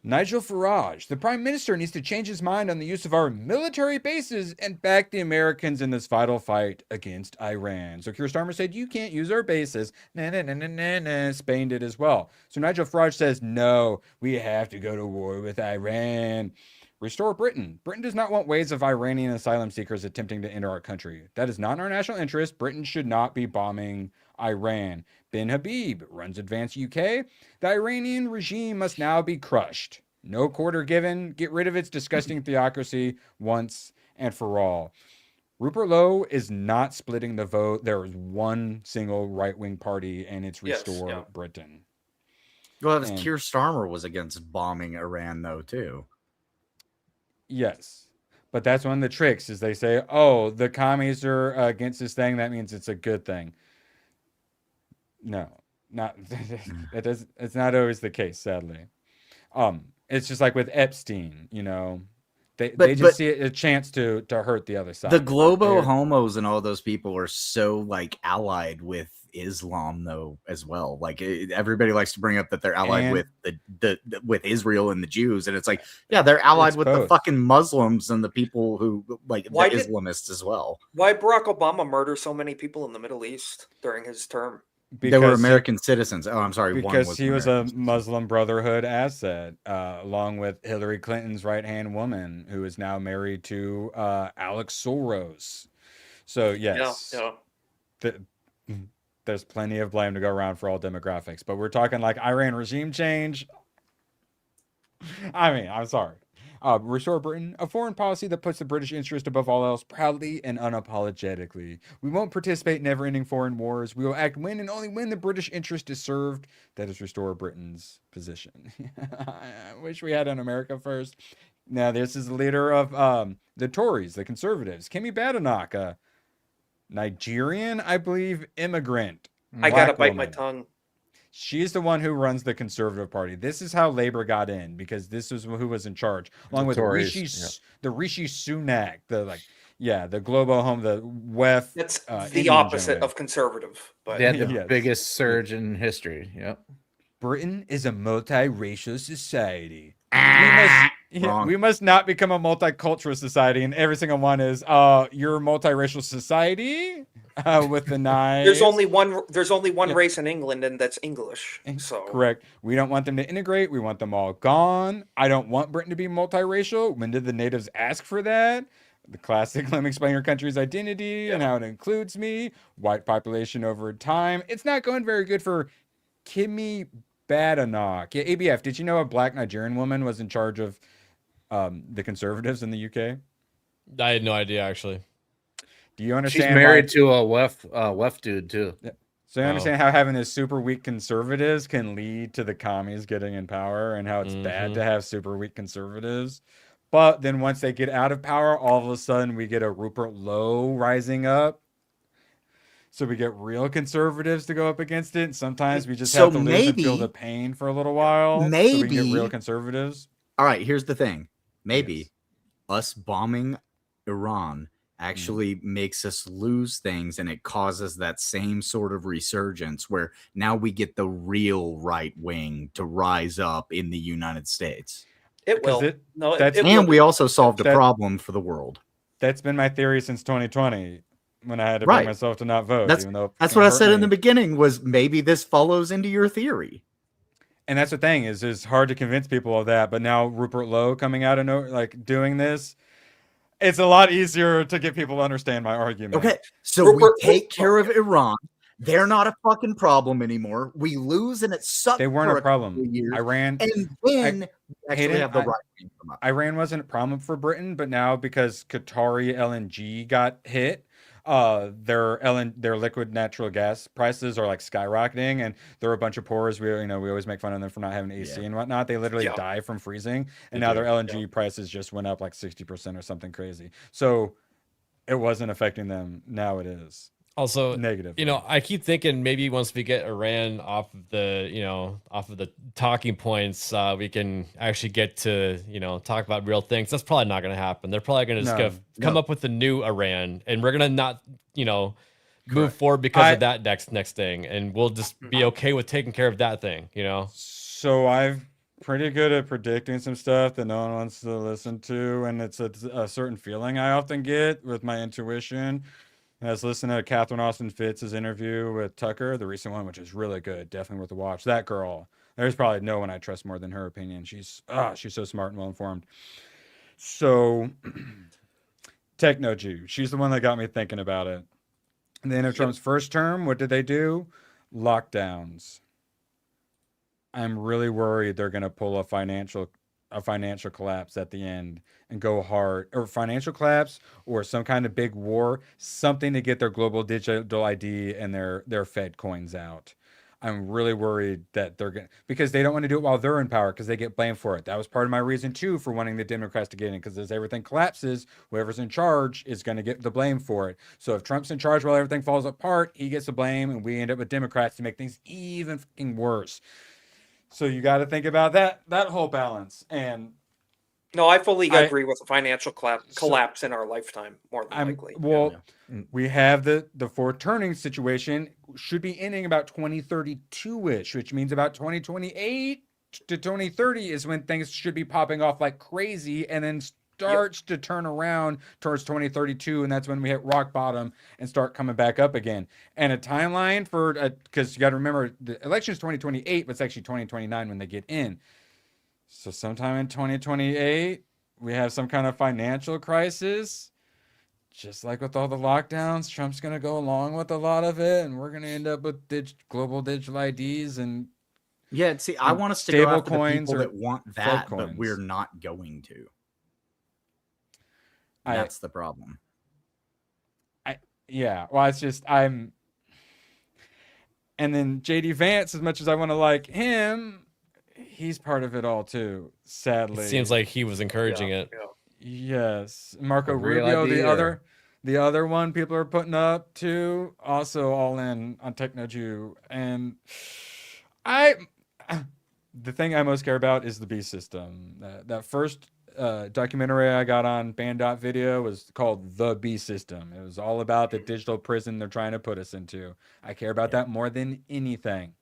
Nigel Farage. The Prime Minister needs to change his mind on the use of our military bases and back the Americans in this vital fight against Iran. So Keir Starmer said, "You can't use our bases." Spain did as well. So Nigel Farage says, "No, we have to go to war with Iran." Restore Britain. Britain does not want waves of Iranian asylum seekers attempting to enter our country. That is not in our national interest. Britain should not be bombing Iran. bin Habib runs Advance UK. The Iranian regime must now be crushed. No quarter given. Get rid of its disgusting theocracy once and for all. Rupert Lowe is not splitting the vote. There is one single right-wing party, and it's Restore Britain. Well, Keir Starmer was against bombing Iran, though, too. Yes. But that's one of the tricks is they say, oh, the commies are against this thing. That means it's a good thing. No, not it's not always the case, sadly. It's just like with Epstein, you know, they just see a chance to hurt the other side. The globo homos and all those people are so like allied with Islam though as well. Like everybody likes to bring up that they're allied with with Israel and the Jews, and it's like, yeah, they're allied with the fucking Muslims and the people who like the Islamists as well. Why Barack Obama murder so many people in the Middle East during his term? They were American citizens. Oh, I'm sorry. Because he was a Muslim Brotherhood asset, along with Hillary Clinton's right-hand woman, who is now married to Alex Soros. So, yes, there's plenty of blame to go around for all demographics. But we're talking like Iran regime change. I mean, I'm sorry. Restore Britain, a foreign policy that puts the British interest above all else proudly and unapologetically. We won't participate in never-ending foreign wars. We will act when and only when the British interest is served. That is Restore Britain's position. I wish we had an America first. Now, this is the leader of the Tories, the Conservatives. Kemi Badenoch, a Nigerian, I believe, immigrant. I gotta bite my tongue. She's the one who runs the Conservative Party. This is how Labour got in, because this was who was in charge, along with Rishi Sunak, the Globo Home, the WEF. That's the opposite of conservative. But they had the biggest surge in history. Yep. Britain is a multiracial society. We must not become a multicultural society, and every single one is you're a multiracial society with the knives. There's only one race in England, and that's English. So correct. We don't want them to integrate. We want them all gone. I don't want Britain to be multiracial. When did the natives ask for that? The classic, let me explain your country's identity and how it includes me. White population over time. It's not going very good for Kemi Badenoch. Yeah, ABF, did you know a black Nigerian woman was in charge of the Conservatives in the UK? I had no idea, actually. Do you understand? She's married to a WEF dude, too. Yeah. So you understand how having this super weak conservatives can lead to the commies getting in power, and how it's bad to have super weak conservatives. But then once they get out of power, all of a sudden we get a Rupert Lowe rising up. So we get real conservatives to go up against it. And sometimes we just have to lose and feel the pain for a little while. So we can get real conservatives. All right, here's the thing. Maybe us bombing Iran actually makes us lose things, and it causes that same sort of resurgence where now we get the real right wing to rise up in the United States. It will. We also solved a problem for the world. That's been my theory since 2020. When I had to bring myself to not vote. That's what I said in the beginning, was maybe this follows into your theory. And that's the thing, is it's hard to convince people of that. But now Rupert Lowe coming out and doing this, it's a lot easier to get people to understand my argument. Okay, so we take care of Iran. They're not a fucking problem anymore. We lose, and it sucks. They weren't a problem. Iran, and then actually have the right wing come up. Iran wasn't a problem for Britain, but now because Qatari LNG got hit, their liquid natural gas prices are like skyrocketing, and there are a bunch of poors. We always make fun of them for not having AC and whatnot. They literally die from freezing, and now their LNG prices just went up like 60% or something crazy. So it wasn't affecting them. Now it is. Also negative. I keep thinking maybe once we get Iran off of the talking points, we can actually get to talk about real things. That's probably not going to happen. They're probably going to come up with a new Iran, and we're going to not move forward because of that next thing, and we'll just be okay with taking care of that thing. So I'm pretty good at predicting some stuff that no one wants to listen to, and it's a certain feeling I often get with my intuition. I was listening to Catherine Austin Fitz's interview with Tucker, the recent one, which is really good. Definitely worth a watch. That girl, there's probably no one I trust more than her opinion. She's so smart and well-informed. So, Techno-Jew, she's the one that got me thinking about it. At the end of Trump's first term, what did they do? lockdowns. I'm really worried they're going to pull a financial collapse at the end and go hard, or financial collapse, or some kind of big war, something to get their global digital ID and their Fed coins out. I'm really worried that they're going to, because they don't want to do it while they're in power because they get blamed for it. That was part of my reason too for wanting the Democrats to get in, because as everything collapses, whoever's in charge is going to get the blame for it. So if Trump's in charge while everything falls apart, he gets the blame, and we end up with Democrats to make things even fucking worse. So you got to think about that whole balance. And no, I fully agree with the financial collapse in our lifetime, more than likely. Well, we have the Ford turning situation should be ending about 2032-ish, which means about 2028 to 2030 is when things should be popping off like crazy, and then starts to turn around towards 2032, and that's when we hit rock bottom and start coming back up again. And a timeline for, because you got to remember, the election is 2028, but it's actually 2029 when they get in. So sometime in 2028, we have some kind of financial crisis. Just like with all the lockdowns, Trump's going to go along with a lot of it, and we're going to end up with global digital IDs and see, I want us to go after the people that want that, but we're not going to. That's the problem. Well, it's just and then JD Vance, as much as I want to like him, he's part of it all too, sadly. It seems like he was encouraging it. Yes. Marco Rubio, the other one people are putting up too, also all in on Techno-Jew. And the thing I most care about is the B system. That first documentary I got on Bandot Video was called The B System. It was all about the digital prison they're trying to put us into. I care about that more than anything.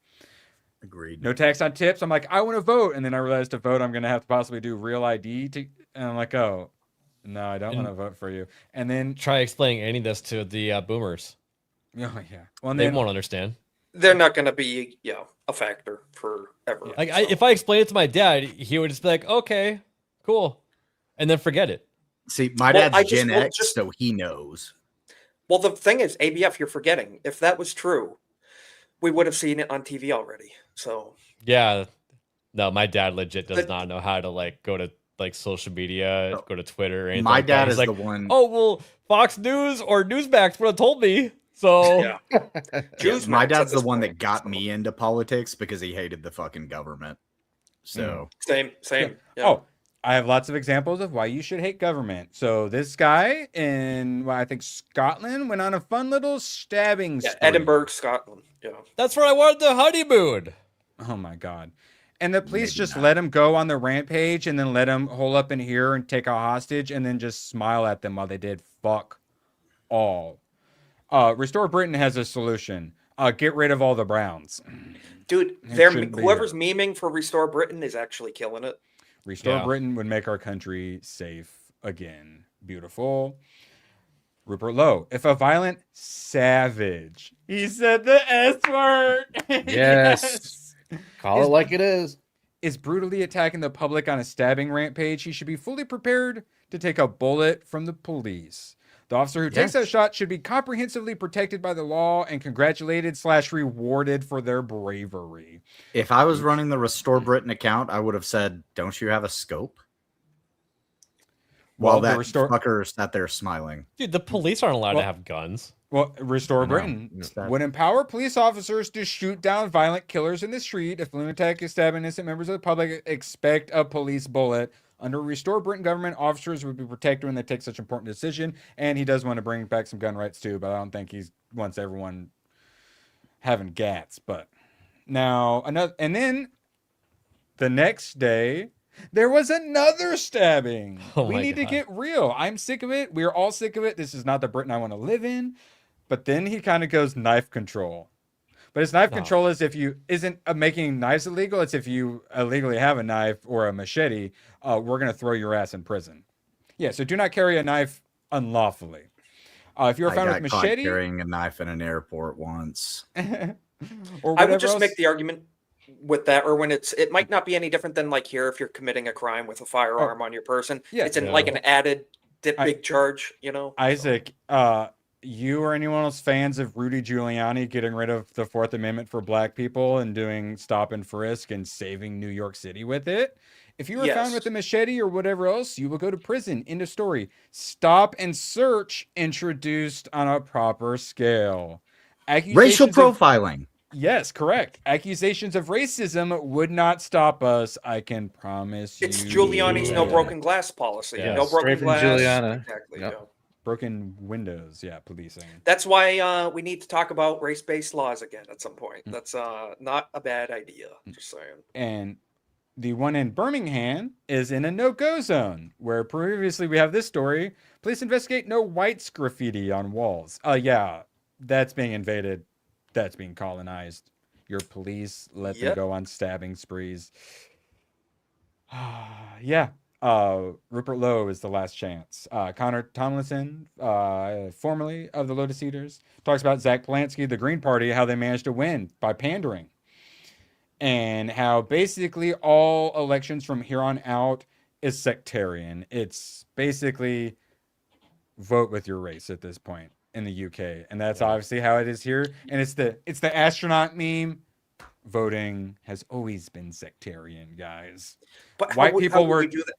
Agreed. No tax on tips. I'm like, I want to vote. And then I realized to vote, I'm going to have to possibly do real ID. And I'm like, oh, no, I don't want to vote for you. And then try explaining any of this to the boomers. Oh, yeah. Well, they won't understand. They're not going to be, a factor forever. Like, if I explained it to my dad, he would just be like, okay, cool. And then forget it. See, my dad's Gen X, so he knows. Well, the thing is, ABF, you're forgetting. If that was true, we would have seen it on TV already. So yeah, no, my dad legit does not know how to go to social media, go to Twitter. Or anything my like dad that. is the one. Oh well, Fox News or Newsmax would have told me. So my dad's the one that got me into politics because he hated the fucking government. So same. Yeah. Oh, I have lots of examples of why you should hate government. So this guy in, I think, Scotland went on a fun little stabbing spree. Edinburgh, Scotland. Yeah. That's where I wanted the honeymoon. Oh, my God. And the police just let him go on the rampage and then let him hole up in here and take a hostage and then just smile at them while they did fuck all. Restore Britain has a solution. Get rid of all the Browns. Dude, whoever's memeing for Restore Britain is actually killing it. Restore Britain would make our country safe again. Beautiful. Rupert Lowe, if a violent savage, he said the S word. Yes. Call it like it is brutally attacking the public on a stabbing rampage, he should be fully prepared to take a bullet from the police. The officer who takes that shot should be comprehensively protected by the law and congratulated/rewarded for their bravery. If I was running the Restore Britain account, I would have said, don't you have a scope? While that fucker sat there smiling. Dude, the police aren't allowed to have guns. Well, Restore Britain would empower police officers to shoot down violent killers in the street. If lunatic is stabbing innocent members of the public, expect a police bullet. Under Restore Britain government, officers would be protected when they take such an important decision. And he does want to bring back some gun rights too, but I don't think he wants everyone having gats. But now and then the next day, there was another stabbing. We need to get real. I'm sick of it. We're all sick of it. This is not the Britain I want to live in. But then he kind of goes knife control. But his knife control is if you isn't making knives illegal. It's if you illegally have a knife or a machete, we're going to throw your ass in prison. Yeah, so do not carry a knife unlawfully. If you're found with machete, carrying a knife in an airport once. I would just make the argument with that, or when it might not be any different than like here if you're committing a crime with a firearm on your person. Yeah, it's like an added big charge, Isaac, you or anyone else fans of Rudy Giuliani getting rid of the Fourth Amendment for black people and doing stop and frisk and saving New York City with it? If you were found with a machete or whatever else, you will go to prison. End of story. Stop and search introduced on a proper scale. Racial profiling. Yes, correct. Accusations of racism would not stop us. I can promise you. It's Giuliani's no broken glass policy. Yeah, no broken straight from glass. Giuliani. Exactly. Yep. Yeah. Broken windows. Yeah, policing. That's why we need to talk about race-based laws again at some point. That's not a bad idea. Just saying. And the one in Birmingham is in a no-go zone, where previously we have this story. Police investigate no whites graffiti on walls. Yeah, that's being invaded. That's being colonized. Your police let them go on stabbing sprees. Yeah. Rupert Lowe is the last chance. Connor Tomlinson, formerly of the Lotus Eaters, talks about Zach Polanski, the Green Party, how they managed to win by pandering. And how basically all elections from here on out is sectarian. It's basically vote with your race at this point in the UK. And that's obviously how it is here. And it's the astronaut meme. Voting has always been sectarian, guys. But White people were do that?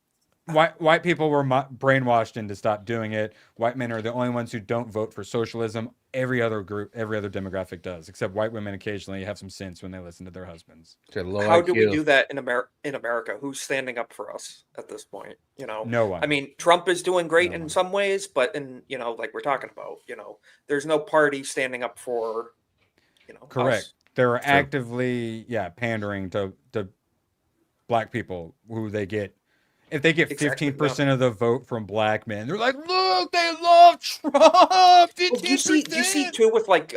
White people were brainwashed into stop doing it. White men are the only ones who don't vote for socialism. Every other group, every other demographic does, except white women occasionally have some sense when they listen to their husbands. How do we do that in America? Who's standing up for us at this point? You know, no one. I mean, Trump is doing great in some ways, but like we're talking about, there's no party standing up for, Correct. us. They're actively, pandering to black people who they get. If they get 15% of the vote from black men, they're like, look, they love Trump. 15%. Do you see too with like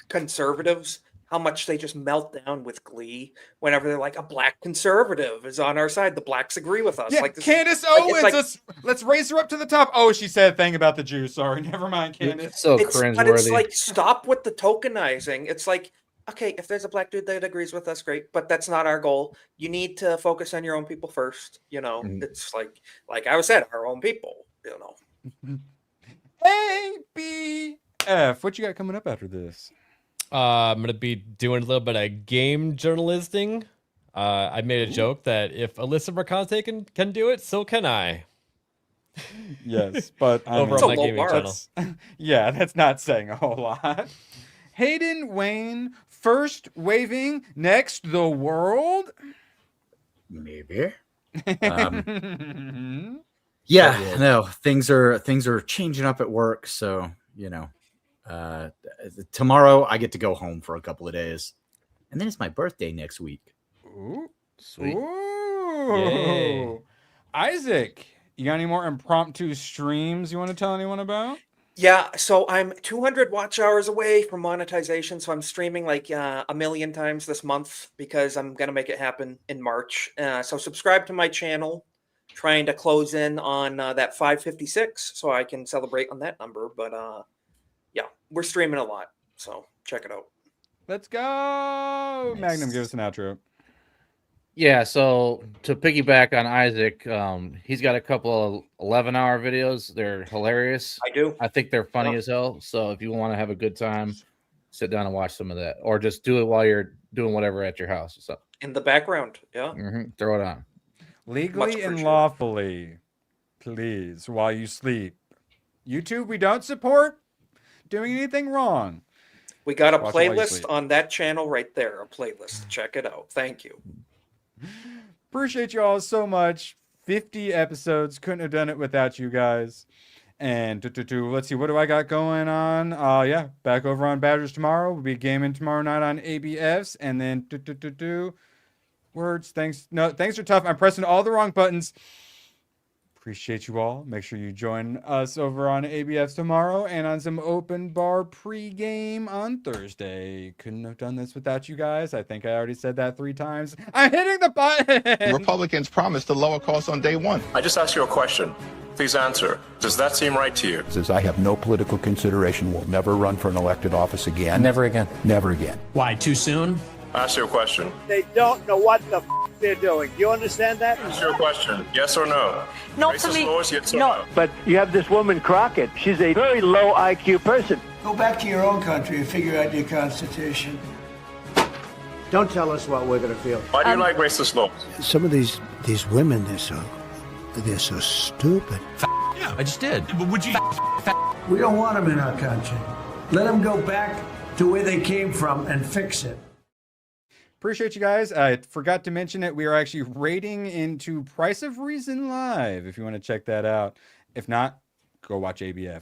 conservatives how much they just melt down with glee whenever they're like, a black conservative is on our side. The blacks agree with us. Yeah, like this, Candace Owens, let's raise her up to the top. Oh, she said a thing about the Jews. Sorry, never mind, Candace. So cringeworthy. But it's like, stop with the tokenizing. It's like, okay, if there's a black dude that agrees with us, great, but that's not our goal. You need to focus on your own people first. It's like I said, our own people. ABF, what you got coming up after this? I'm gonna be doing a little bit of game journalisting. I made a joke that if Alyssa Mercante can do it, so can I. Yes, but over on my gaming channel. Yeah, that's not saying a whole lot. Hayden Wayne first waving next the world. Maybe. Yeah, no, things are changing up at work, so tomorrow I get to go home for a couple of days, and then it's my birthday next week. Ooh, sweet. Ooh. Yay. Isaac, you got any more impromptu streams you want to tell anyone about? Yeah, so I'm 200 watch hours away from monetization, so I'm streaming like a million times this month because I'm going to make it happen in March. So subscribe to my channel, trying to close in on that 556 so I can celebrate on that number. But yeah, we're streaming a lot, so check it out. Let's go. Magnum, give us an outro. Yeah, so to piggyback on Isaac, he's got a couple of 11-hour videos. They're hilarious. I do. I think they're funny as hell. So if you want to have a good time, sit down and watch some of that, or just do it while you're doing whatever at your house. So in the background, yeah. Throw it on. Legally and lawfully, please, while you sleep. YouTube, we don't support doing anything wrong. We got a Watch it while you playlist sleep. on that channel right there. A playlist. Check it out. Thank you. Appreciate you all so much. 50 episodes. Couldn't have done it without you guys. And let's see, what do I got going on? Yeah, back over on Badgers tomorrow. We'll be gaming tomorrow night on ABFs. And then words. Thanks. No, thanks are tough. I'm pressing all the wrong buttons. Appreciate you all. Make sure you join us over on ABFs tomorrow and on some open bar pregame on Thursday. Couldn't have done this without you guys. I think I already said that 3 times. I'm hitting the button. Republicans promised to lower costs on day one. I just asked you a question. Please answer. Does that seem right to you? Says I have no political consideration, will never run for an elected office again. Never again. Never again. Why, too soon? I asked you a question. They don't know what the they're doing. Do you understand that? Answer your question. Yes or no? Not Racist for me. laws, yes or no? But you have this woman Crockett. She's a very low IQ person. Go back to your own country and figure out your constitution. Don't tell us what we're going to feel. Why do you like racist laws? Some of these women, they're so stupid. Yeah, I just did. Would you? We don't want them in our country. Let them go back to where they came from and fix it. Appreciate you guys. I forgot to mention it. We are actually raiding into Price of Reason Live if you want to check that out. If not, go watch ABF.